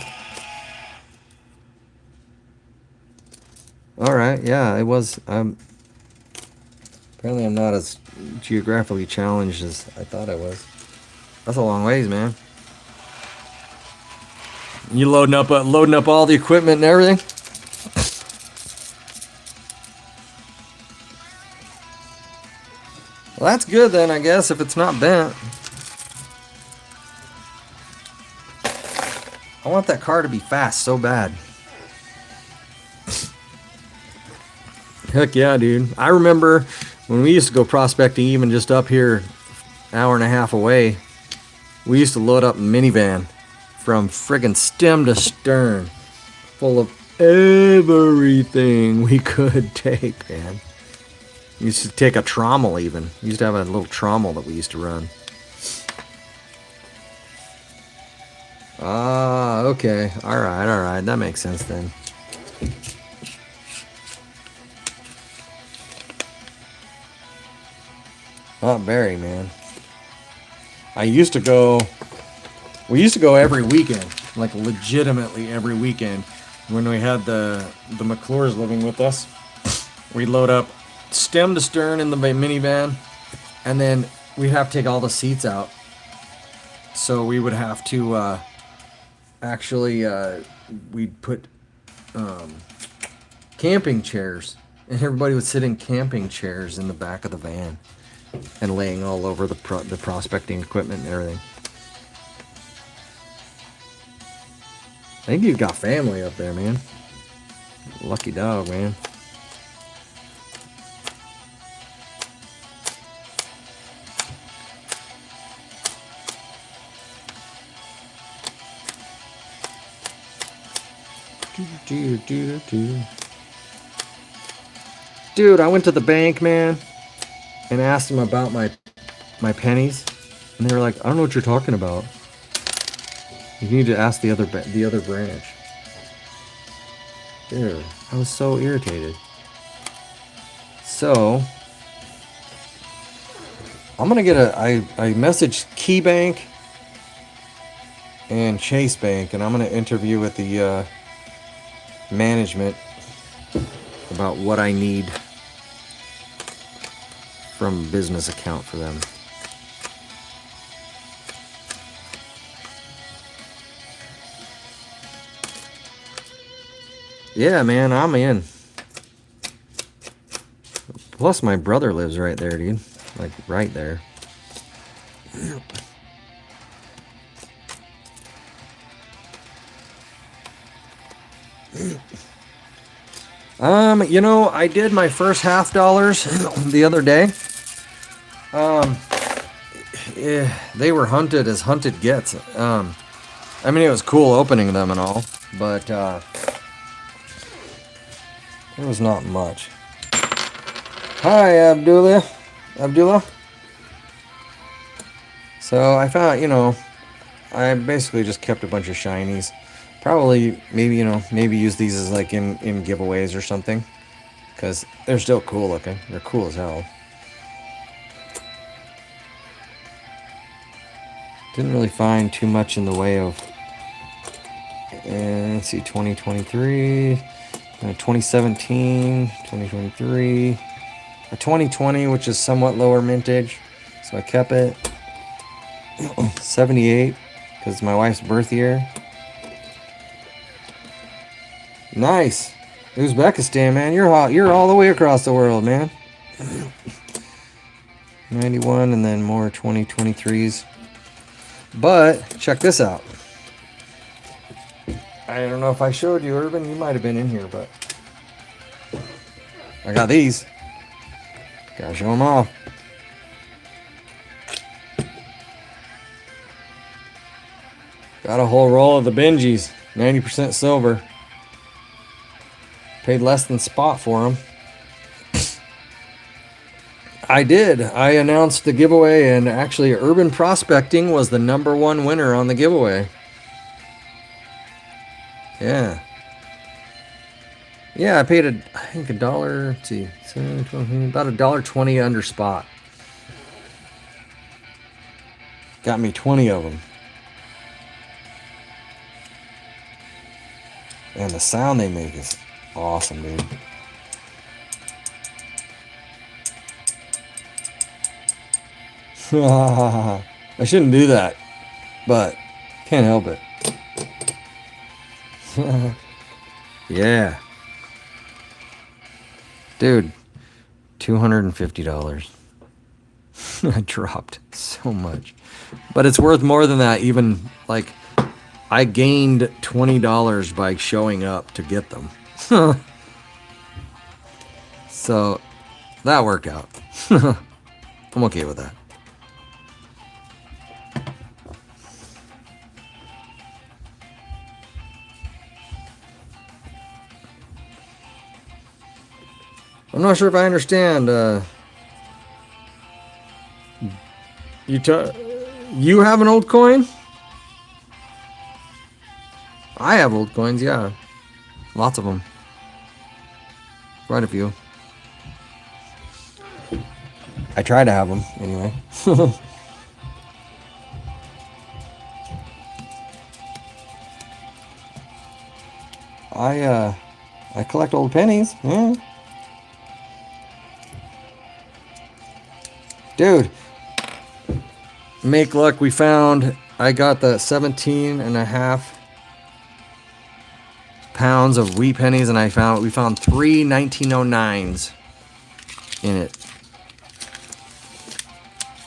All right, yeah, it was. Apparently, I'm not as geographically challenged as I thought I was. That's a long ways, man. You loading up all the equipment and everything? Well, that's good then, I guess, if it's not bent. I want that car to be fast so bad. Heck yeah, dude. I remember when we used to go prospecting, even just up here, hour and a half away, we used to load up a minivan from friggin' stem to stern, full of everything we could take, man. We used to take a trommel even. We used to have a little trommel that we used to run. Ah, okay. All right. That makes sense then. Oh, Barry, man. We used to go every weekend, like legitimately every weekend. When we had the McClures living with us, we'd load up stem to stern in the minivan, and then we'd have to take all the seats out. So we would have to, actually we'd put camping chairs, and everybody would sit in camping chairs in the back of the van and laying all over the prospecting equipment and everything. I think you've got family up there, man. Lucky dog, man. Dude, I went to the bank, man, and asked them about my pennies, and they were like, "I don't know what you're talking about. You need to ask the other branch." Dude, I was so irritated. So I'm gonna get I messaged KeyBank and Chase Bank, and I'm gonna interview with the management about what I need from business account for them. Yeah, man, I'm in. Plus, my brother lives right there, dude. Like, right there. You know, I did my first $50 the other day. They were hunted as hunted gets. I mean, it was cool opening them and all, but it was not much. Hi, Abdullah. So I found, you know, I basically just kept a bunch of shinies. Probably, maybe, you know, maybe use these as like in giveaways or something, because they're still cool looking. They're cool as hell. Didn't really find too much in the way of, let's see, 2023, 2017, 2023, a 2020, which is somewhat lower mintage, so I kept it. 78, because it's my wife's birth year. Nice. Uzbekistan, man, you're hot. You're all the way across the world, man. 91, and then more 2023s. But check this out. I don't know if I showed you, Urban. You might have been in here, but I got these. Gotta show them off. Got a whole roll of the Benjis, 90% silver. Paid less than spot for them. I did. I announced the giveaway, and actually Urban Prospecting was the #1 winner on the giveaway. Yeah. Yeah, I paid I think $1, let's see, about $1.20 under spot. Got me 20 of them. And the sound they make is awesome, dude. I shouldn't do that, but can't help it. Yeah. Dude, $250. I dropped so much. But it's worth more than that. Even, like, I gained $20 by showing up to get them. So, that worked out. I'm okay with that. I'm not sure if I understand. You have an old coin? I have old coins, yeah. Lots of them. Quite a few. I try to have them, anyway. I collect old pennies. Yeah. Dude, make luck, we found, I got the 17.5 pounds of wheat pennies, and we found 3 1909s in it.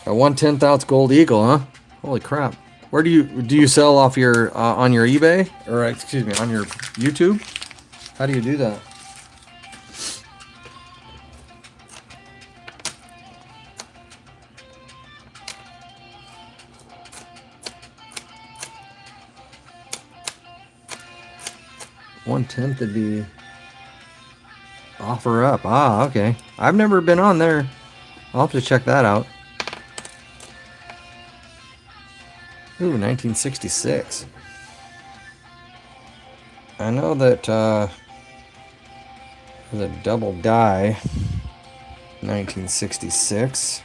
A 1/10 ounce gold eagle, huh? Holy crap! Where do you sell off your on your eBay, or excuse me, on your YouTube? How do you do that? One-tenth would be offer up. Ah, okay. I've never been on there. I'll have to check that out. Ooh, 1966. I know that the double die, 1966,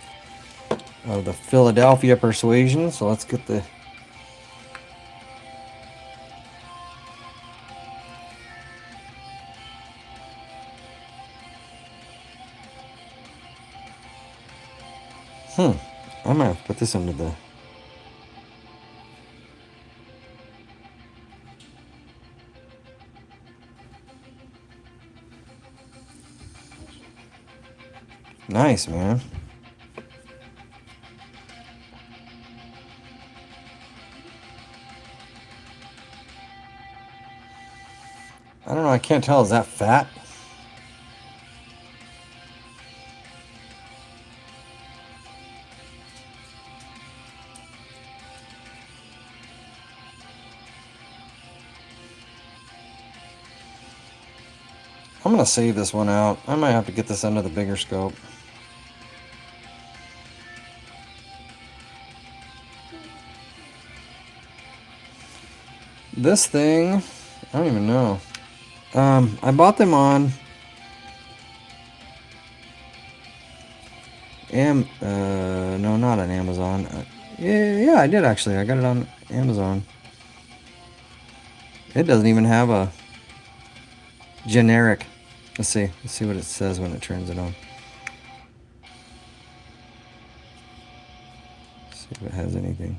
of the Philadelphia Persuasion. So let's get the... I might have to put this under the... Nice, man. I don't know, I can't tell. Is that fat? I'm going to save this one out. I might have to get this under the bigger scope. This thing, I don't even know. I bought them on no, not on Amazon. Yeah, I did actually. I got it on Amazon. It doesn't even have a generic. Let's see what it says when it turns it on. See if it has anything.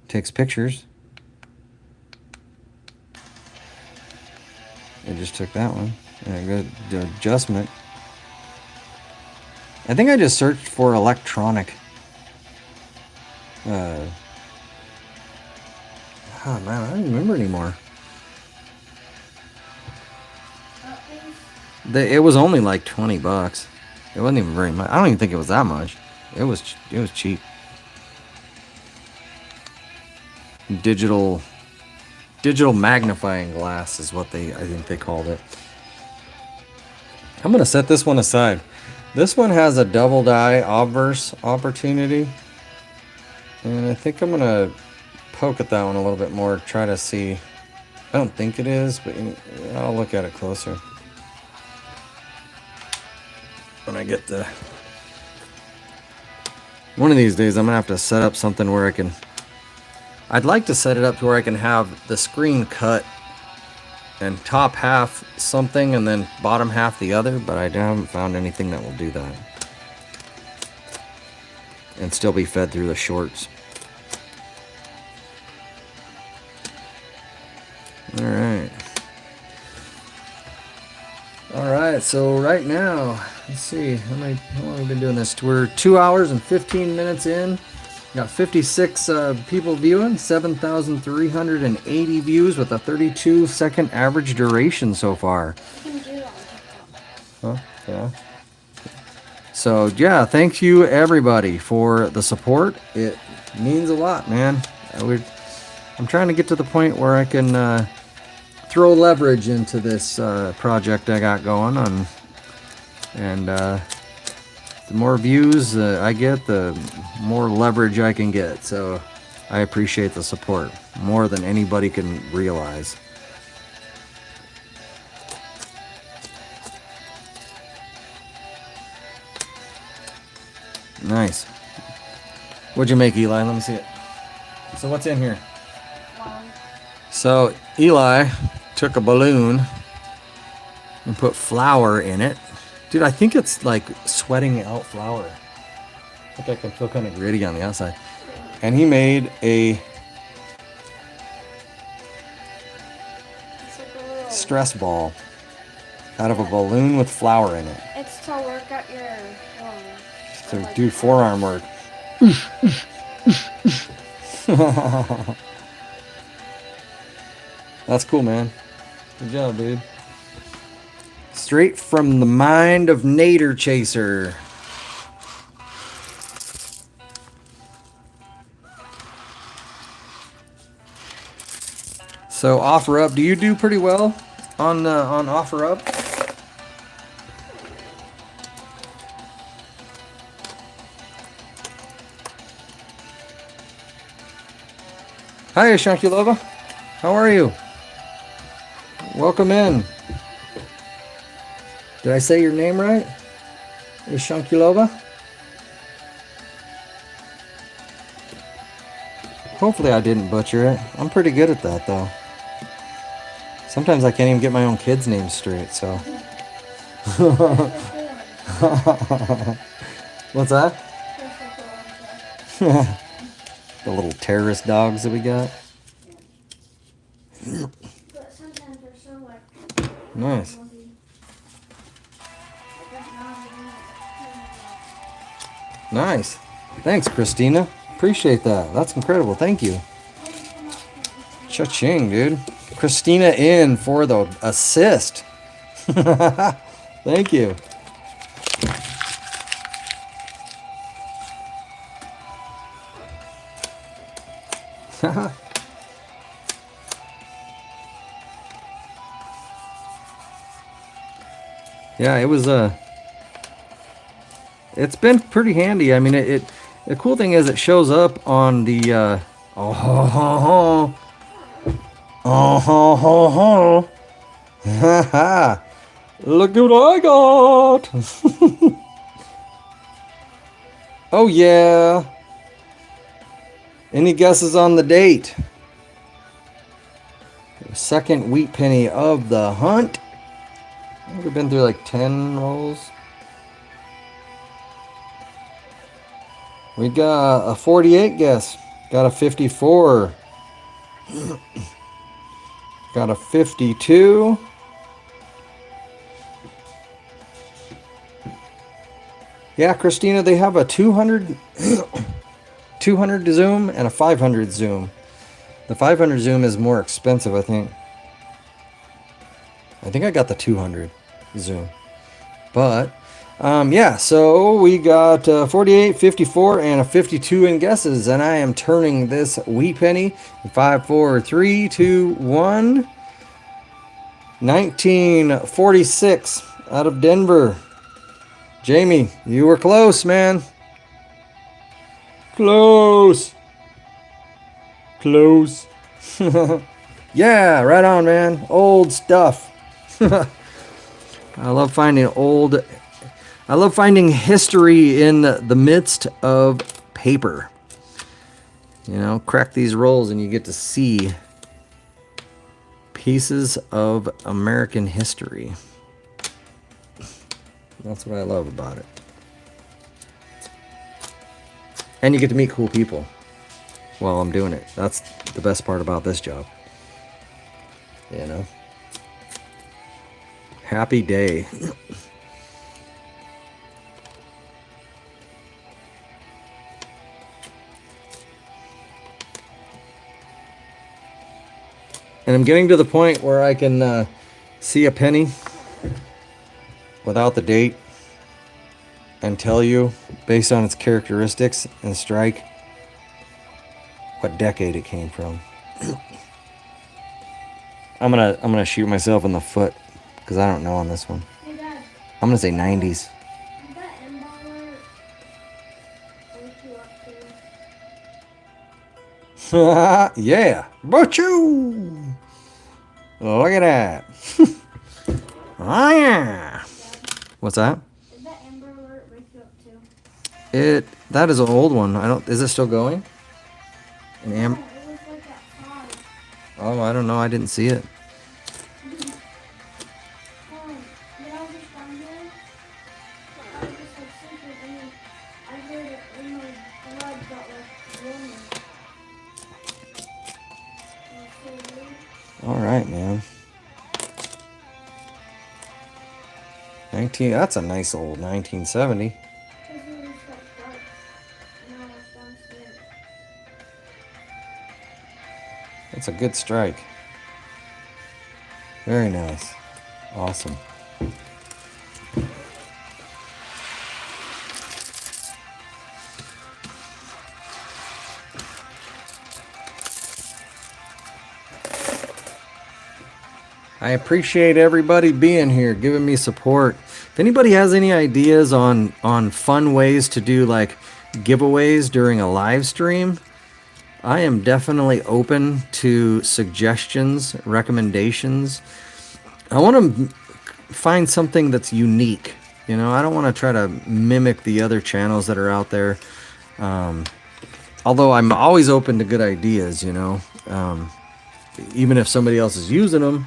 Takes pictures. It just took that one. And I go to adjustment. I think I just searched for electronic. Oh man, I don't remember anymore. It was only like $20. It wasn't even very much. I don't even think it was that much. It was cheap. Digital magnifying glass is what I think they called it. I'm gonna set this one aside. This one has a double die obverse opportunity, and I think I'm gonna poke at that one a little bit more, try to see. I don't think it is, but I'll look at it closer when I get the... One of these days I'm gonna have to set up something where I'd like to set it up to where I can have the screen cut and top half something and then bottom half the other, but I haven't found anything that will do that and still be fed through the shorts. All right, so right now, let's see, how long have we been doing this? We're 2 hours and 15 minutes in. Got 56 people viewing, 7,380 views with a 32-second average duration so far. You can do it on TikTok. Huh? Yeah. So, yeah, thank you, everybody, for the support. It means a lot, man. I'm trying to get to the point where I can throw leverage into this project I got going on. And the more views I get, the more leverage I can get. So I appreciate the support more than anybody can realize. Nice. What'd you make, Eli? Let me see it. So what's in here? So Eli took a balloon and put flour in it. Dude, I think it's like sweating out flour. I think I can feel kind of gritty on the outside. And he made a a little. stress ball out of a balloon with flour in it. It's to work out your arm. So Like do forearm work. That's cool, man. Good job, dude. Straight from the mind of Nader Chaser. So OfferUp, do you do pretty well on OfferUp? Hi, Shankilova. How are you? Welcome in. Did I say your name right? Shankilova? Hopefully I didn't butcher it. I'm pretty good at that, though. Sometimes I can't even get my own kids' names straight, so. What's that? The little terrorist dogs that we got. But sometimes they're so like. Nice. Nice. Thanks, Christina. Appreciate that. That's incredible. Thank you. Cha-ching, dude. Christina in for the assist. Thank you. Yeah, it was it's been pretty handy. I mean, the cool thing is it shows up on the oh look what I got. Oh yeah. Any guesses on the date? Second wheat penny of the hunt. I think we've been through like 10 rolls. We got a 48 guess. Got a 54. Got a 52. Yeah, Christina, they have a 200, 200 zoom and a 500 zoom. The 500 zoom is more expensive, I think. I think I got the 200 zoom. But, yeah, so we got 48, 54, and a 52 in guesses. And I am turning this wheat penny. 5, 4, 3, 2, 1. 1946 out of Denver. Jamie, you were close, man. Close. Close. Yeah, right on, man. Old stuff. I love finding history in the midst of paper. You know, crack these rolls and you get to see pieces of American history. That's what I love about it. And you get to meet cool people while I'm doing it. That's the best part about this job. You know? Happy day. And I'm getting to the point where I can see a penny without the date and tell you, based on its characteristics and strike, what decade it came from. I'm gonna shoot myself in the foot because I don't know on this one. Hey Dad, I'm gonna say 90s. is that M baller way too up to? Yeah, Butchoo! Look at that. Oh yeah. What's that? Is that Amber Alert way too up to? That is an old one. Is it still going? An No, it was like at 5. Oh, I don't know. I didn't see it. When I was just down here, I was just like sleeping and then I heard it and my blood got like warmer. It was so weird. All right, man. That's a nice old 1970. Because it was got dark. And now it's downstairs. That's a good strike. Very nice. Awesome. I appreciate everybody being here, giving me support. If anybody has any ideas on fun ways to do like giveaways during a live stream, I am definitely open to suggestions, recommendations. I want to find something that's unique. You know, I don't want to try to mimic the other channels that are out there. Although I'm always open to good ideas, you know. Even if somebody else is using them,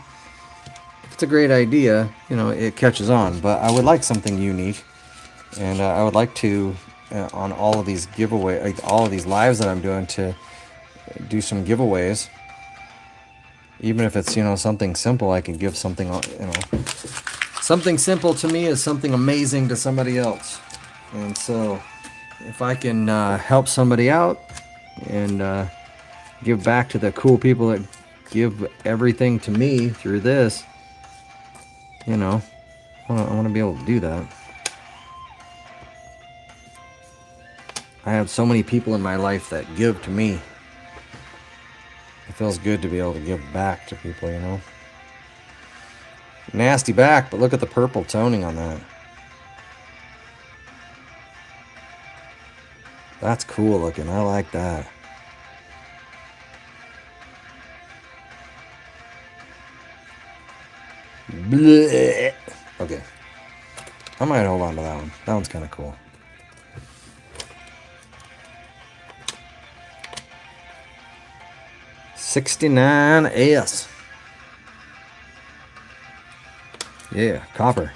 if it's a great idea, you know, it catches on. But I would like something unique. And I would like to, on all of these all of these lives that I'm doing, to do some giveaways. Even if it's, you know, something simple, I can give something, you know. Something simple to me is something amazing to somebody else. And so if I can help somebody out and give back to the cool people that give everything to me through this, you know, I want to be able to do that. I have so many people in my life that give to me. It feels good to be able to give back to people, you know. Nasty back, but look at the purple toning on that. That's cool looking. I like that. Blech. Okay. I might hold on to that one. That one's kind of cool. '69S. Yeah, copper.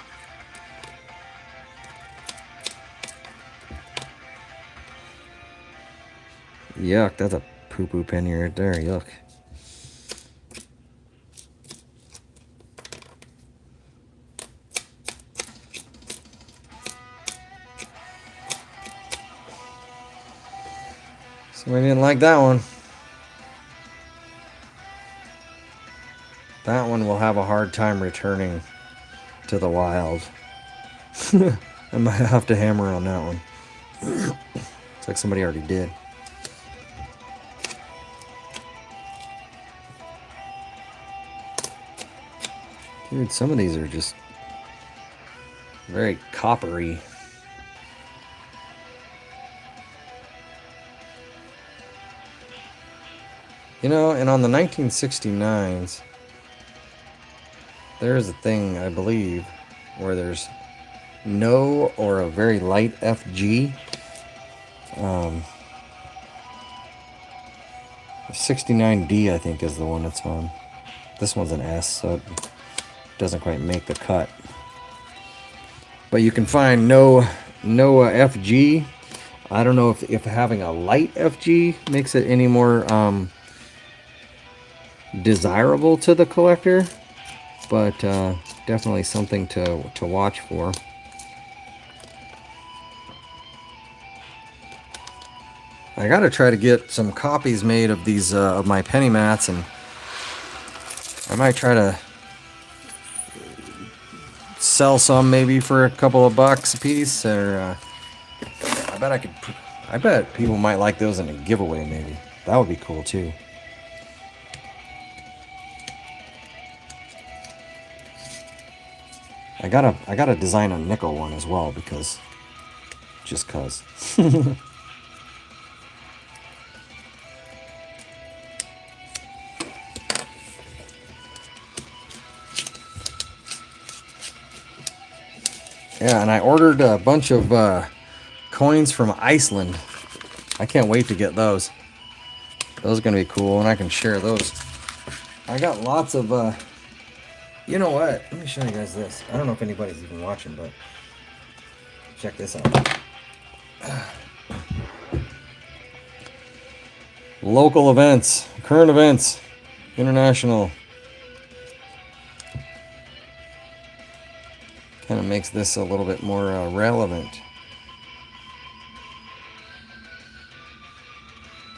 Yuck, that's a poo-poo penny right there. Yuck. Somebody didn't like that one. That one will have a hard time returning to the wild. I might have to hammer on that one. Looks like somebody already did. Dude, some of these are just very coppery. You know, and on the 1969s, there's a thing, I believe, where there's no or a very light FG. 69D, I think, is the one that's on. This one's an S, so it doesn't quite make the cut. But you can find no FG. I don't know if having a light FG makes it any more desirable to the collector, but definitely something to watch for. I gotta try to get some copies made of these of my penny mats, and I might try to sell some maybe for a couple of bucks a piece, or I bet people might like those in a giveaway. Maybe that would be cool too. I gotta design a nickel one as well, because just cause. Yeah, and I ordered a bunch of coins from Iceland. I can't wait to get those. Those are gonna be cool, and I can share those. I got lots of you know what? Let me show you guys this. I don't know if anybody's even watching, but check this out. Local events, current events, international. Kind of makes this a little bit more relevant.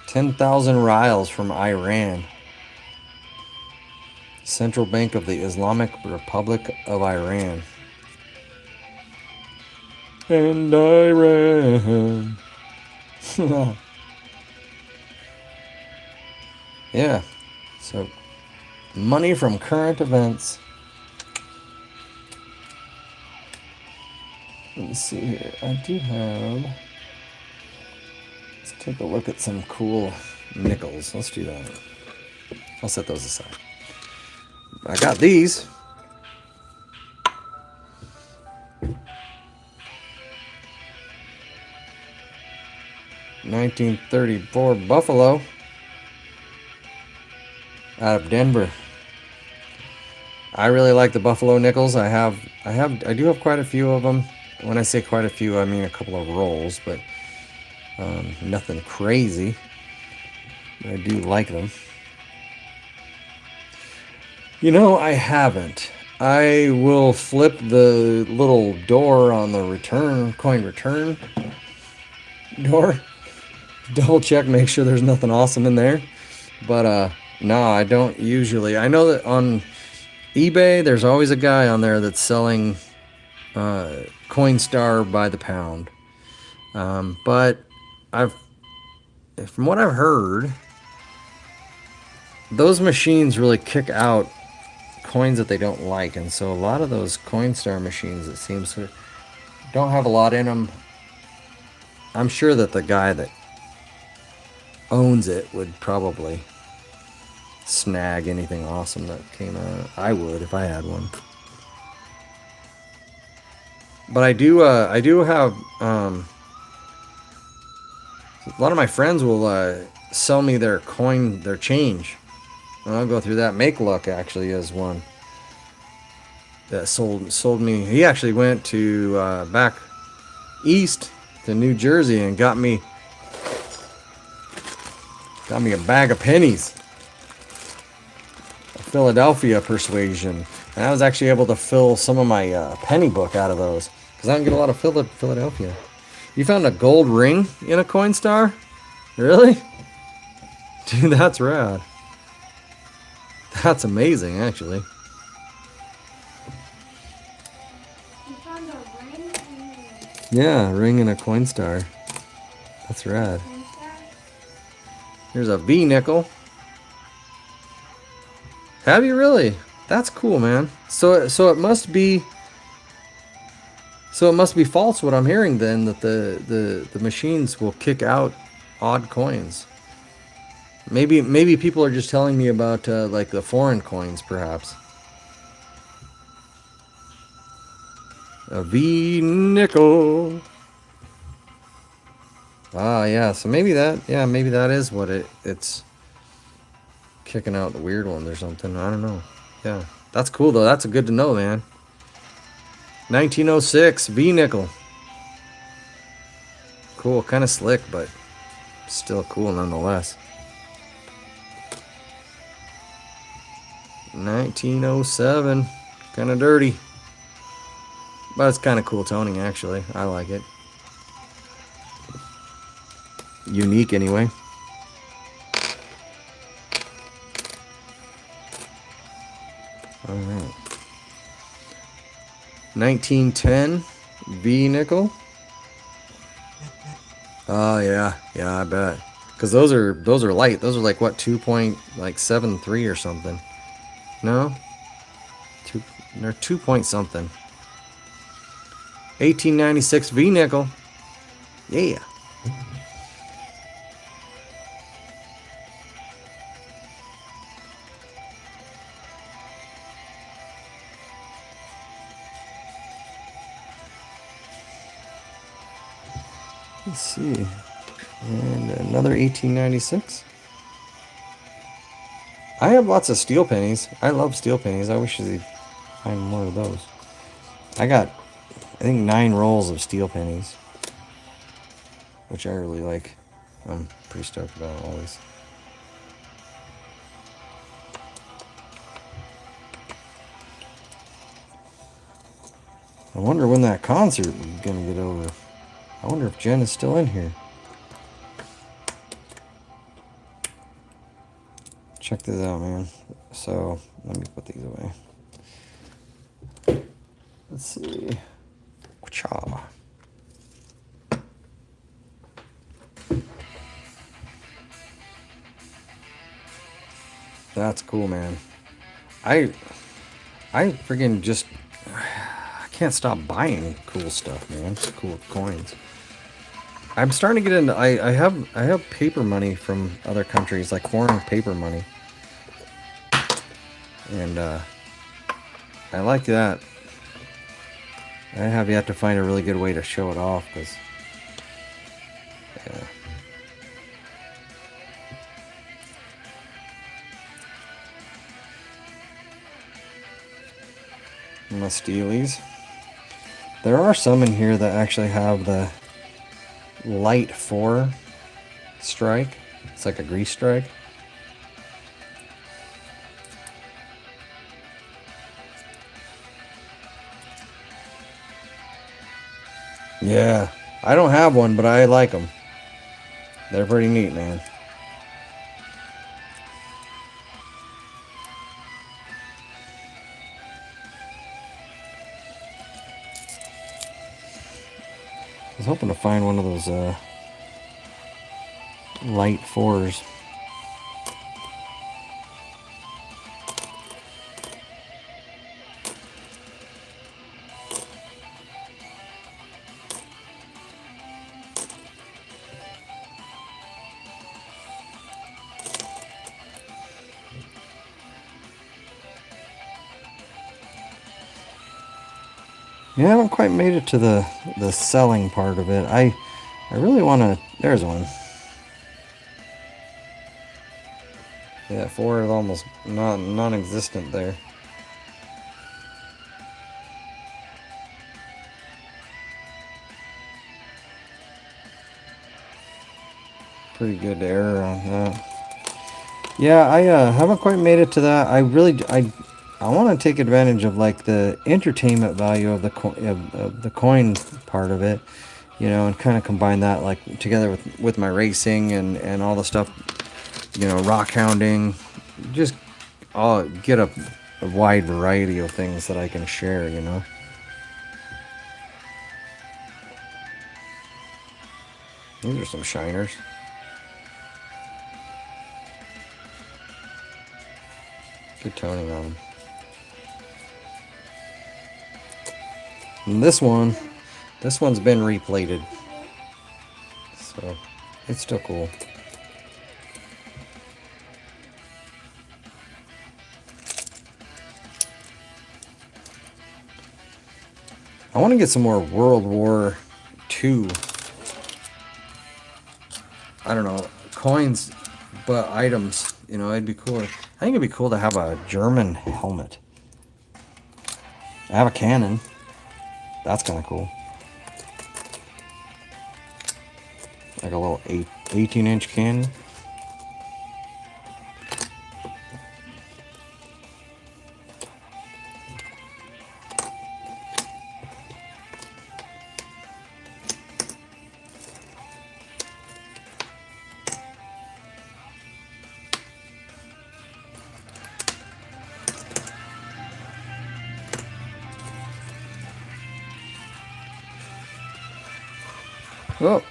10,000 rials from Iran. Central Bank of the Islamic Republic of Iran. And Iran. Yeah. So, money from current events. Let me see here. I do have... Let's take a look at some cool nickels. Let's do that. I'll set those aside. I got these. $1934 Buffalo out of Denver. I really like the Buffalo nickels. I do have quite a few of them. When I say quite a few, I mean a couple of rolls, but nothing crazy. But I do like them. You know, I haven't. I will flip the little door on the coin return door. Double check, make sure there's nothing awesome in there. But no, I don't usually. I know that on eBay, there's always a guy on there that's selling Coinstar by the pound. But from what I've heard, those machines really kick out coins that they don't like, and so a lot of those Coinstar machines, it seems to don't have a lot in them. I'm sure that the guy that owns it would probably snag anything awesome that came out. I would if I had one. But I do have a lot of my friends will sell me their change. And I'll go through that. Make Luck actually is one that sold me. He actually went to back east to New Jersey and got me a bag of pennies. A Philadelphia Persuasion. And I was actually able to fill some of my penny book out of those. Because I don't get a lot of Philadelphia. You found a gold ring in a Coinstar? Really? Dude, that's rad. That's amazing, actually. You found a ring? Yeah, a ring in a Coinstar. That's rad. Here's a V nickel. Have you really? That's cool, man. So it must be false what I'm hearing then, that the machines will kick out odd coins. Maybe people are just telling me about like the foreign coins, perhaps. A V nickel. Ah, yeah. So maybe that is what it's kicking out the weird ones or something. I don't know. Yeah, that's cool though. That's good to know, man. 1906 V nickel. Cool, kind of slick, but still cool nonetheless. 1907, kind of dirty, but it's kind of cool toning actually. I like it. Unique anyway. All right. 1910 V nickel. Oh yeah, I bet. Cause those are light. Those are like what, 2.73 or something. No, they're 2 point something. 1896 V nickel. Yeah. Let's see. And another 1896. I have lots of steel pennies. I love steel pennies. I wish they'd find more of those. I got, I think, 9 rolls of steel pennies, which I really like. I'm pretty stoked about always. I wonder when that concert is gonna get over. I wonder if Jen is still in here. Check this out, man. So, let me put these away. Let's see. Cha. That's cool, man. I freaking just I can't stop buying cool stuff, man. Cool coins. I'm starting to get into I have paper money from other countries, like foreign paper money. And I like that. I have yet to find a really good way to show it off, because yeah. My Steelies. There are some in here that actually have the light 4 strike. It's like a grease strike. Yeah, I don't have one, but I like them. They're pretty neat, man. I was hoping to find one of those light 4s. Yeah, I haven't quite made it to the selling part of it. I really want to. There's one. Yeah, 4 is almost non-existent there. Pretty good error on that. Yeah, I haven't quite made it to that. I want to take advantage of like the entertainment value of the coin part of it, you know, and kind of combine that like together with my racing and all the stuff, you know, rock hounding. Just I'll get a wide variety of things that I can share, you know. These are some shiners. Good toning on them. And this one's been replated, so it's still cool. I want to get some more World War II. I don't know, coins, but items. You know, it'd be cool. I think it'd be cool to have a German helmet. I have a cannon. That's kind of cool. Like a little 18-inch cannon. Oh.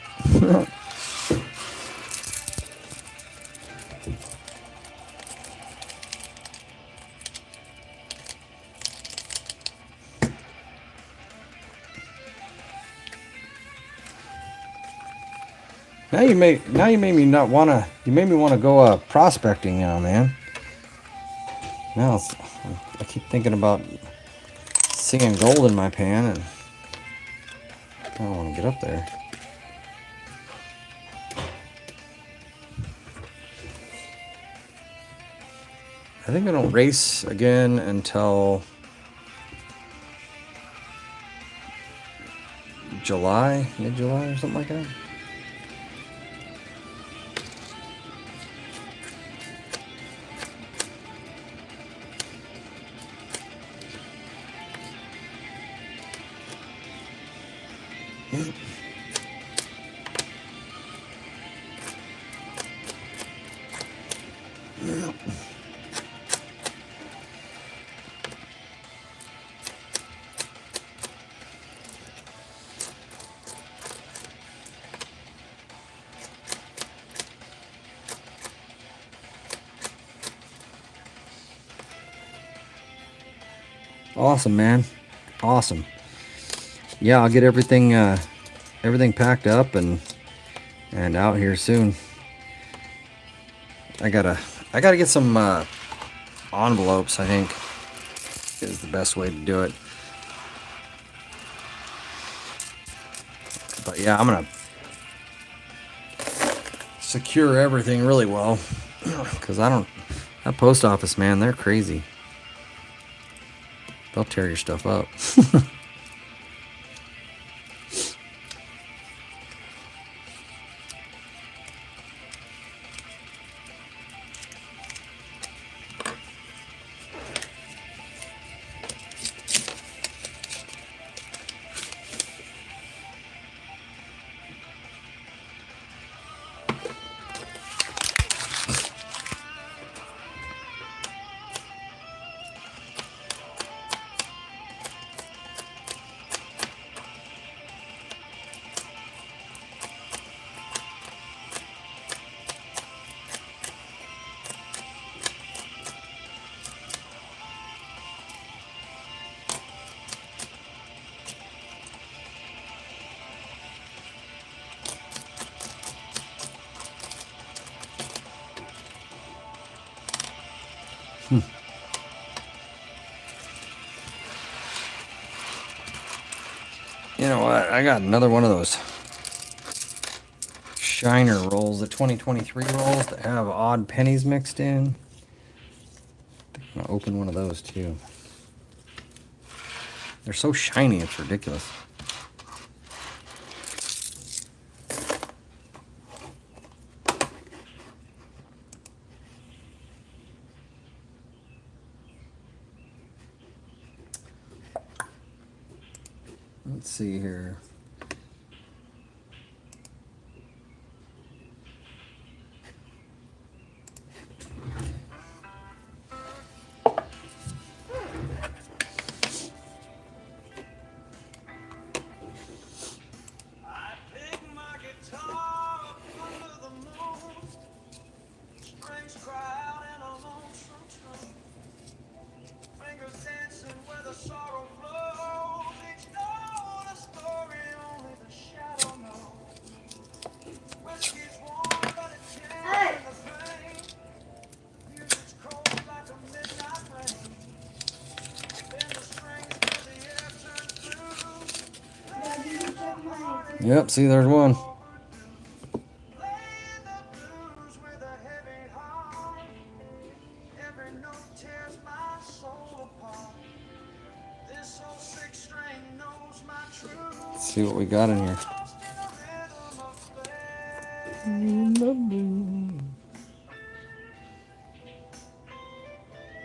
Now you made me not wanna. You made me want to go prospecting now, man. Now I keep thinking about seeing gold in my pan, and I don't want to get up there. I think I don't race again until July, mid-July or something like that. Awesome, man. Awesome. Yeah, I'll get everything everything packed up and out here soon. I gotta get some envelopes, I think is the best way to do it. But yeah, I'm gonna secure everything really well because that post office, man, they're crazy. They'll tear your stuff up. You know what? I got another one of those Shiner rolls, the 2023 rolls that have odd pennies mixed in. I'm gonna open one of those too. They're so shiny, it's ridiculous. Let's see here. Yep, see, there's one. Let's see what we got in here.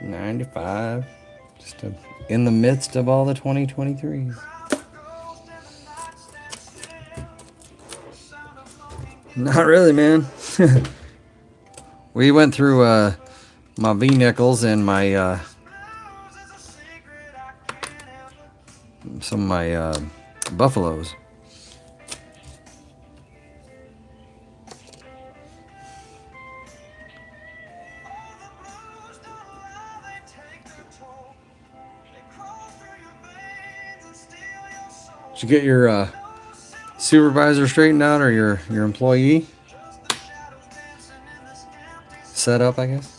95. Just in the midst of all the 2023s. Not really, man. We went through my V-nickels and my some of my buffaloes. Did you get your supervisor straightened out, or your employee set up, I guess?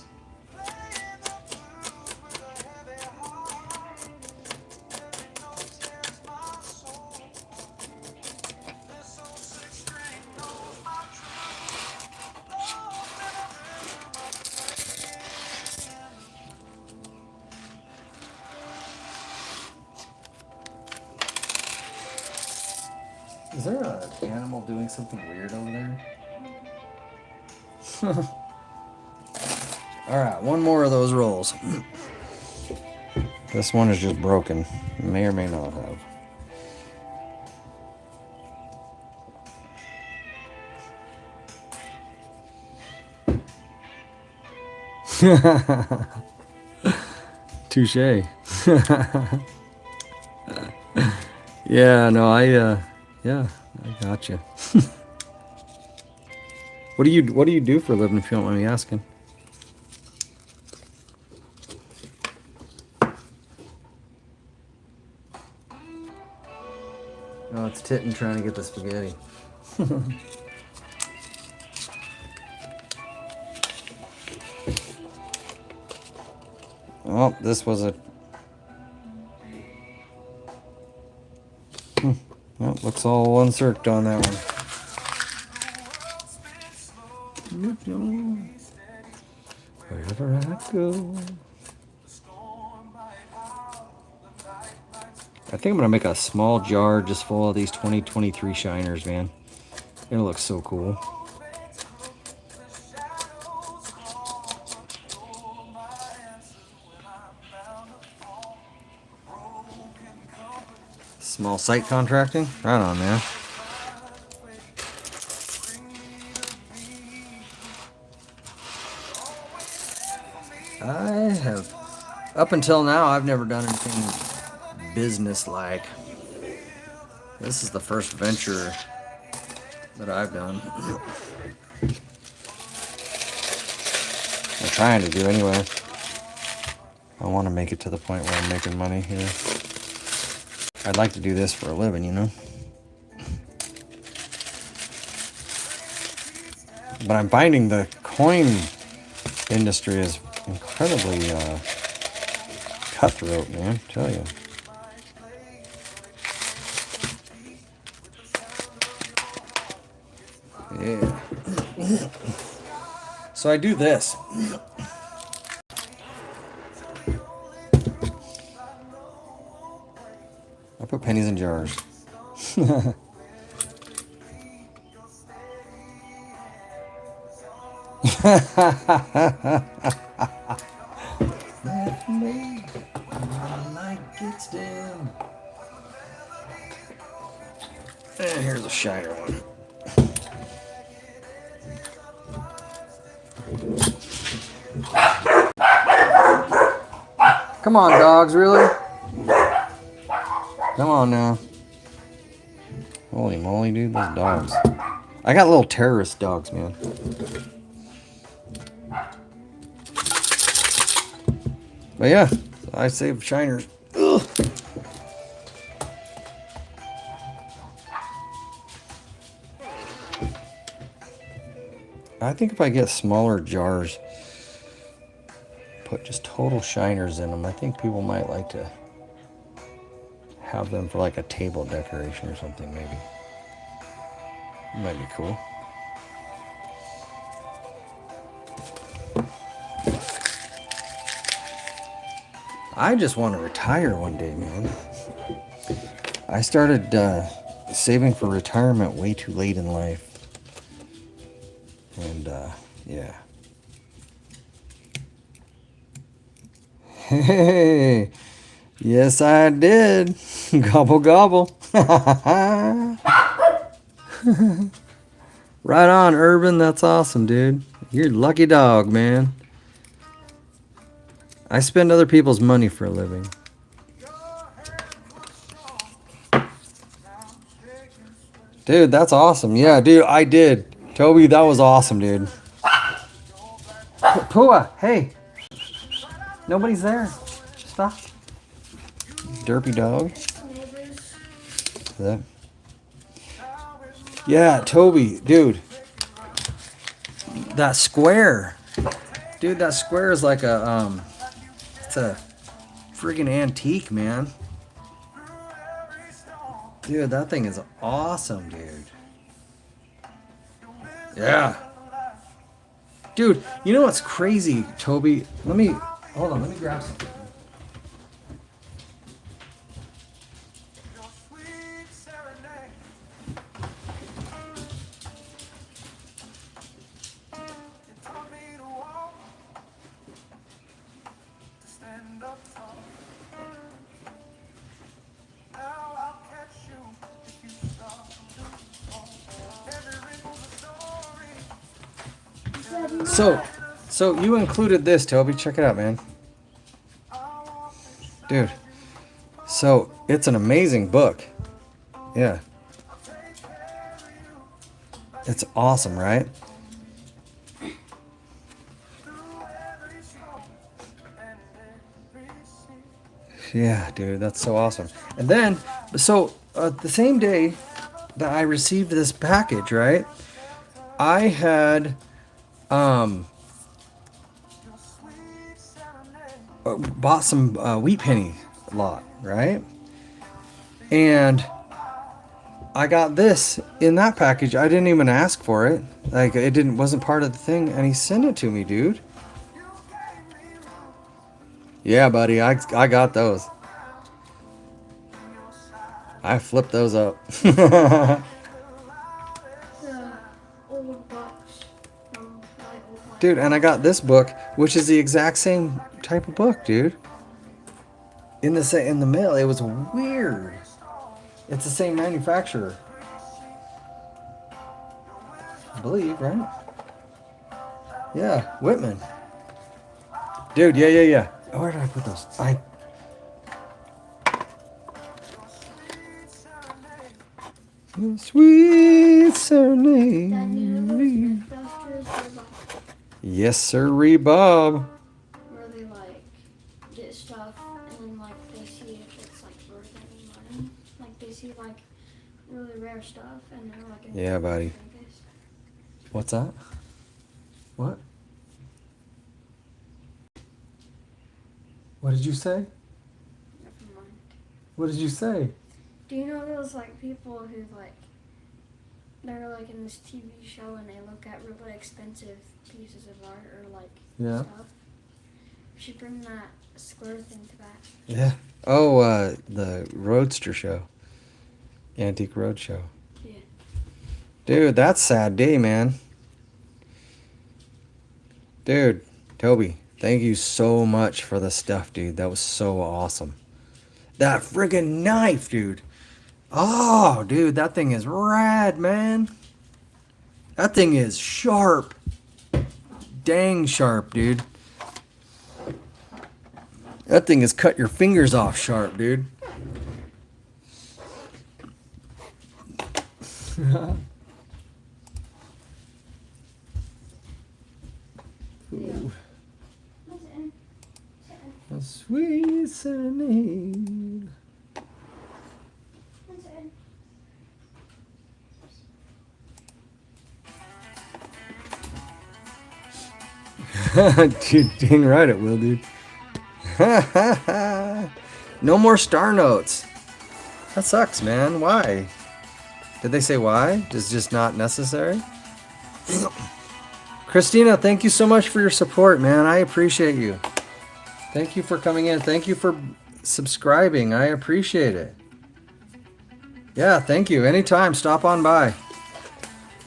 Is there an animal doing something weird over there? Alright, one more of those rolls. This one is just broken. May or may not have. Touche. Yeah, no, yeah, I gotcha. What do you do for a living, if you don't mind me asking? Oh, it's Titten trying to get the spaghetti. Oh, this was a... Well, looks all uncircled on that one. Wherever I go. I think I'm gonna make a small jar just full of these 2023 shiners, man. It'll look so cool. Small site contracting? Right on, man. I have, up until now, I've never done anything business-like. This is the first venture that I've done. I'm trying to do anyway. I want to make it to the point where I'm making money here. I'd like to do this for a living, you know? But I'm finding the coin industry is incredibly cutthroat, man, I tell you. Yeah. So I do this. I put pennies in jars. And here's a shiner one. Come on, dogs, really? Come on now. Holy moly, dude, those dogs. I got little terrorist dogs, man. But yeah, I saved shiners. Ugh. I think if I get smaller jars, put just total shiners in them, I think people might like to have them for like a table decoration or something, maybe. Might be cool. I just want to retire one day, man. I started saving for retirement way too late in life. And, yeah. Hey, yes, I did. Gobble, gobble. Right on, Urban. That's awesome, dude. You're a lucky dog, man. I spend other people's money for a living. Dude, that's awesome. Yeah, dude, I did. Toby, that was awesome, dude. Pua, hey. Nobody's there. Stop. Derpy dog. That. Yeah, Toby, dude. That square. Dude, that square is like a, it's a friggin' antique, man. Dude, that thing is awesome, dude. Yeah. Dude, you know what's crazy, Toby? Hold on, let me grab something. So you included this, Toby. Check it out, man. Dude. So it's an amazing book. Yeah. It's awesome, right? Yeah, dude, that's so awesome. And then, so the same day that I received this package, right? I had bought some wheat penny lot, right? And I got this in that package. I didn't even ask for it. Like it wasn't part of the thing, and he sent it to me, dude. Yeah, buddy, I got those. I flipped those up. The old books from my old life. Dude, and I got this book, which is the exact same type of book, dude. In the mail, it was weird. It's the same manufacturer, I believe, right? Yeah, Whitman. Dude, yeah. Oh, where did I put those? Sweet That new serenade. Ghostbusters Yes, sir, Bob. where they like get stuff and then like they see if it's like worth any money. Like they see like really rare stuff and they're like in Yeah, buddy. Vegas. What's that? What? What did you say? Never mind. What did you say? Do you know those like people who like they're like in this TV show and they look at really expensive pieces of art or like Yeah. stuff? We should bring that square thing to that. Yeah. Oh, the Roadster show. Antique Road show. Yeah. Dude, that's a sad day, man. Dude, Toby, thank you so much for the stuff, dude. That was so awesome. That friggin' knife, dude. Oh, dude, that thing is rad, man. That thing is sharp. Dang sharp, dude. That thing is cut your fingers off sharp, dude. Ooh. A sweet serenade. Dude, dang right it will, dude. No more star notes. That sucks, man. Why? Did they say why? It's just not necessary? Christina, thank you so much for your support, man. I appreciate you. Thank you for coming in. Thank you for subscribing. I appreciate it. Yeah, thank you. Anytime, stop on by.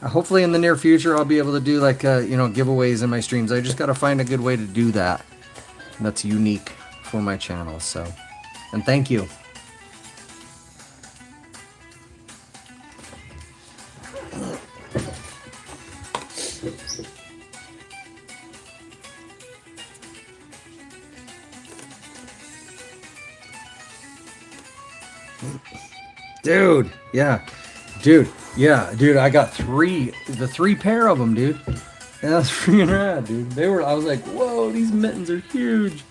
Hopefully in the near future I'll be able to do like giveaways in my streams. I just got to find a good way to do that that's unique for my channel. So, and thank you. Dude, yeah. Dude, I got the three pair of them, dude. And that's freaking rad, dude. I was like, whoa, these mittens are huge.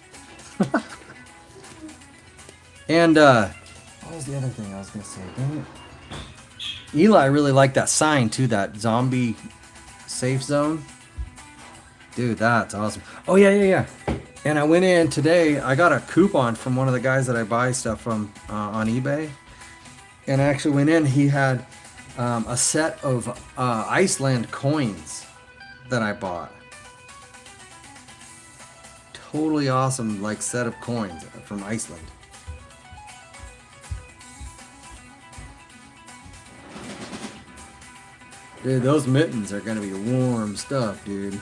And, what was the other thing I was going to say? Dang it. Eli really liked that sign, too, that zombie safe zone. Dude, that's awesome. Oh, yeah. And I went in today, I got a coupon from one of the guys that I buy stuff from on eBay. And I actually went in, he had a set of Iceland coins that I bought. Totally awesome, like, set of coins from Iceland. Dude, those mittens are gonna be warm stuff, dude.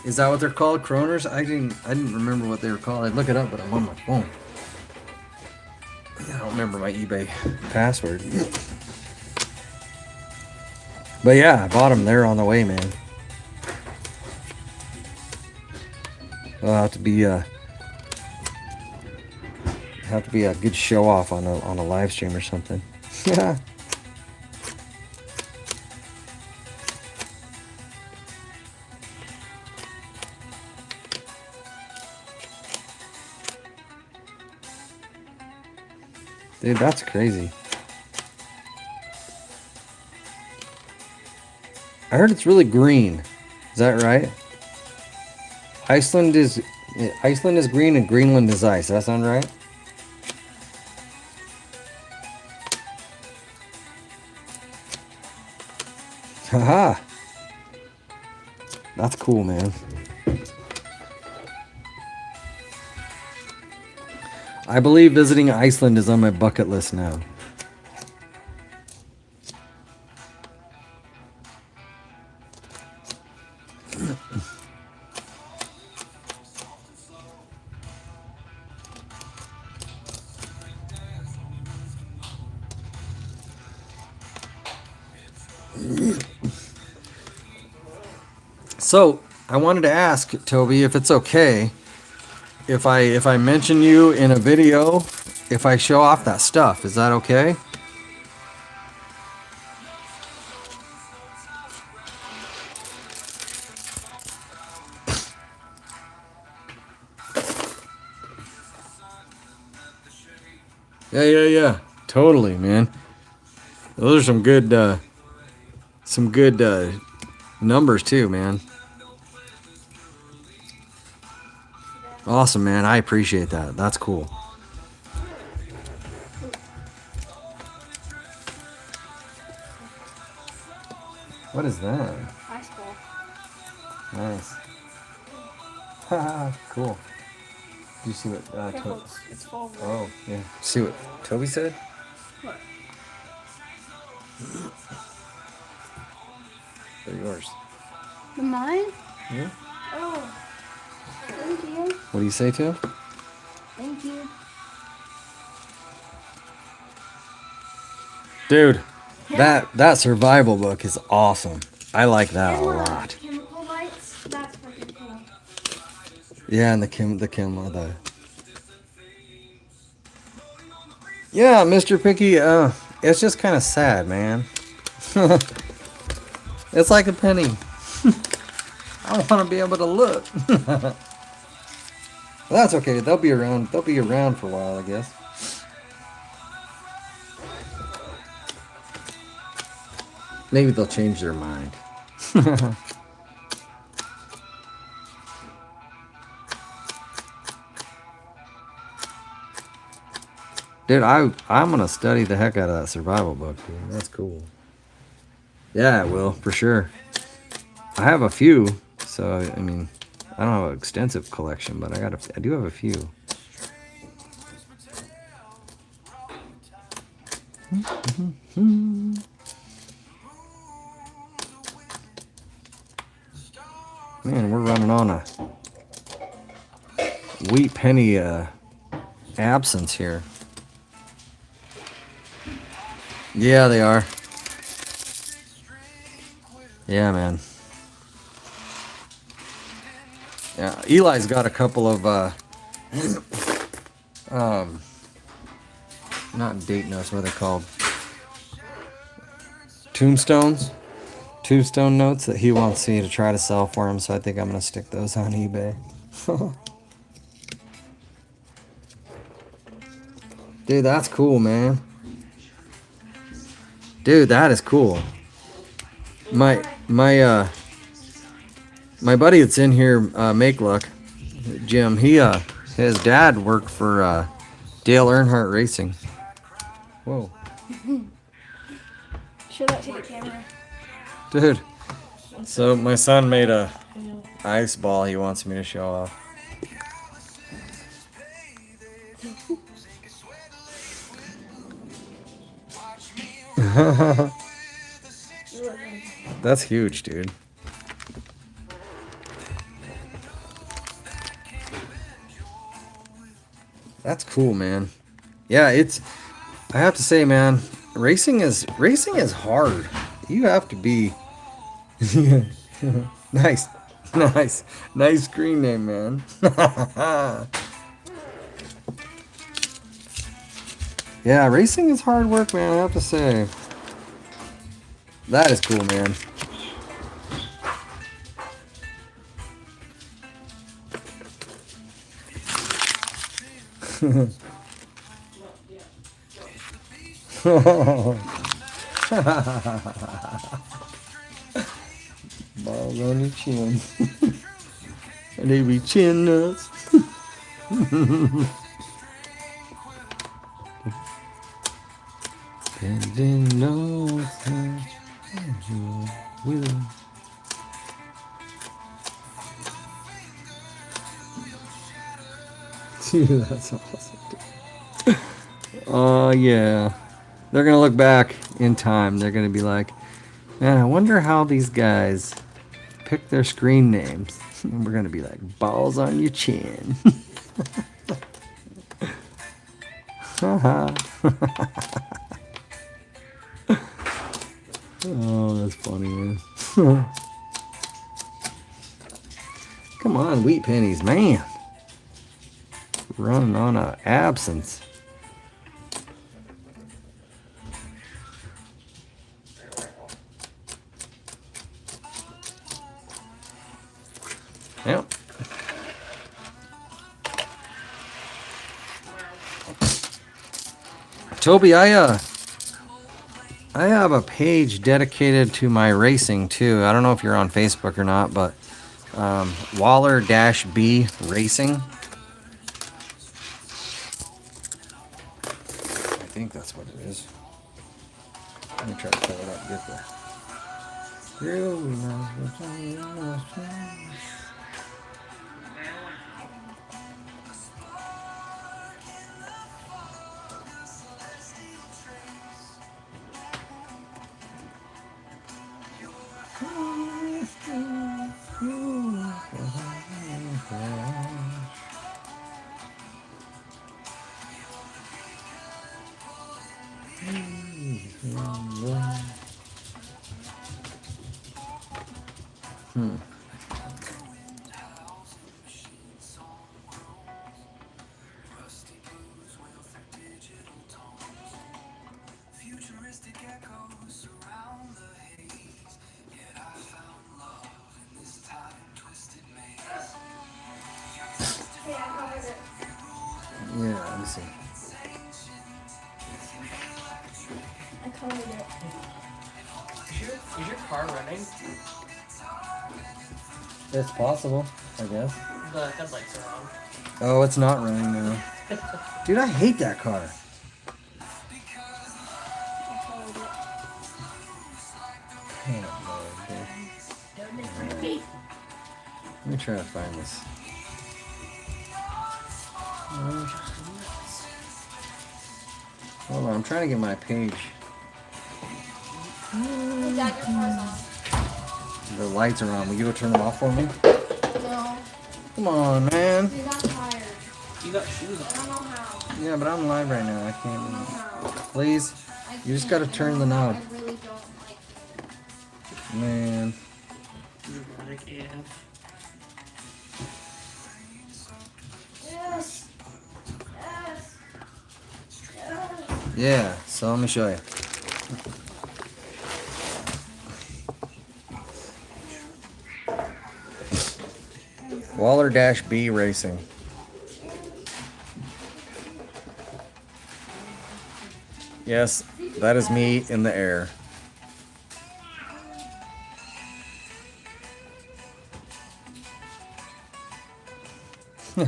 Is that what they're called? Kroners? I didn't remember what they were called. I'd look it up, but I'm on my phone. I don't remember my eBay password. But yeah, I bought them. They're on the way, man. It'll have to be a good show off on a live stream or something. Yeah. Dude, that's crazy. I heard it's really green. Is that right? Iceland is green and Greenland is ice. Does that sound right? Haha. That's cool, man. I believe visiting Iceland is on my bucket list now. So, I wanted to ask Toby if it's okay if I mention you in a video, if I show off that stuff. Is that okay? Yeah. Totally, man. Those are some good numbers too, man. Awesome, man. I appreciate that. That's cool. What is that? Ice ball. Nice. Haha, cool. Do you see what Careful, it's full of Oh, yeah. See what Toby said? What? They're yours. Mine? Yeah. Oh. Thank you. What do you say to him? Thank you. Dude, that survival book is awesome. I like that a And lot. chemical lights. That's freaking cool. Yeah, and the Yeah, Mr. Picky, it's just kind of sad, man. It's like a penny. I want to be able to look. Well, that's okay. They'll be around. They'll be around for a while, I guess. Maybe they'll change their mind. Dude, I'm gonna study the heck out of that survival book, dude. That's cool. Yeah, it will, for sure. I have a few, so I mean, I don't have an extensive collection, but I do have a few. Man, we're running on a wheat penny absence here. Yeah, they are. Yeah, man. Yeah, Eli's got a couple of not date notes, what are they called? Tombstone notes that he wants me to try to sell for him, so I think I'm gonna stick those on eBay. Dude, that's cool, man. Dude, that is cool. My buddy that's in here, Make Luck, Jim, his dad worked for Dale Earnhardt Racing. Whoa. Show that to the camera. Dude. So my son made a ice ball he wants me to show off. That's huge, dude. That's cool, man. Yeah, I have to say, man, racing is hard. You have to be nice. Nice. Nice screen name, man. Yeah, racing is hard work, man, I have to say. That is cool, man. Balls on your chin. And they be chin nuts. Bending nose, will. Dude, that's awesome. Oh, yeah. They're going to look back in time. They're going to be like, man, I wonder how these guys pick their screen names. And we're going to be like, balls on your chin. Oh, that's funny, man. Come on, wheat pennies, man. Running on a absence. Yep. Toby, I have a page dedicated to my racing too. I don't know if you're on Facebook or not, but Waller-B Racing. I think that's what it is. Let me try to pull it up. Get the. Yeah, let me see. I colored it. Is your car running? It's possible, I guess. The headlights are on. Oh, it's not running now. Dude, I hate that car. I colored it. Let me try to find this. Hold on, I'm trying to get my page. Hey, Dad, your car's on. The lights are on. Will you go turn them off for me? No. Come on, man. Dude, I'm tired. You got shoes I on. don't know how. Yeah, but I'm live right now. I I don't know can't. how. Please? You just gotta turn the knob. I really don't like it. Man. Dramatic AF. Yes. Yes. Yes. Yeah, so let me show you. Waller-B Racing. Yes, that is me in the air. Oh,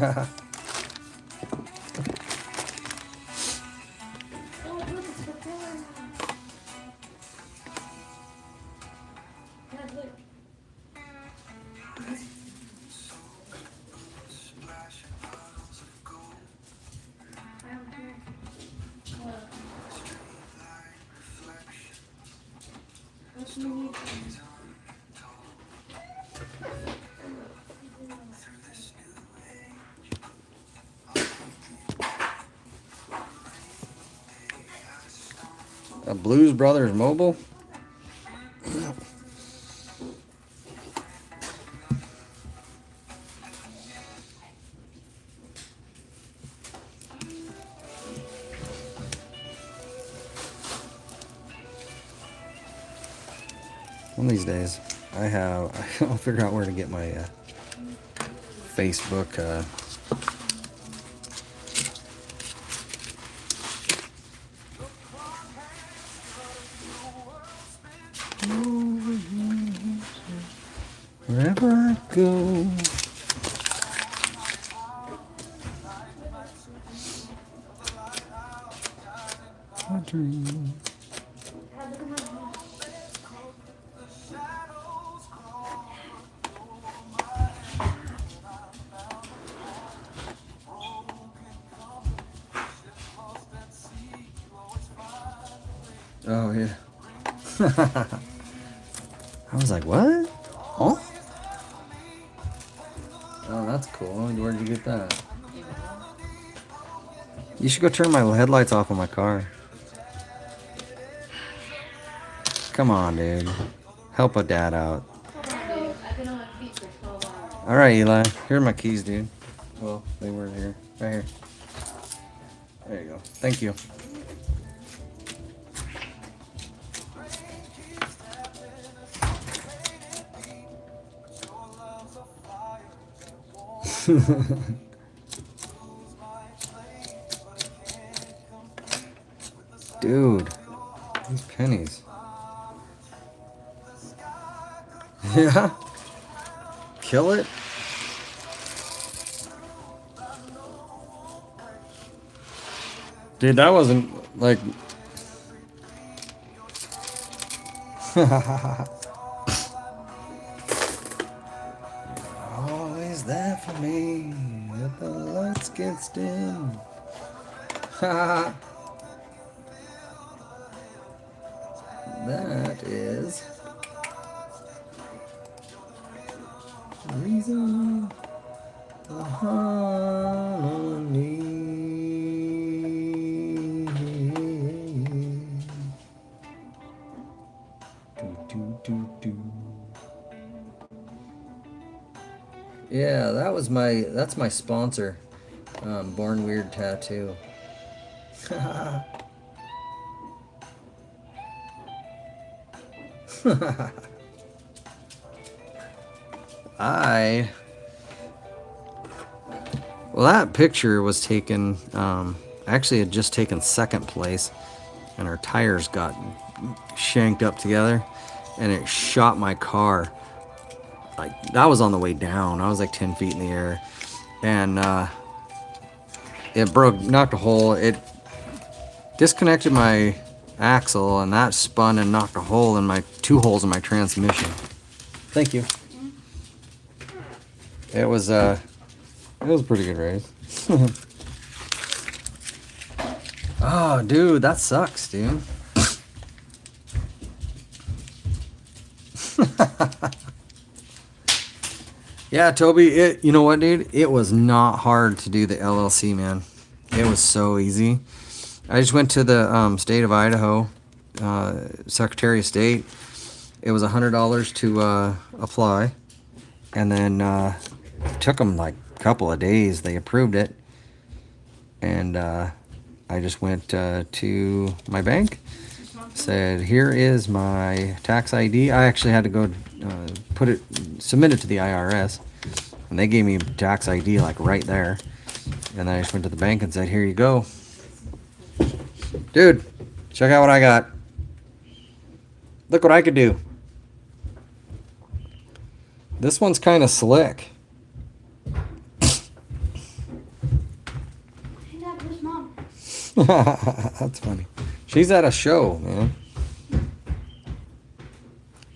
look, it's the pillar now. Dad, look. I don't care. What? What do you need from me? A Blues Brothers mobile? One of these days, I'll figure out where to get my Facebook. Wherever I go. I dream. Oh, yeah. I was like, what? Oh? Oh, that's cool. Where did you get that? You should go turn my headlights off on my car. Come on, dude. Help a dad out. Alright, Eli. Here are my keys, dude. Well, they weren't here. Right here. There you go. Thank you. Dude, these pennies. Yeah? Kill it? Dude, that wasn't like... Always there for me if the lights get dim. That is the reason the harmony. Do. Yeah, that's my sponsor. Born Weird Tattoo. Well, that picture was taken, actually had just taken second place, and our tires got shanked up together, and it shot my car. Like, that was on the way down. I was like 10 feet in the air, and it knocked a hole. It disconnected my axle, and that spun and knocked a hole in two holes in my transmission. Thank you. It was a pretty good race. Oh, dude, that sucks, dude. Yeah, Toby, you know what, dude? It was not hard to do the LLC, man. It was so easy. I just went to the state of Idaho, Secretary of State. It was $100 to apply, and then it took them like a couple of days. They approved it, and I just went to my bank, said, "Here is my tax ID." I actually had to go submit it to the IRS, and they gave me tax ID like right there. And then I just went to the bank and said, "Here you go. Dude, check out what I got. Look what I could do." This one's kind of slick. Hey, Dad, where's Mom? That's funny. She's at a show, man.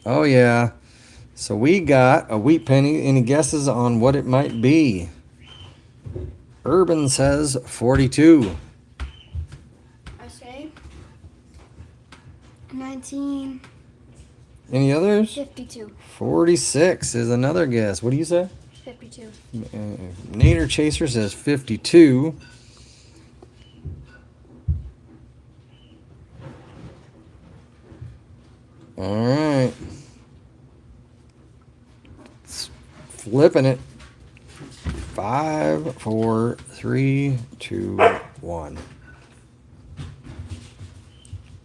Oh, yeah. So we got a wheat penny. Any guesses on what it might be? Urban says 42. I say 19. Any others? 52. 46 is another guess. What do you say? 52. Nader Chaser says 52. All right. Flipping it. 5, 4, 3, 2, 1.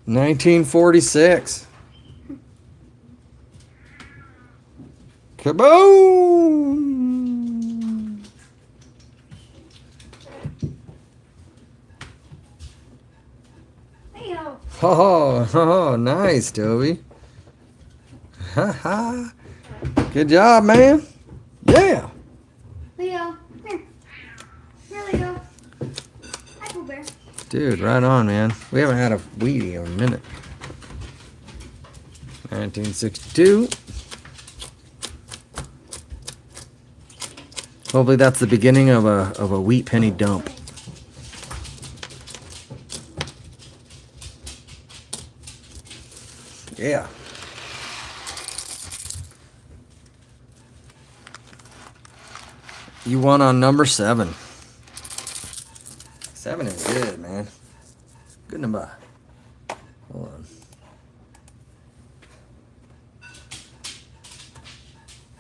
1946. Kaboom! Leo. Oh, nice, Toby. Ha ha. Good job, man. Yeah. Leo. Here. Here, Leo. Hi, Pooh Bear. Dude, right on, man. We haven't had a Wheatie in a minute. 1962. Hopefully that's the beginning of a wheat penny dump. Yeah. You won on number 7. 7 is good, man. Good number. Hold on.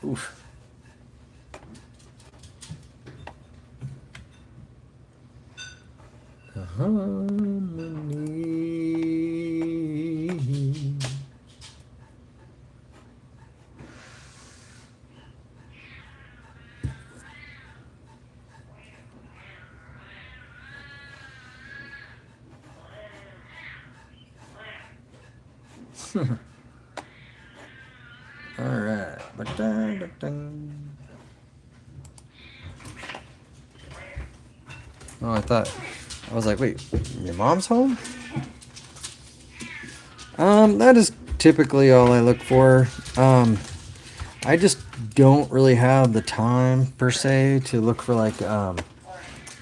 Oof. Harmony. All right. Oh, I was like, wait, your mom's home? That is typically all I look for. I just don't really have the time per se to look for like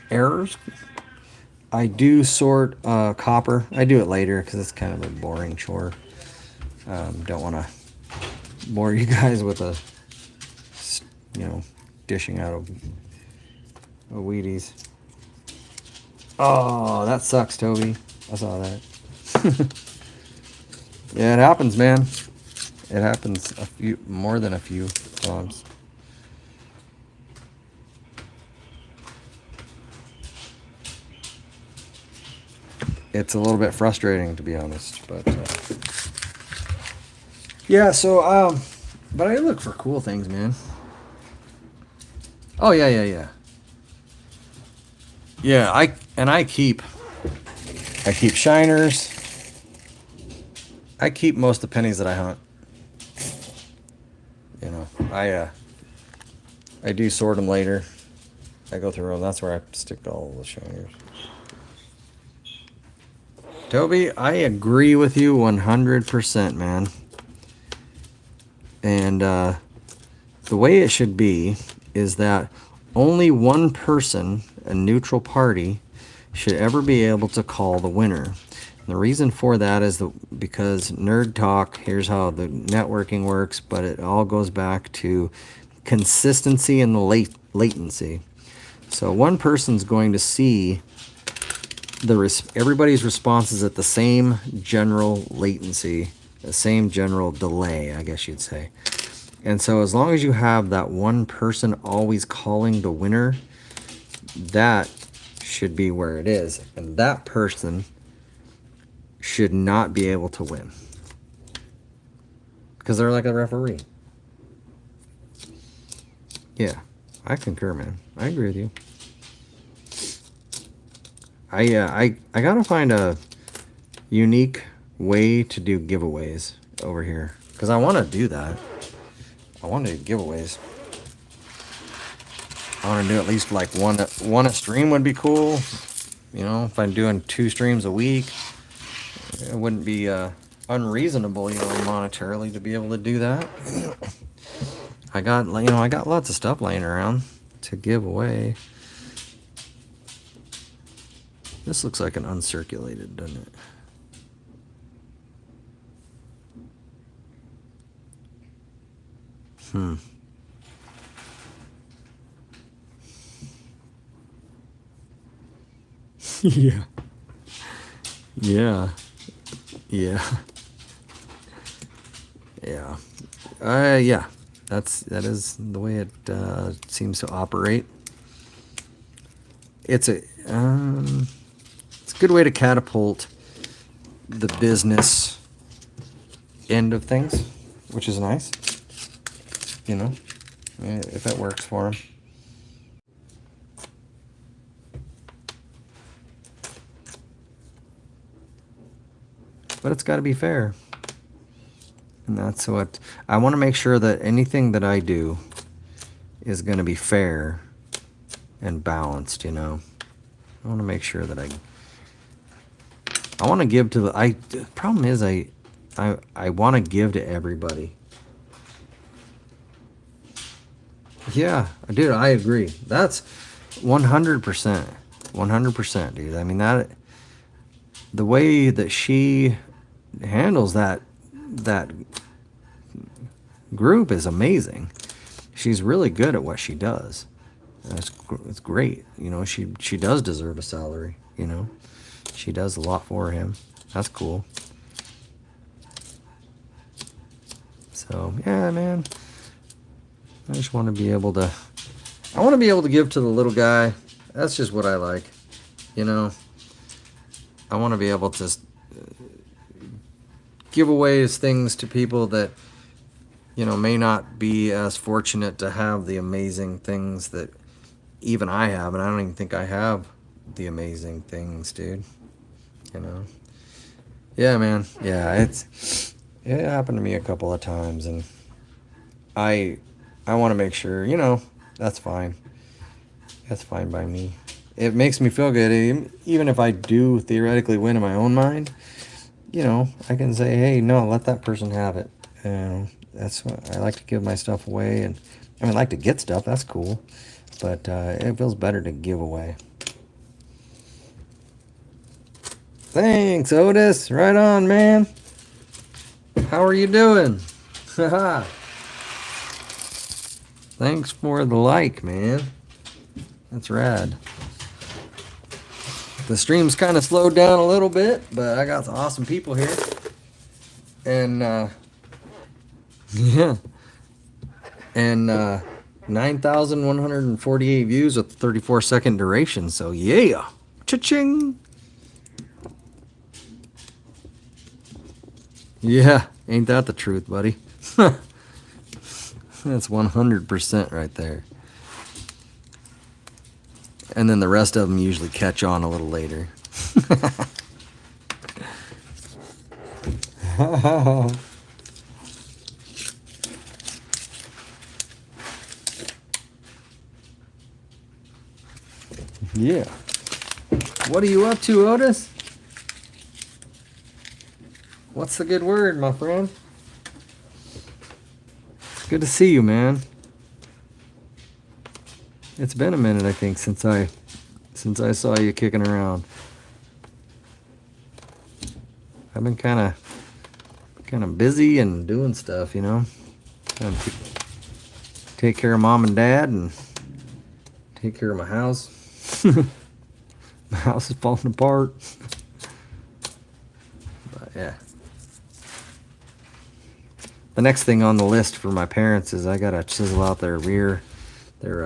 errors. I do sort copper. I do it later because it's kind of a boring chore. Don't want to bore you guys with dishing out of Wheaties. Oh, that sucks, Toby. I saw that. Yeah, it happens, man. It happens more than a few times. It's a little bit frustrating, to be honest, but yeah. So, but I look for cool things, man. Oh yeah. Yeah, I keep shiners. I keep most of the pennies that I hunt. You know, I do sort them later. I go through them. That's where I stick all the shiners. Toby, I agree with you 100%, man. And the way it should be is that only one person, a neutral party, should ever be able to call the winner. And the reason for that is because nerd talk, here's how the networking works, but it all goes back to consistency and the latency. So one person's going to see everybody's responses at the same general latency, the same general delay, I guess you'd say. And so as long as you have that one person always calling the winner, that should be where it is. And that person should not be able to win. Because they're like a referee. Yeah, I concur, man. I agree with you. I gotta find a unique way to do giveaways over here. Because I want to do that. I want to do giveaways. I want to do at least like one a stream would be cool. You know, if I'm doing 2 streams a week, it wouldn't be unreasonable, monetarily to be able to do that. I got lots of stuff laying around to give away. This looks like an uncirculated, doesn't it? Yeah. Yeah. Yeah. That is the way it seems to operate. It's a good way to catapult the business end of things, which is nice. if it works for him. But it's got to be fair. And that's what I want to make sure, that anything that I do is going to be fair and balanced, you know. I want to make sure that I want to give to the problem is I want to give to everybody. Yeah, dude, I agree. That's 100%. 100%, dude. I mean, that the way that she handles that group is amazing. She's really good at what she does. It's great. You know, she does deserve a salary, you know. She does a lot for him. That's cool. So, yeah, man. I just want to be able to give to the little guy. That's just what I like. You know, I want to be able to give away things to people that, you know, may not be as fortunate to have the amazing things that even I have. And I don't even think I have the amazing things, dude. You know? Yeah, man. Yeah, it happened to me a couple of times, and I want to make sure, you know, that's fine. That's fine by me. It makes me feel good. Even if I do theoretically win in my own mind, you know, I can say, hey, no, let that person have it. That's what I like to give my stuff away. And I mean, I like to get stuff. That's cool. But it feels better to give away. Thanks, Otis. Right on, man. How are you doing? Haha. Thanks for the like, man. That's rad. The stream's kind of slowed down a little bit, but I got some awesome people here. And, yeah. And, 9,148 views with 34-second duration. So, yeah. Cha-ching. Yeah. Ain't that the truth, buddy? That's 100% right there. And then the rest of them usually catch on a little later. Yeah. What are you up to, Otis? What's the good word, my friend? It's good to see you, man. It's been a minute, I think, since I saw you kicking around. I've been kind of busy and doing stuff, you know. Trying to take care of mom and dad and take care of my house. My house is falling apart. But yeah. The next thing on the list for my parents is I gotta chisel out their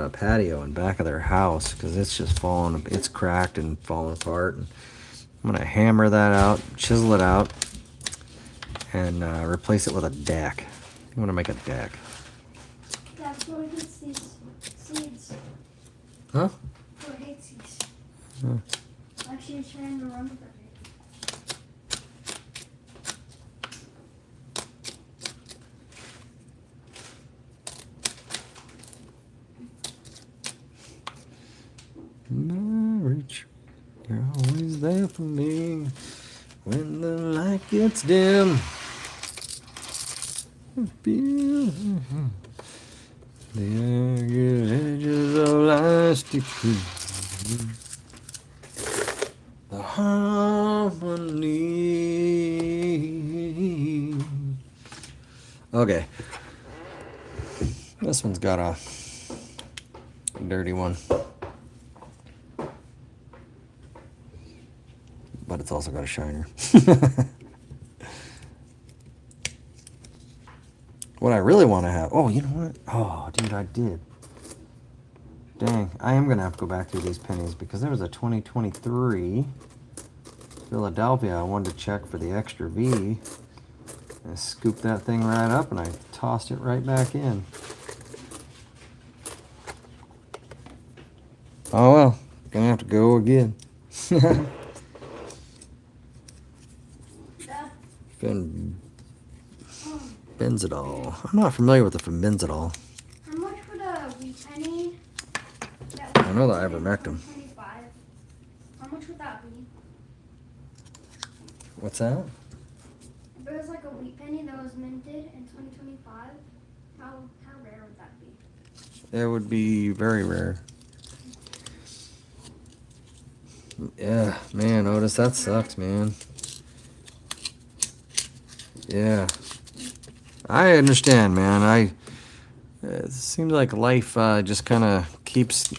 patio in back of their house, because it's just falling, it's cracked and falling apart. And I'm gonna hammer that out, chisel it out, and replace it with a deck. I'm gonna make a deck. That's where it gets these seeds. Huh? Where it hates these. Huh. Actually, it's trying to run with it. Marriage, you're always there for me when the light gets dim. I feel the edges of last decree. The harmony. Okay. This one's got a dirty one. But it's also got a shiner. What I really want to have... Oh, you know what? Oh, dude, I did. Dang, I am going to have to go back through these pennies, because there was a 2023 Philadelphia. I wanted to check for the extra V. I scooped that thing right up, and I tossed it right back in. go again. Dad, Benzidol. I'm not familiar with the benzidol. how much would a wheat penny that I know was the minted in ivermectin. 2025, how much would that be? What's that? If it was like a wheat penny that was minted in 2025, how rare would that be? It would be very rare. Yeah, man, Otis, that sucks, man. Yeah. I understand, man. It seems like life just kind of keeps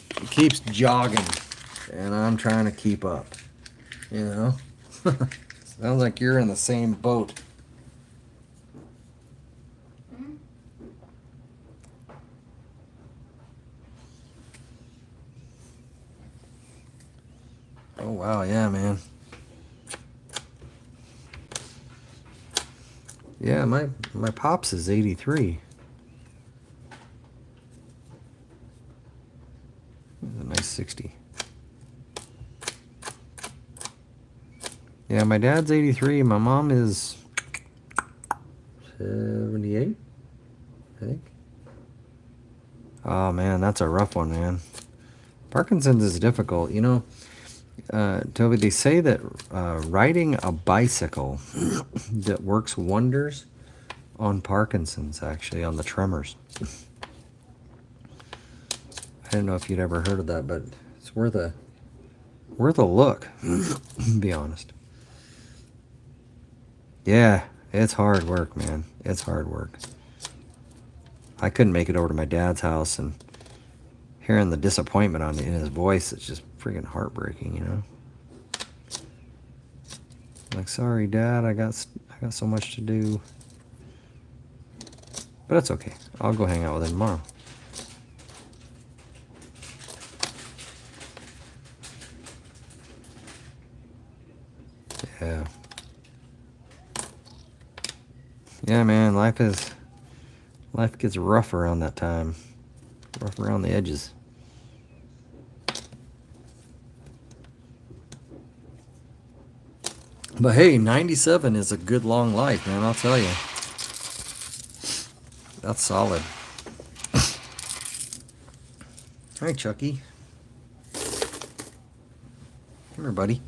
jogging, and I'm trying to keep up. You know? Sounds like you're in the same boat. Hmm? Oh wow, yeah, man. Yeah, my pops is 83. That's a nice 60. Yeah, my dad's 83. My mom is 78, I think. Oh man, that's a rough one, man. Parkinson's is difficult. You know, Toby, they say that riding a bicycle that works wonders on Parkinson's, actually, on the tremors. I don't know if you'd ever heard of that, but it's worth a look, to be honest. Yeah, it's hard work, man. It's hard work. I couldn't make it over to my dad's house, and hearing the disappointment in his voice, it's just freaking heartbreaking, you know? Like, sorry, Dad, I got so much to do. But it's okay. I'll go hang out with him tomorrow. Yeah. Yeah, man, life gets rough around that time. Rough around the edges. But hey, 97 is a good long life, man, I'll tell you. That's solid. Hi, Chucky. Come here, buddy.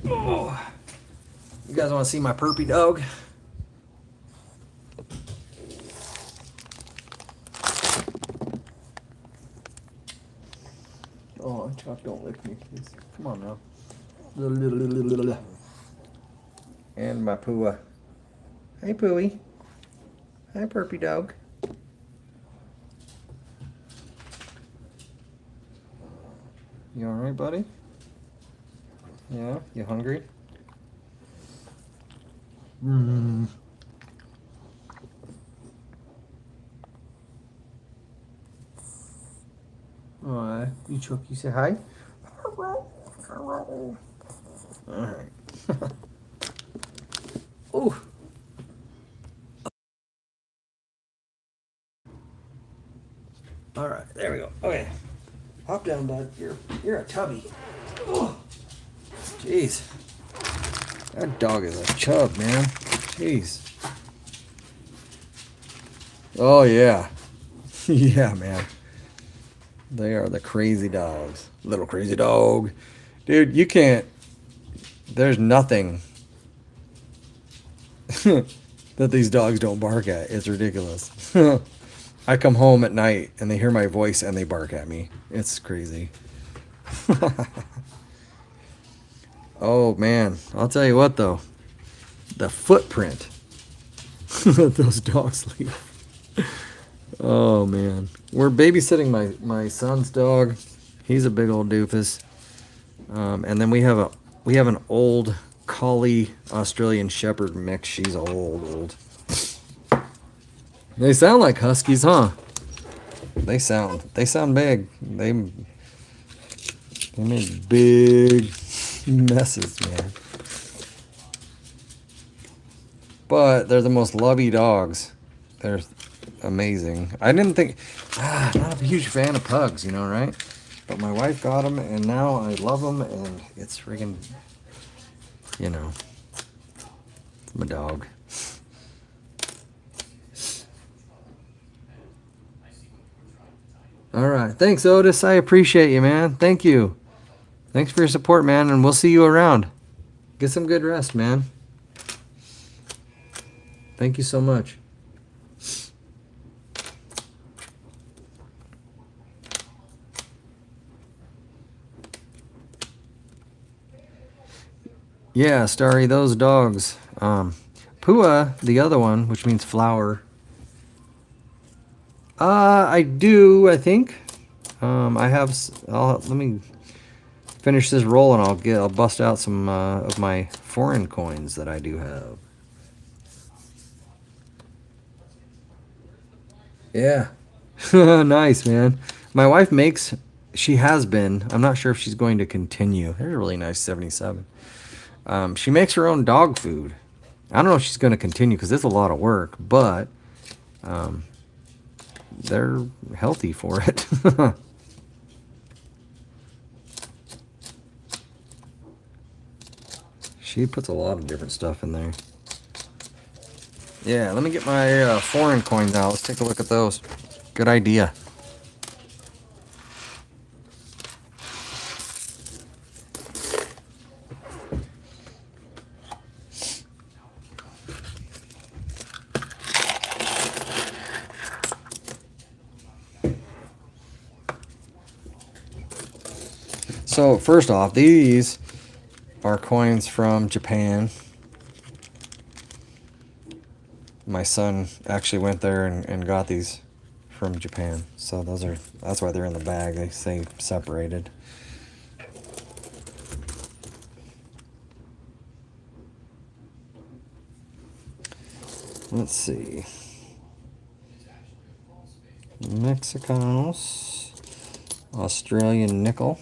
Oh. You guys want to see my perpy dog? Oh, Chuck, don't lick me, please. Come on now. And my Pooah. Hey, Pooey. Hi, perpy dog. You alright, buddy? Yeah? You hungry? Alright. You Chucky, say hi? Alright. Oh. Alright, there we go. Okay. Hop down, bud. You're a tubby. Oh. Jeez. That dog is a chub, man. Jeez. Oh, yeah. Yeah, man. They are the crazy dogs. Little crazy dog. Dude, you can't... There's nothing that these dogs don't bark at. It's ridiculous. I come home at night and they hear my voice and they bark at me. It's crazy. Oh, man. I'll tell you what, though. The footprint that those dogs leave. Oh, man. We're babysitting my son's dog. He's a big old doofus. And then we have an old collie Australian Shepherd mix. She's old. They sound like huskies, huh? They sound big. They make big messes, man. But they're the most lovey dogs. They're amazing. I didn't think... not a huge fan of pugs, you know, right? But my wife got them, and now I love them, and it's friggin', you know, my dog. All right. Thanks, Otis. I appreciate you, man. Thank you. Thanks for your support, man, and we'll see you around. Get some good rest, man. Thank you so much. Yeah, Starry, those dogs. Pua, the other one, which means flower. I do, I think. I have. Let me finish this roll, and I'll bust out some of my foreign coins that I do have. Yeah, nice, man. My wife makes. She has been. I'm not sure if she's going to continue. There's a really nice 77. She makes her own dog food. I don't know if she's going to continue because it's a lot of work, but they're healthy for it. She puts a lot of different stuff in there. Yeah, let me get my foreign coins out. Let's take a look at those. Good idea. So first off, these are coins from Japan. My son actually went there and got these from Japan. So that's why they're in the bag. They say separated. Let's see. Mexicanos. Australian nickel.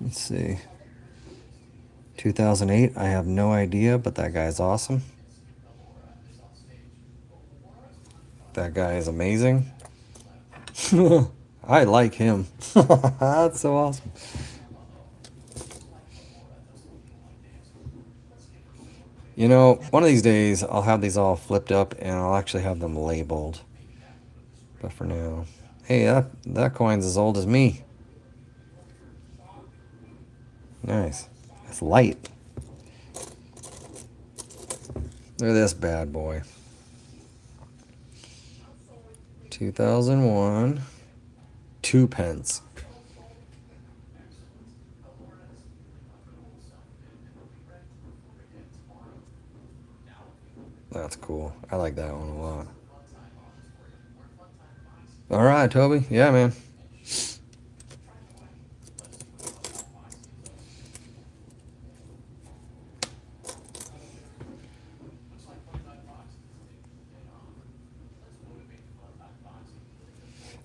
Let's see. 2008, I have no idea, but that guy's awesome. That guy is amazing. I like him. That's so awesome. You know, one of these days I'll have these all flipped up and I'll actually have them labeled. But for now, hey, that coin's as old as me. Nice. It's light. Look at this bad boy. 2001. 2 pence. That's cool. I like that one a lot. All right, Toby. Yeah, man.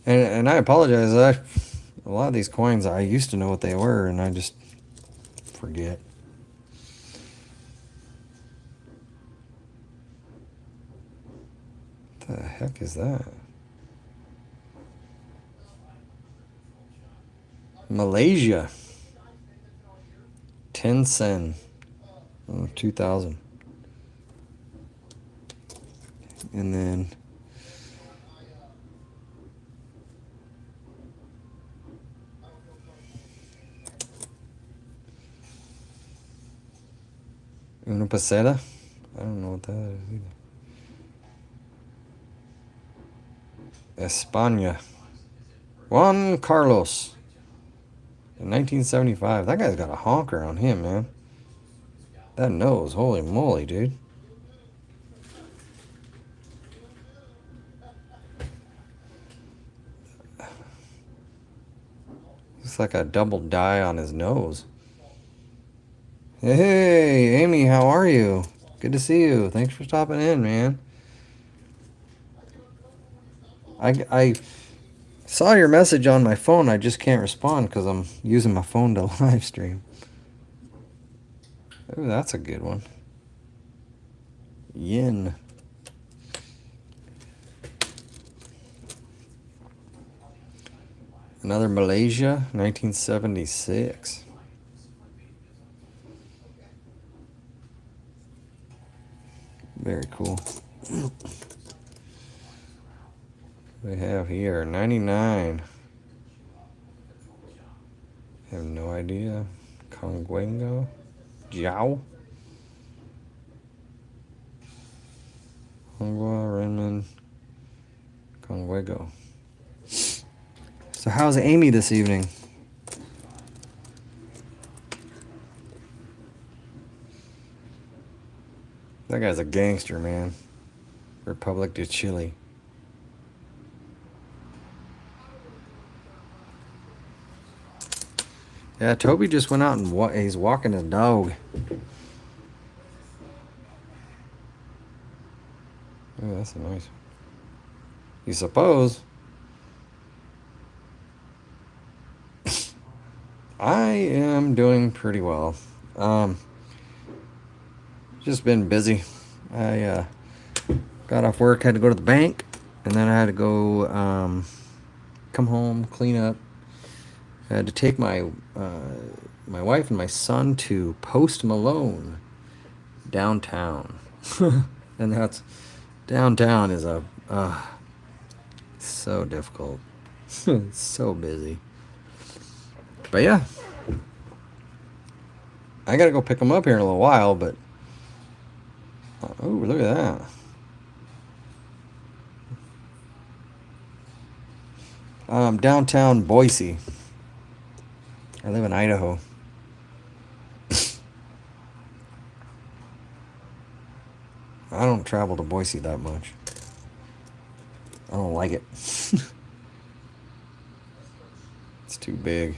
And I apologize. A lot of these coins, I used to know what they were, and I just forget. What the heck is that? Malaysia. 10 sen. 2000. And then una peseta? I don't know what that is either. España. Juan Carlos. In 1975. That guy's got a honker on him, man. That nose. Holy moly, dude. Looks like a double die on his nose. Hey, Amy, how are you? Good to see you. Thanks for stopping in, man. I saw your message on my phone. I just can't respond because I'm using my phone to live stream. Oh, that's a good one. Yen. Another Malaysia, 1976. Very cool. We have here 99. I have no idea. Conguengo. Jiao. Hongwa, Renman, Conguego. So how's Amy this evening? That guy's a gangster, man. Republic de Chile. Yeah, Toby just went out and he's walking his dog. Oh, that's a nice one. You suppose? I am doing pretty well. Just been busy. I got off work, had to go to the bank, and then I had to go come home, clean up. I had to take my wife and my son to Post Malone downtown, and that's downtown is so difficult. It's so busy. But yeah, I gotta go pick them up here in a little while. But oh, look at that. Downtown Boise. I live in Idaho. I don't travel to Boise that much. I don't like it. It's too big.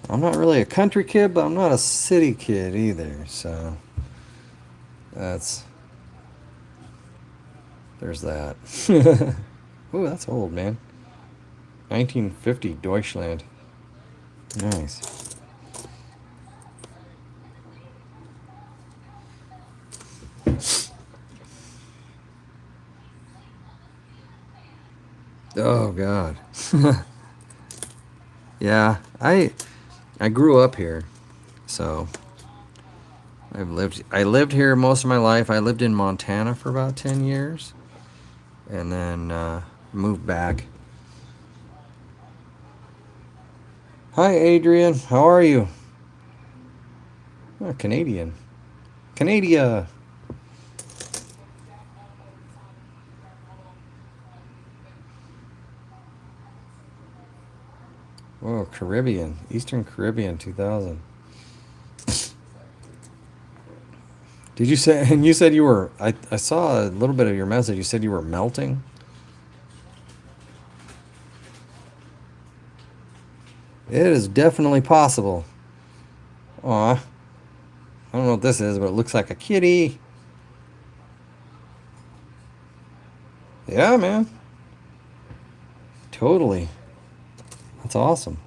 I'm not really a country kid, but I'm not a city kid either. So there's that. Oh, that's old, man. 1950 Deutschland. Nice. Oh God. Yeah, I grew up here, so I lived here most of my life. I lived in Montana for about 10 years, and then moved back. Hi, Adrian. How are you? Oh, Canadian. Canada. Whoa, Caribbean. Eastern Caribbean 2000. Did you say, and you said you were, I saw a little bit of your message. You said you were melting? It is definitely possible. Aw. I don't know what this is, but it looks like a kitty. Yeah, man. Totally. That's awesome.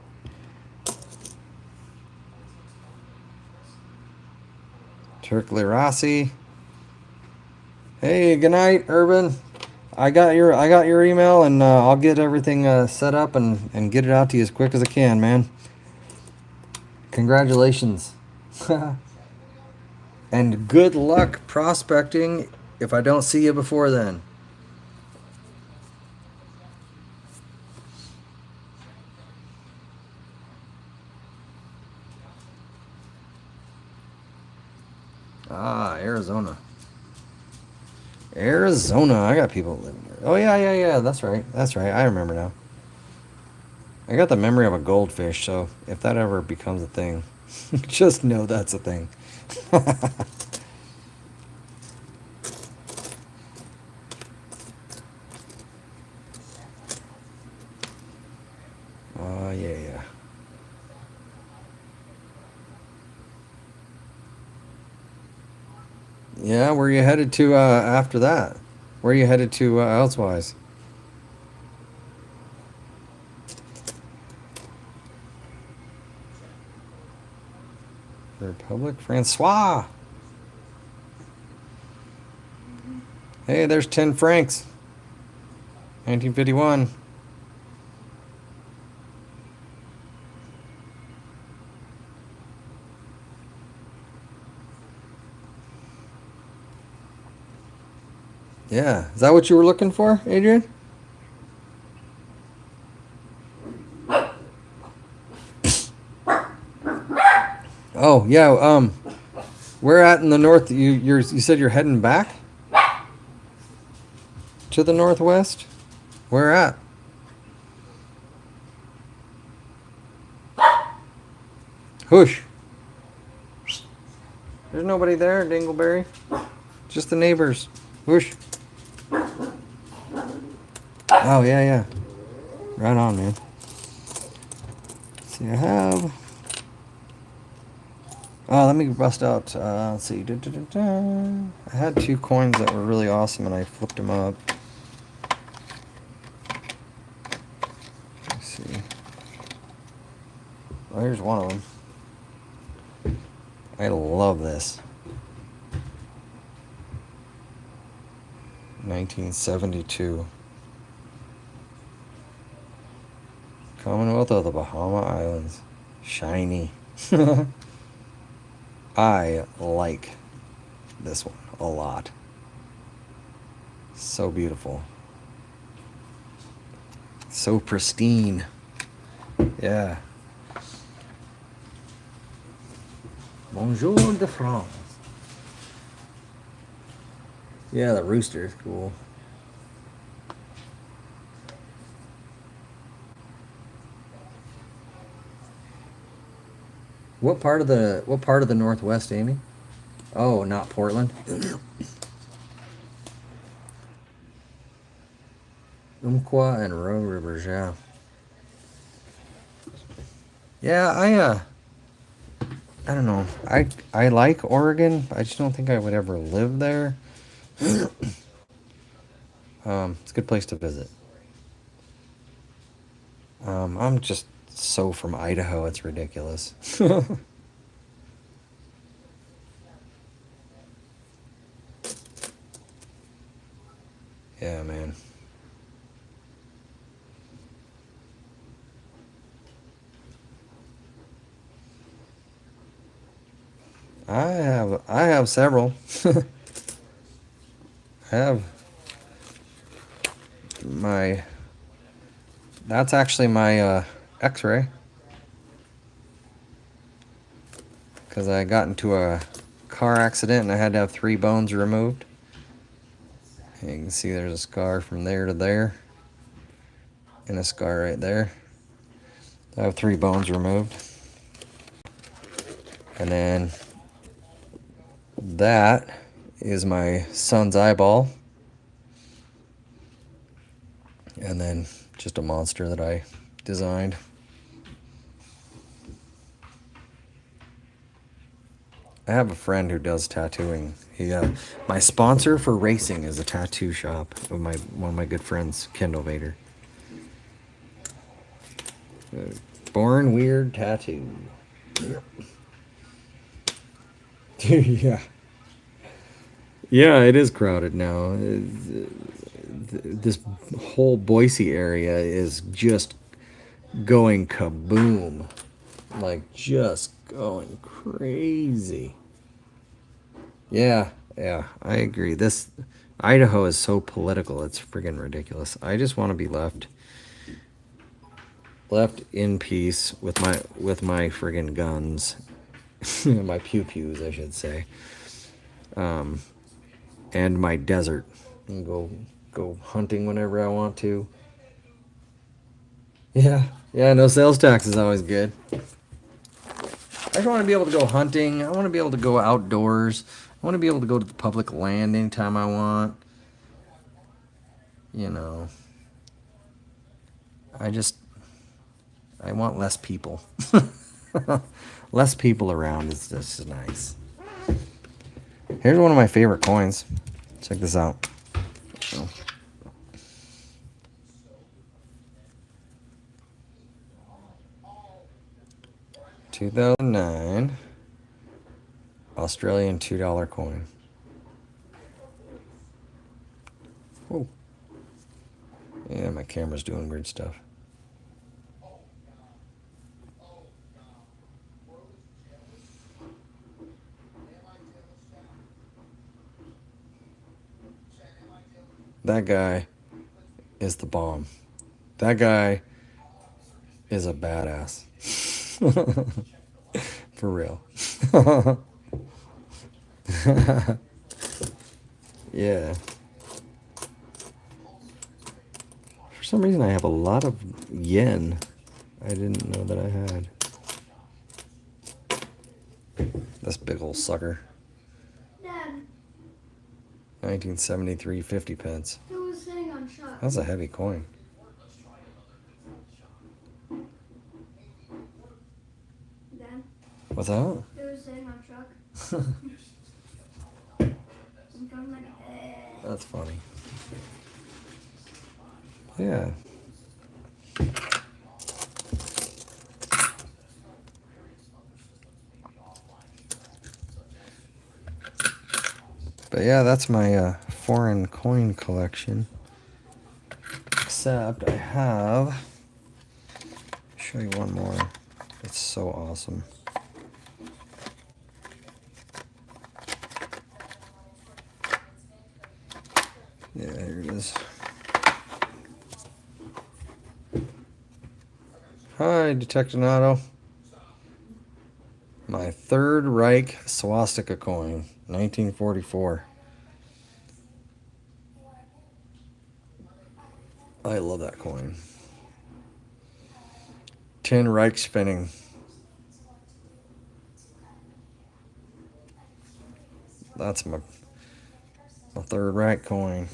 Turkey Rossi. Hey, good night, Urban. I got your email, and I'll get everything set up and get it out to you as quick as I can, man. Congratulations. And good luck prospecting if I don't see you before then. Ah, Arizona. Arizona. I got people living there. Oh, yeah. That's right. I remember now. I got the memory of a goldfish, so if that ever becomes a thing, just know that's a thing. Oh, yeah. Yeah, where are you headed to after that? Where are you headed to elsewise? Republic? Francois! Hey, there's 10 francs. 1951. Yeah. Is that what you were looking for, Adrian? Oh, yeah. Where at in the north? You said you're heading back to the northwest? Where at? Hush. There's nobody there, Dingleberry. Just the neighbors. Whoosh. Oh, yeah, yeah. Right on, man. See, I have... Oh, let me bust out... let's see. I had 2 coins that were really awesome, and I flipped them up. Let's see. Oh, here's one of them. I love this. 1972. Commonwealth of the Bahama Islands. Shiny. I like this one a lot. So beautiful. So pristine. Yeah. Bonjour de France. Yeah, the rooster is cool. What part of the Northwest, Amy? Oh, not Portland. Umpqua and Roe Rivers, yeah. Yeah, I don't know. I like Oregon. I just don't think I would ever live there. It's a good place to visit. I'm just so from Idaho, it's ridiculous. Yeah, man. I have several. I have my that's actually my x-ray because I got into a car accident and I had to have 3 bones removed. And you can see there's a scar from there to there and a scar right there. I have 3 bones removed. And then that is my son's eyeball. And then just a monster that I designed. I have a friend who does tattooing. My sponsor for racing is a tattoo shop of one of my good friends, Kendall Vader. Born Weird Tattoo. Yeah. Yeah, it is crowded now. This whole Boise area is just going kaboom. Like, just going crazy. Yeah, I agree. Idaho is so political, it's friggin' ridiculous. I just want to be left in peace with my friggin' guns. My pew-pews, I should say. And my desert. And go hunting whenever I want to. Yeah, no sales tax is always good. I just want to be able to go hunting. I want to be able to go outdoors. I want to be able to go to the public land anytime I want. You know. I want less people. Less people around is just nice. Here's one of my favorite coins. Check this out. So. 2009 Australian $2 coin. Whoa. Yeah, my camera's doing weird stuff. That guy is the bomb. That guy is a badass. For real. Yeah. For some reason, I have a lot of yen. I didn't know that I had. This big old sucker. Dad, 1973, 50 pence. who was sitting on Chuck? That's a heavy coin. Dad, What's that? who was sitting on Chuck? I'm going like, That's funny. Yeah. But yeah, that's my foreign coin collection. Except I have. Show you one more. It's so awesome. Yeah, here it is. Hi, Detectinato. My Third Reich swastika coin, 1944. I love that coin. Tin Reich spinning. That's my Third Reich coin.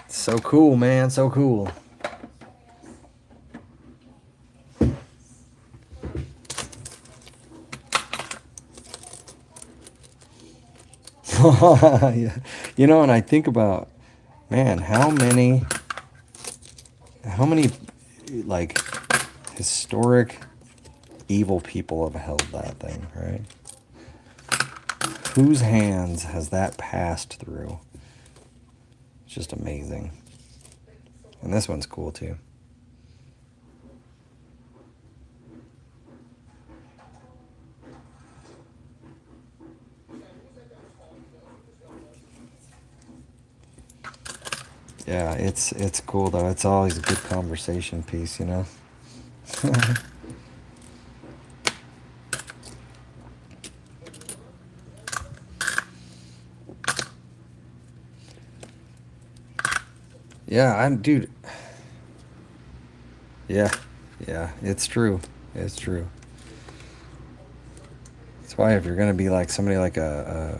So cool, man. So cool. Yeah. You know, and I think about, man, how many like historic evil people have held that thing, right? Whose hands has that passed through? It's just amazing. And this one's cool too. Yeah, it's cool though. It's always a good conversation piece, you know. Yeah, dude. Yeah, it's true. It's true. That's why if you're gonna be like somebody like a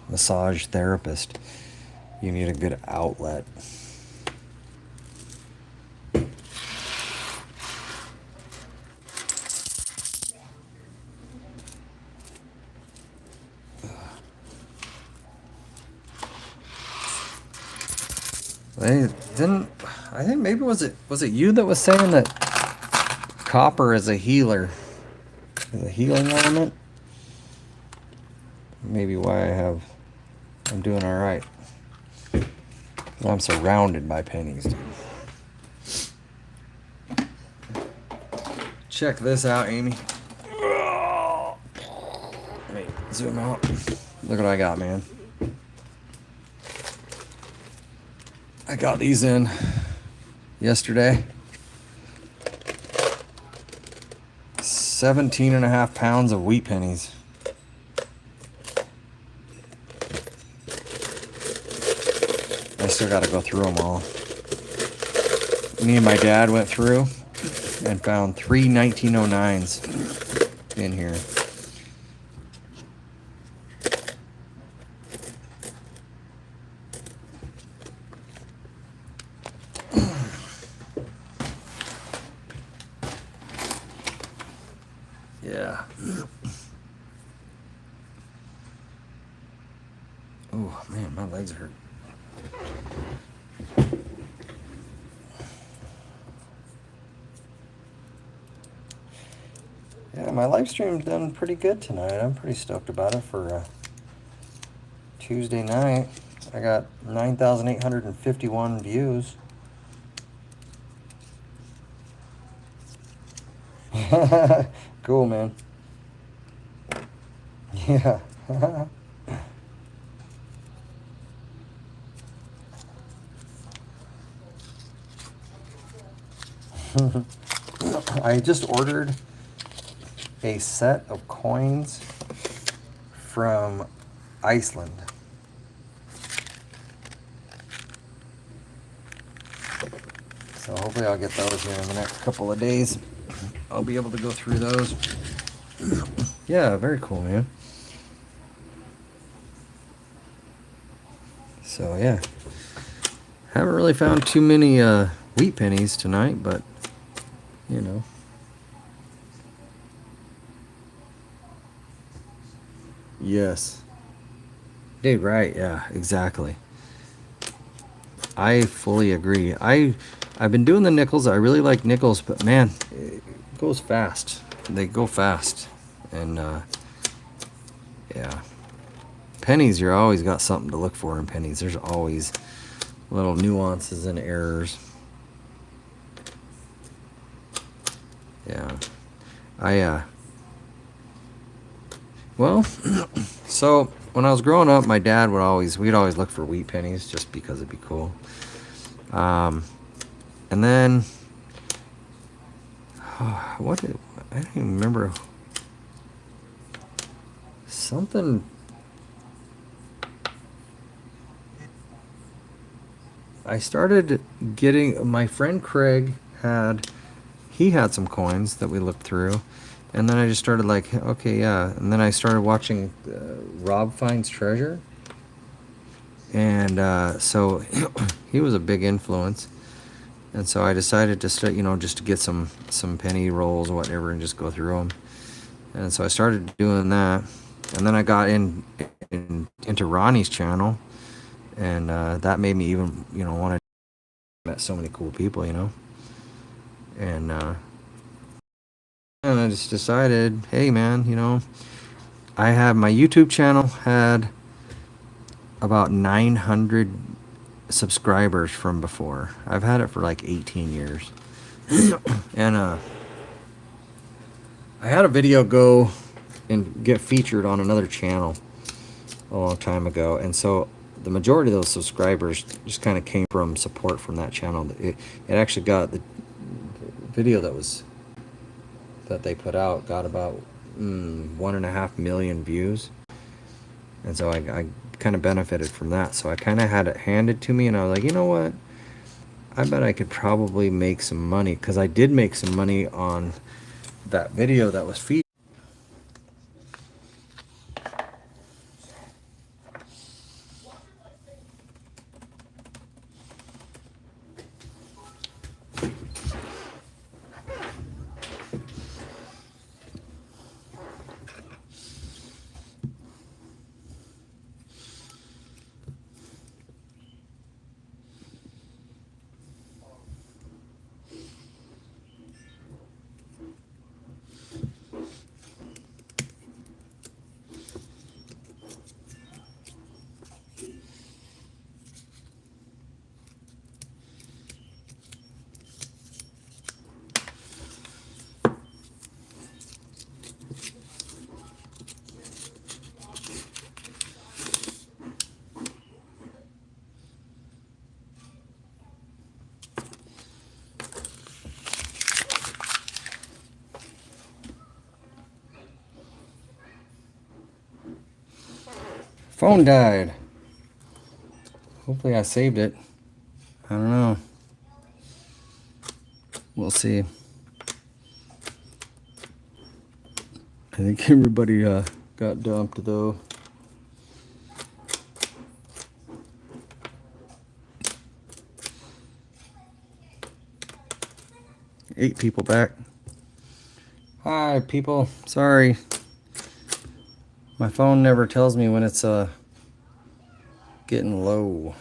massage therapist, you need a good outlet. They didn't. I think maybe was it you that was saying that copper is a healer, is a healing element? Maybe why I'm doing all right. I'm surrounded by pennies, dude. Check this out, Amy. Let me zoom out. Look what I got, man. I got these in yesterday. 17.5 pounds of wheat pennies. I still got to go through them all. Me and my dad went through and found 3 1909s in here. Yeah. Oh man, my legs hurt. Yeah, my live stream's done pretty good tonight. I'm pretty stoked about it for Tuesday night. I got 9,851 views. Cool, man. Yeah. I just ordered a set of coins from Iceland. So hopefully I'll get those here in the next couple of days. I'll be able to go through those. Yeah, very cool, man. So yeah, haven't really found too many wheat pennies tonight, but you know. Yes. Dude, right, yeah, exactly. I fully agree. I've been doing the nickels. I really like nickels, but man, it goes fast. They go fast. And yeah. Pennies, you're always got something to look for in pennies. There's always little nuances and errors. Yeah. Well, so when I was growing up, my dad we'd always look for wheat pennies just because it'd be cool. And then, I don't even remember. Something. I started getting, my friend Craig had some coins that we looked through. And then I just started like, okay, yeah. And then I started watching Rob Finds Treasure. And so he was a big influence. And so I decided to start, just to get some penny rolls or whatever and just go through them. And so I started doing that. And then I got into Ronnie's channel. And that made me even, want to met so many cool people, And I just decided, hey man, I have my YouTube channel had about 900 subscribers from before. I've had it for like 18 years. And I had a video go and get featured on another channel a long time ago. And so the majority of those subscribers just kind of came from support from that channel. It actually got the video that they put out got about 1.5 million views. And so I kind of benefited from that. So I kind of had it handed to me, and I was like, you know what? I bet I could probably make some money, because I did make some money on that video that was featured. Phone died. Hopefully I saved it. I don't know. We'll see. I think everybody got dumped though. Eight people back. Hi people. Sorry. My phone never tells me when it's getting low.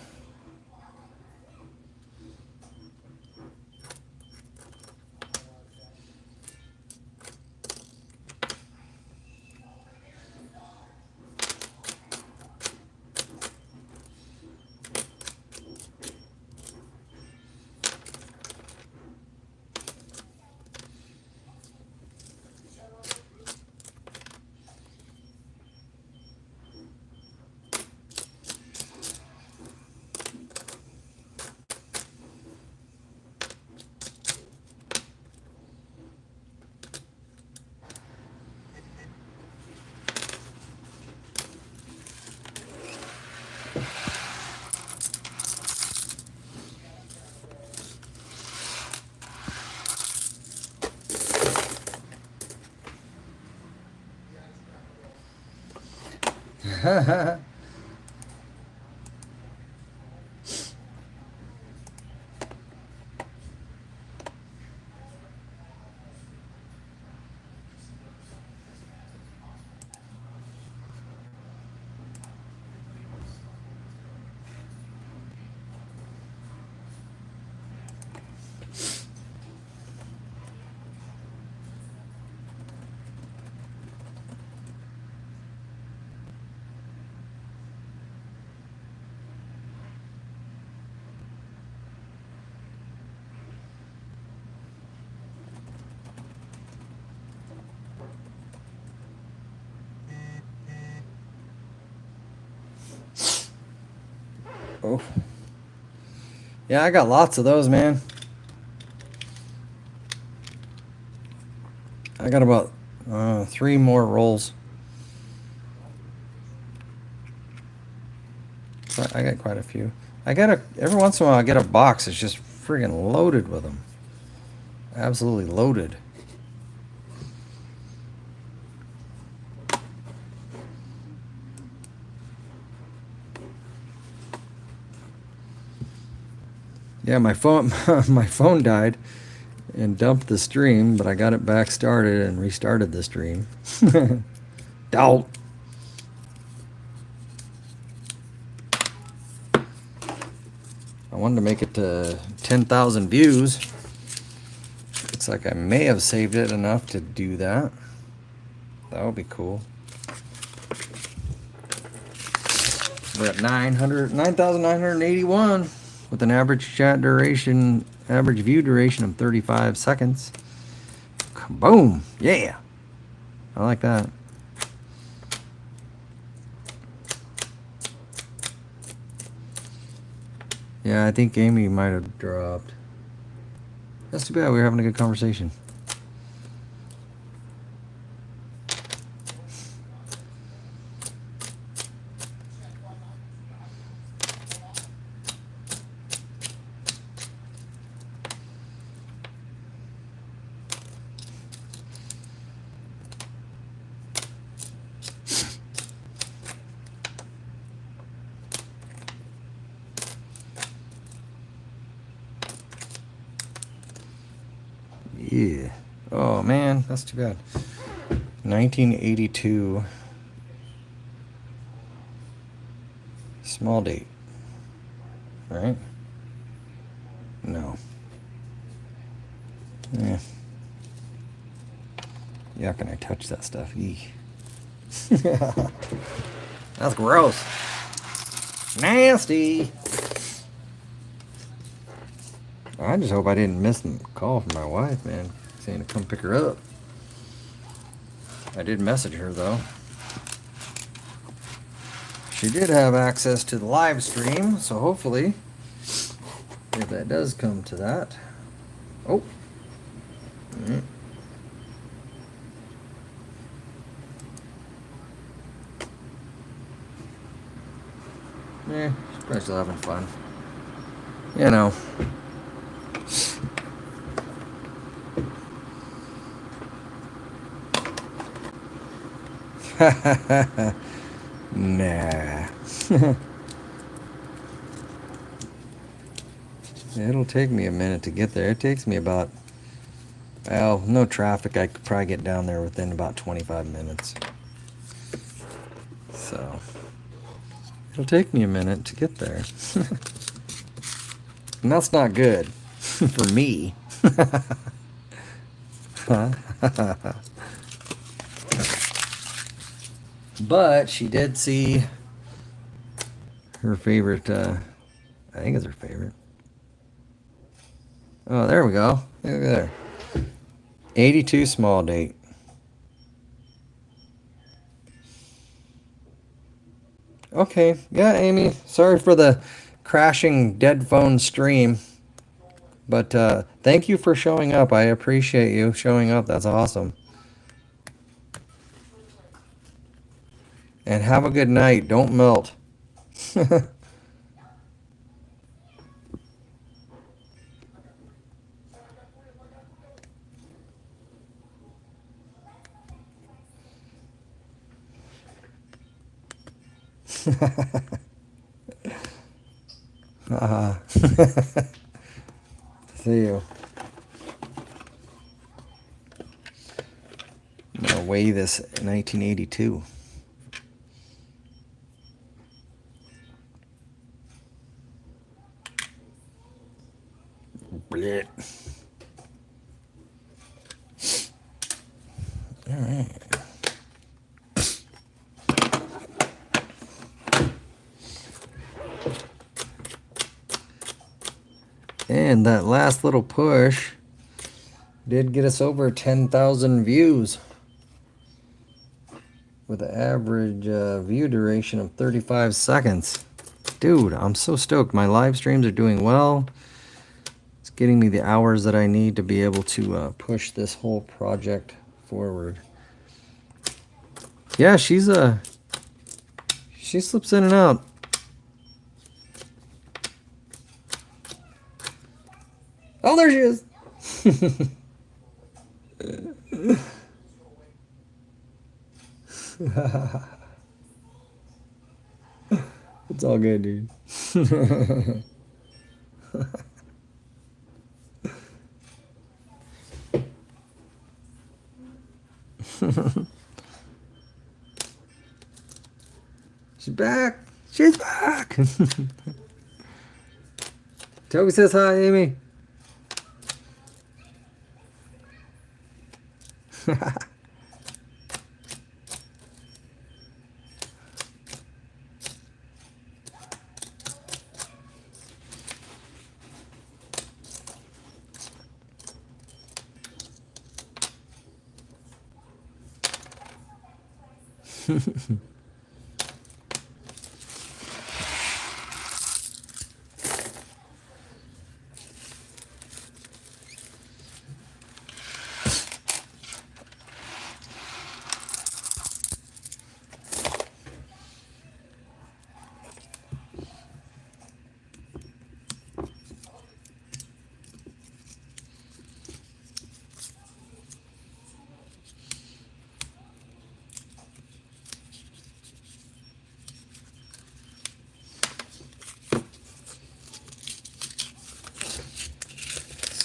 Oh. Yeah, I got lots of those, man. I got about 3 more rolls. So I got quite a few. Every once in a while I get a box that's just friggin' loaded with them. Absolutely loaded. Yeah, my phone my phone died and dumped the stream, but I got it back started and restarted the stream. Doubt. I wanted to make it to 10,000 views. Looks like I may have saved it enough to do that. That would be cool. We're at 9,981 with an average view duration of 35 seconds. Boom! Yeah! I like that. Yeah, I think Amy might have dropped. That's too bad. We were having a good conversation. Yeah. Oh man, that's too bad. 1982. Small date. Right? No. Yeah. Yuck, and I touch that stuff. Eek. That's gross. Nasty. I just hope I didn't miss the call from my wife, man, saying to come pick her up. I did message her, though. She did have access to the live stream, so hopefully, if that does come to that. Oh. Mm. Yeah, she's probably still having fun. You know. Nah. It'll take me a minute to get there. It takes me about, well, no traffic. I could probably get down there within about 25 minutes. So, it'll take me a minute to get there. And that's not good for me. But she did see her favorite, I think it's her favorite. Oh, there we go. Look there. 82 small date. Okay. Yeah, Amy. Sorry for the crashing dead phone stream. But thank you for showing up. I appreciate you showing up. That's awesome. And have a good night. Don't melt. See you. I'm gonna weigh this 1982. Blech. All right. And that last little push did get us over 10,000 views with an average view duration of 35 seconds. Dude, I'm so stoked. My live streams are doing well. It's getting me the hours that I need to be able to push this whole project forward. Yeah, she slips in and out. Oh, there she is. It's all good, dude. She's back. She's back. Toby says hi, Amy.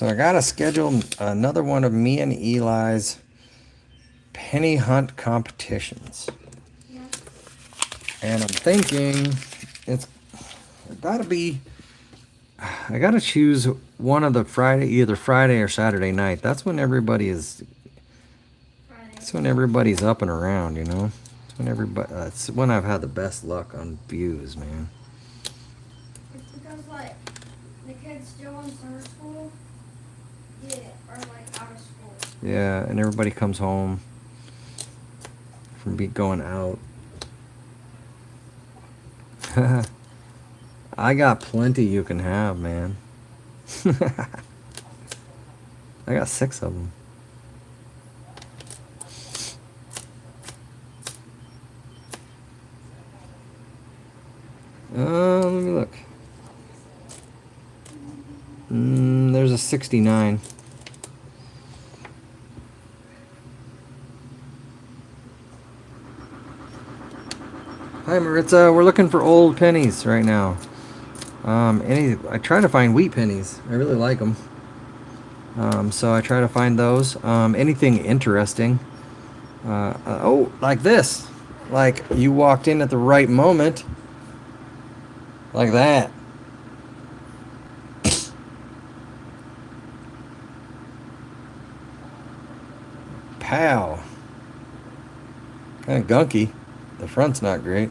So I gotta schedule another one of me and Eli's penny hunt competitions. Yeah. And I'm thinking it's gotta be, I gotta choose one of the either Friday or Saturday night. That's when everybody's up and around, you know? It's when I've had the best luck on views, man. It's because, like, the kids still in summer school, or, like, out of school. Yeah, and everybody comes home from going out. I got plenty you can have, man. I got 6 of them. Let me look. There's a 69. Hi Maritza, we're looking for old pennies right now. I try to find wheat pennies. I really like them. So I try to find those. Anything interesting. Oh, like this. Like you walked in at the right moment. Like that. Pow. Kind of gunky. The front's not great.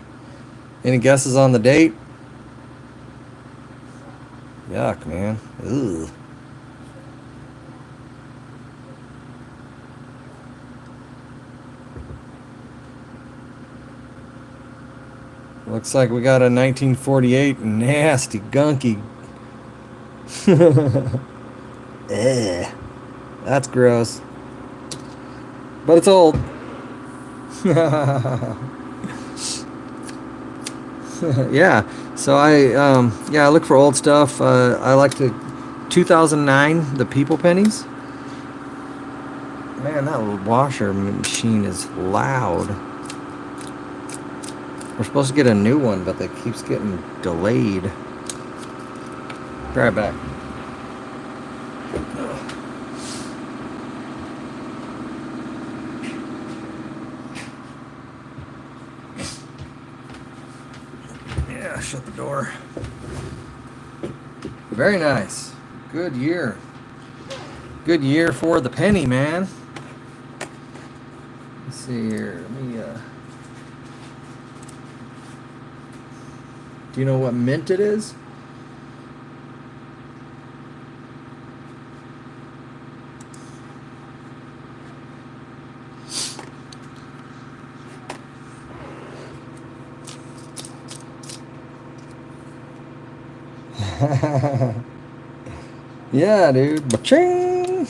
Any guesses on the date? Yuck, man. Ugh. Looks like we got a 1948 nasty gunky. That's gross. But it's old. Yeah, so I look for old stuff. I like the 2009 the people pennies. Man, that washer machine is loud. We're supposed to get a new one, but it keeps getting delayed. Be right back. Yeah, shut the door. Very nice. Good year. Good year for the penny, man. Let's see here. Let me, do you know what mint it is? Yeah, dude. Ba-ching!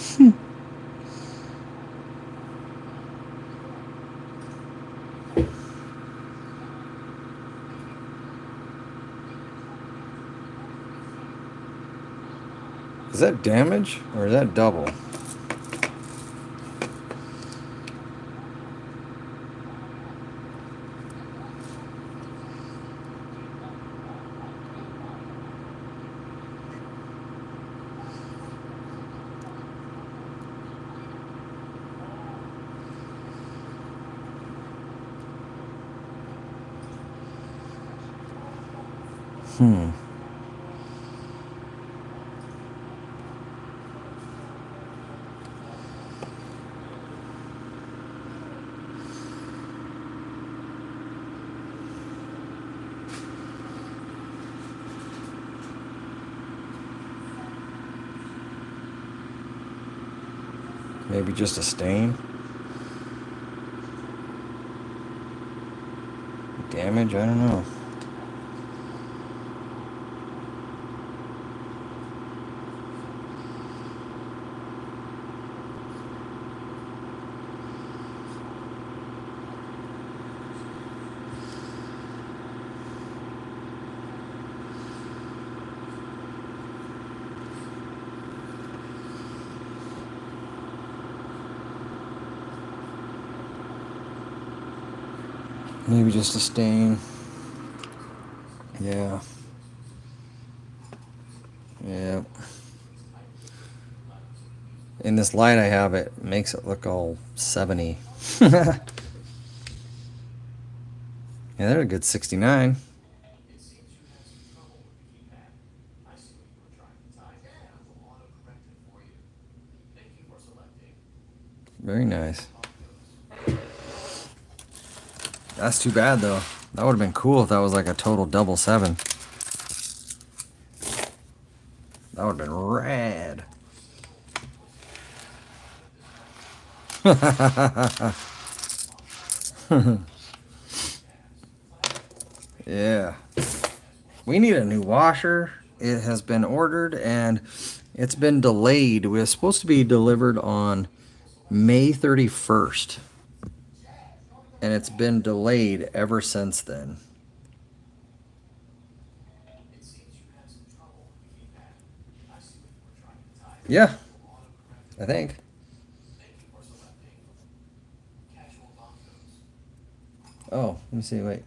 Is that damage or is that double? Hmm. Maybe just a stain? Damage? I don't know. Maybe just a stain. Yeah. Yeah. In this light I have, it makes it look all 70. Yeah, they're a good 69. Very nice. That's too bad though. That would have been cool if that was like a total double 7. That would have been rad. Yeah. We need a new washer. It has been ordered and it's been delayed. It was supposed to be delivered on May 31st. And it's been delayed ever since then. Yeah, I think. Oh, let me see, wait.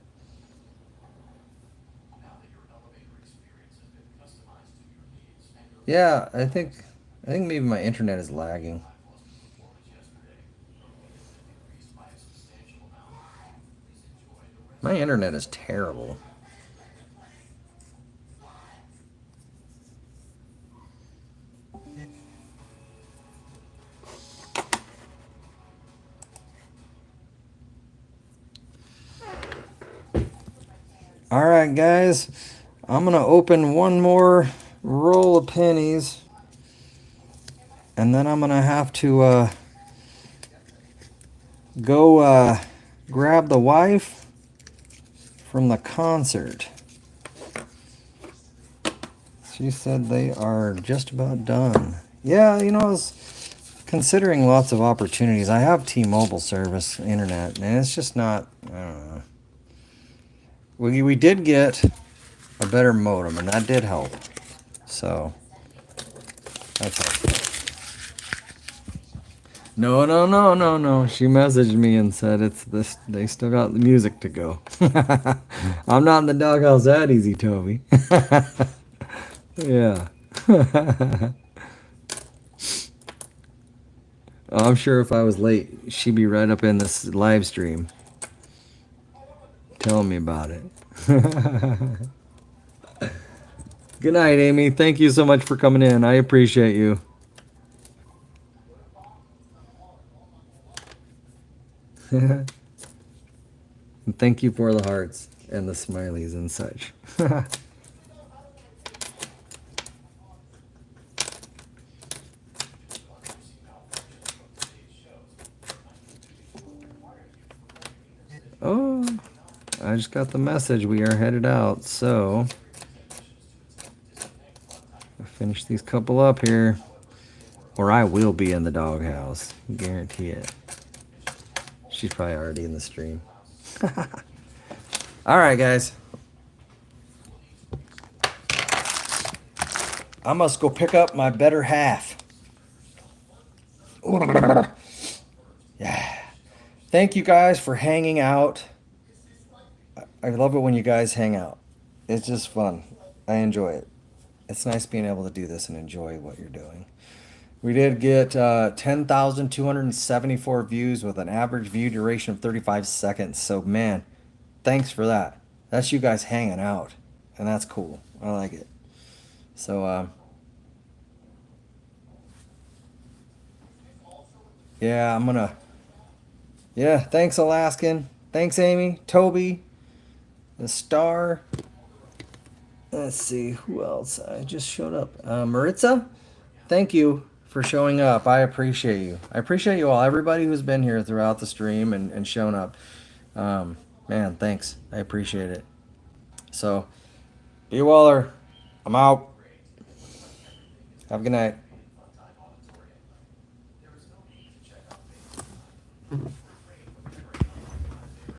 Yeah, I think maybe my internet is lagging. My internet is terrible. All right, guys. I'm going to open one more roll of pennies. And then I'm going to have to go grab the wife from the concert. She said they are just about done. Yeah, you know, I was considering lots of opportunities. I have T-Mobile service, internet, and it's just not, I don't know. We did get a better modem, and that did help. So, that's helpful. No, no, no, no, no. She messaged me and said it's this. They still got the music to go. I'm not in the doghouse that easy, Toby. Yeah. I'm sure if I was late, she'd be right up in this live stream telling me about it. Good night, Amy. Thank you so much for coming in. I appreciate you. And thank you for the hearts and the smileys and such. Oh, I just got the message. We are headed out, so I'll finish these couple up here, or I will be in the doghouse. Guarantee it. She's probably already in the stream. All right, guys. I must go pick up my better half. Yeah. Thank you guys for hanging out. I love it when you guys hang out. It's just fun. I enjoy it. It's nice being able to do this and enjoy what you're doing. We did get 10,274 views with an average view duration of 35 seconds. So, man, thanks for that. That's you guys hanging out. And that's cool. I like it. So, yeah, I'm going to. Yeah, thanks, Alaskan. Thanks, Amy. Toby. The star. Let's see, who else? I just showed up. Maritza, thank you for showing up. I appreciate you. I appreciate you all. Everybody who's been here throughout the stream and shown up. Man, thanks. I appreciate it. So, B. Waller, I'm out. Have a good night.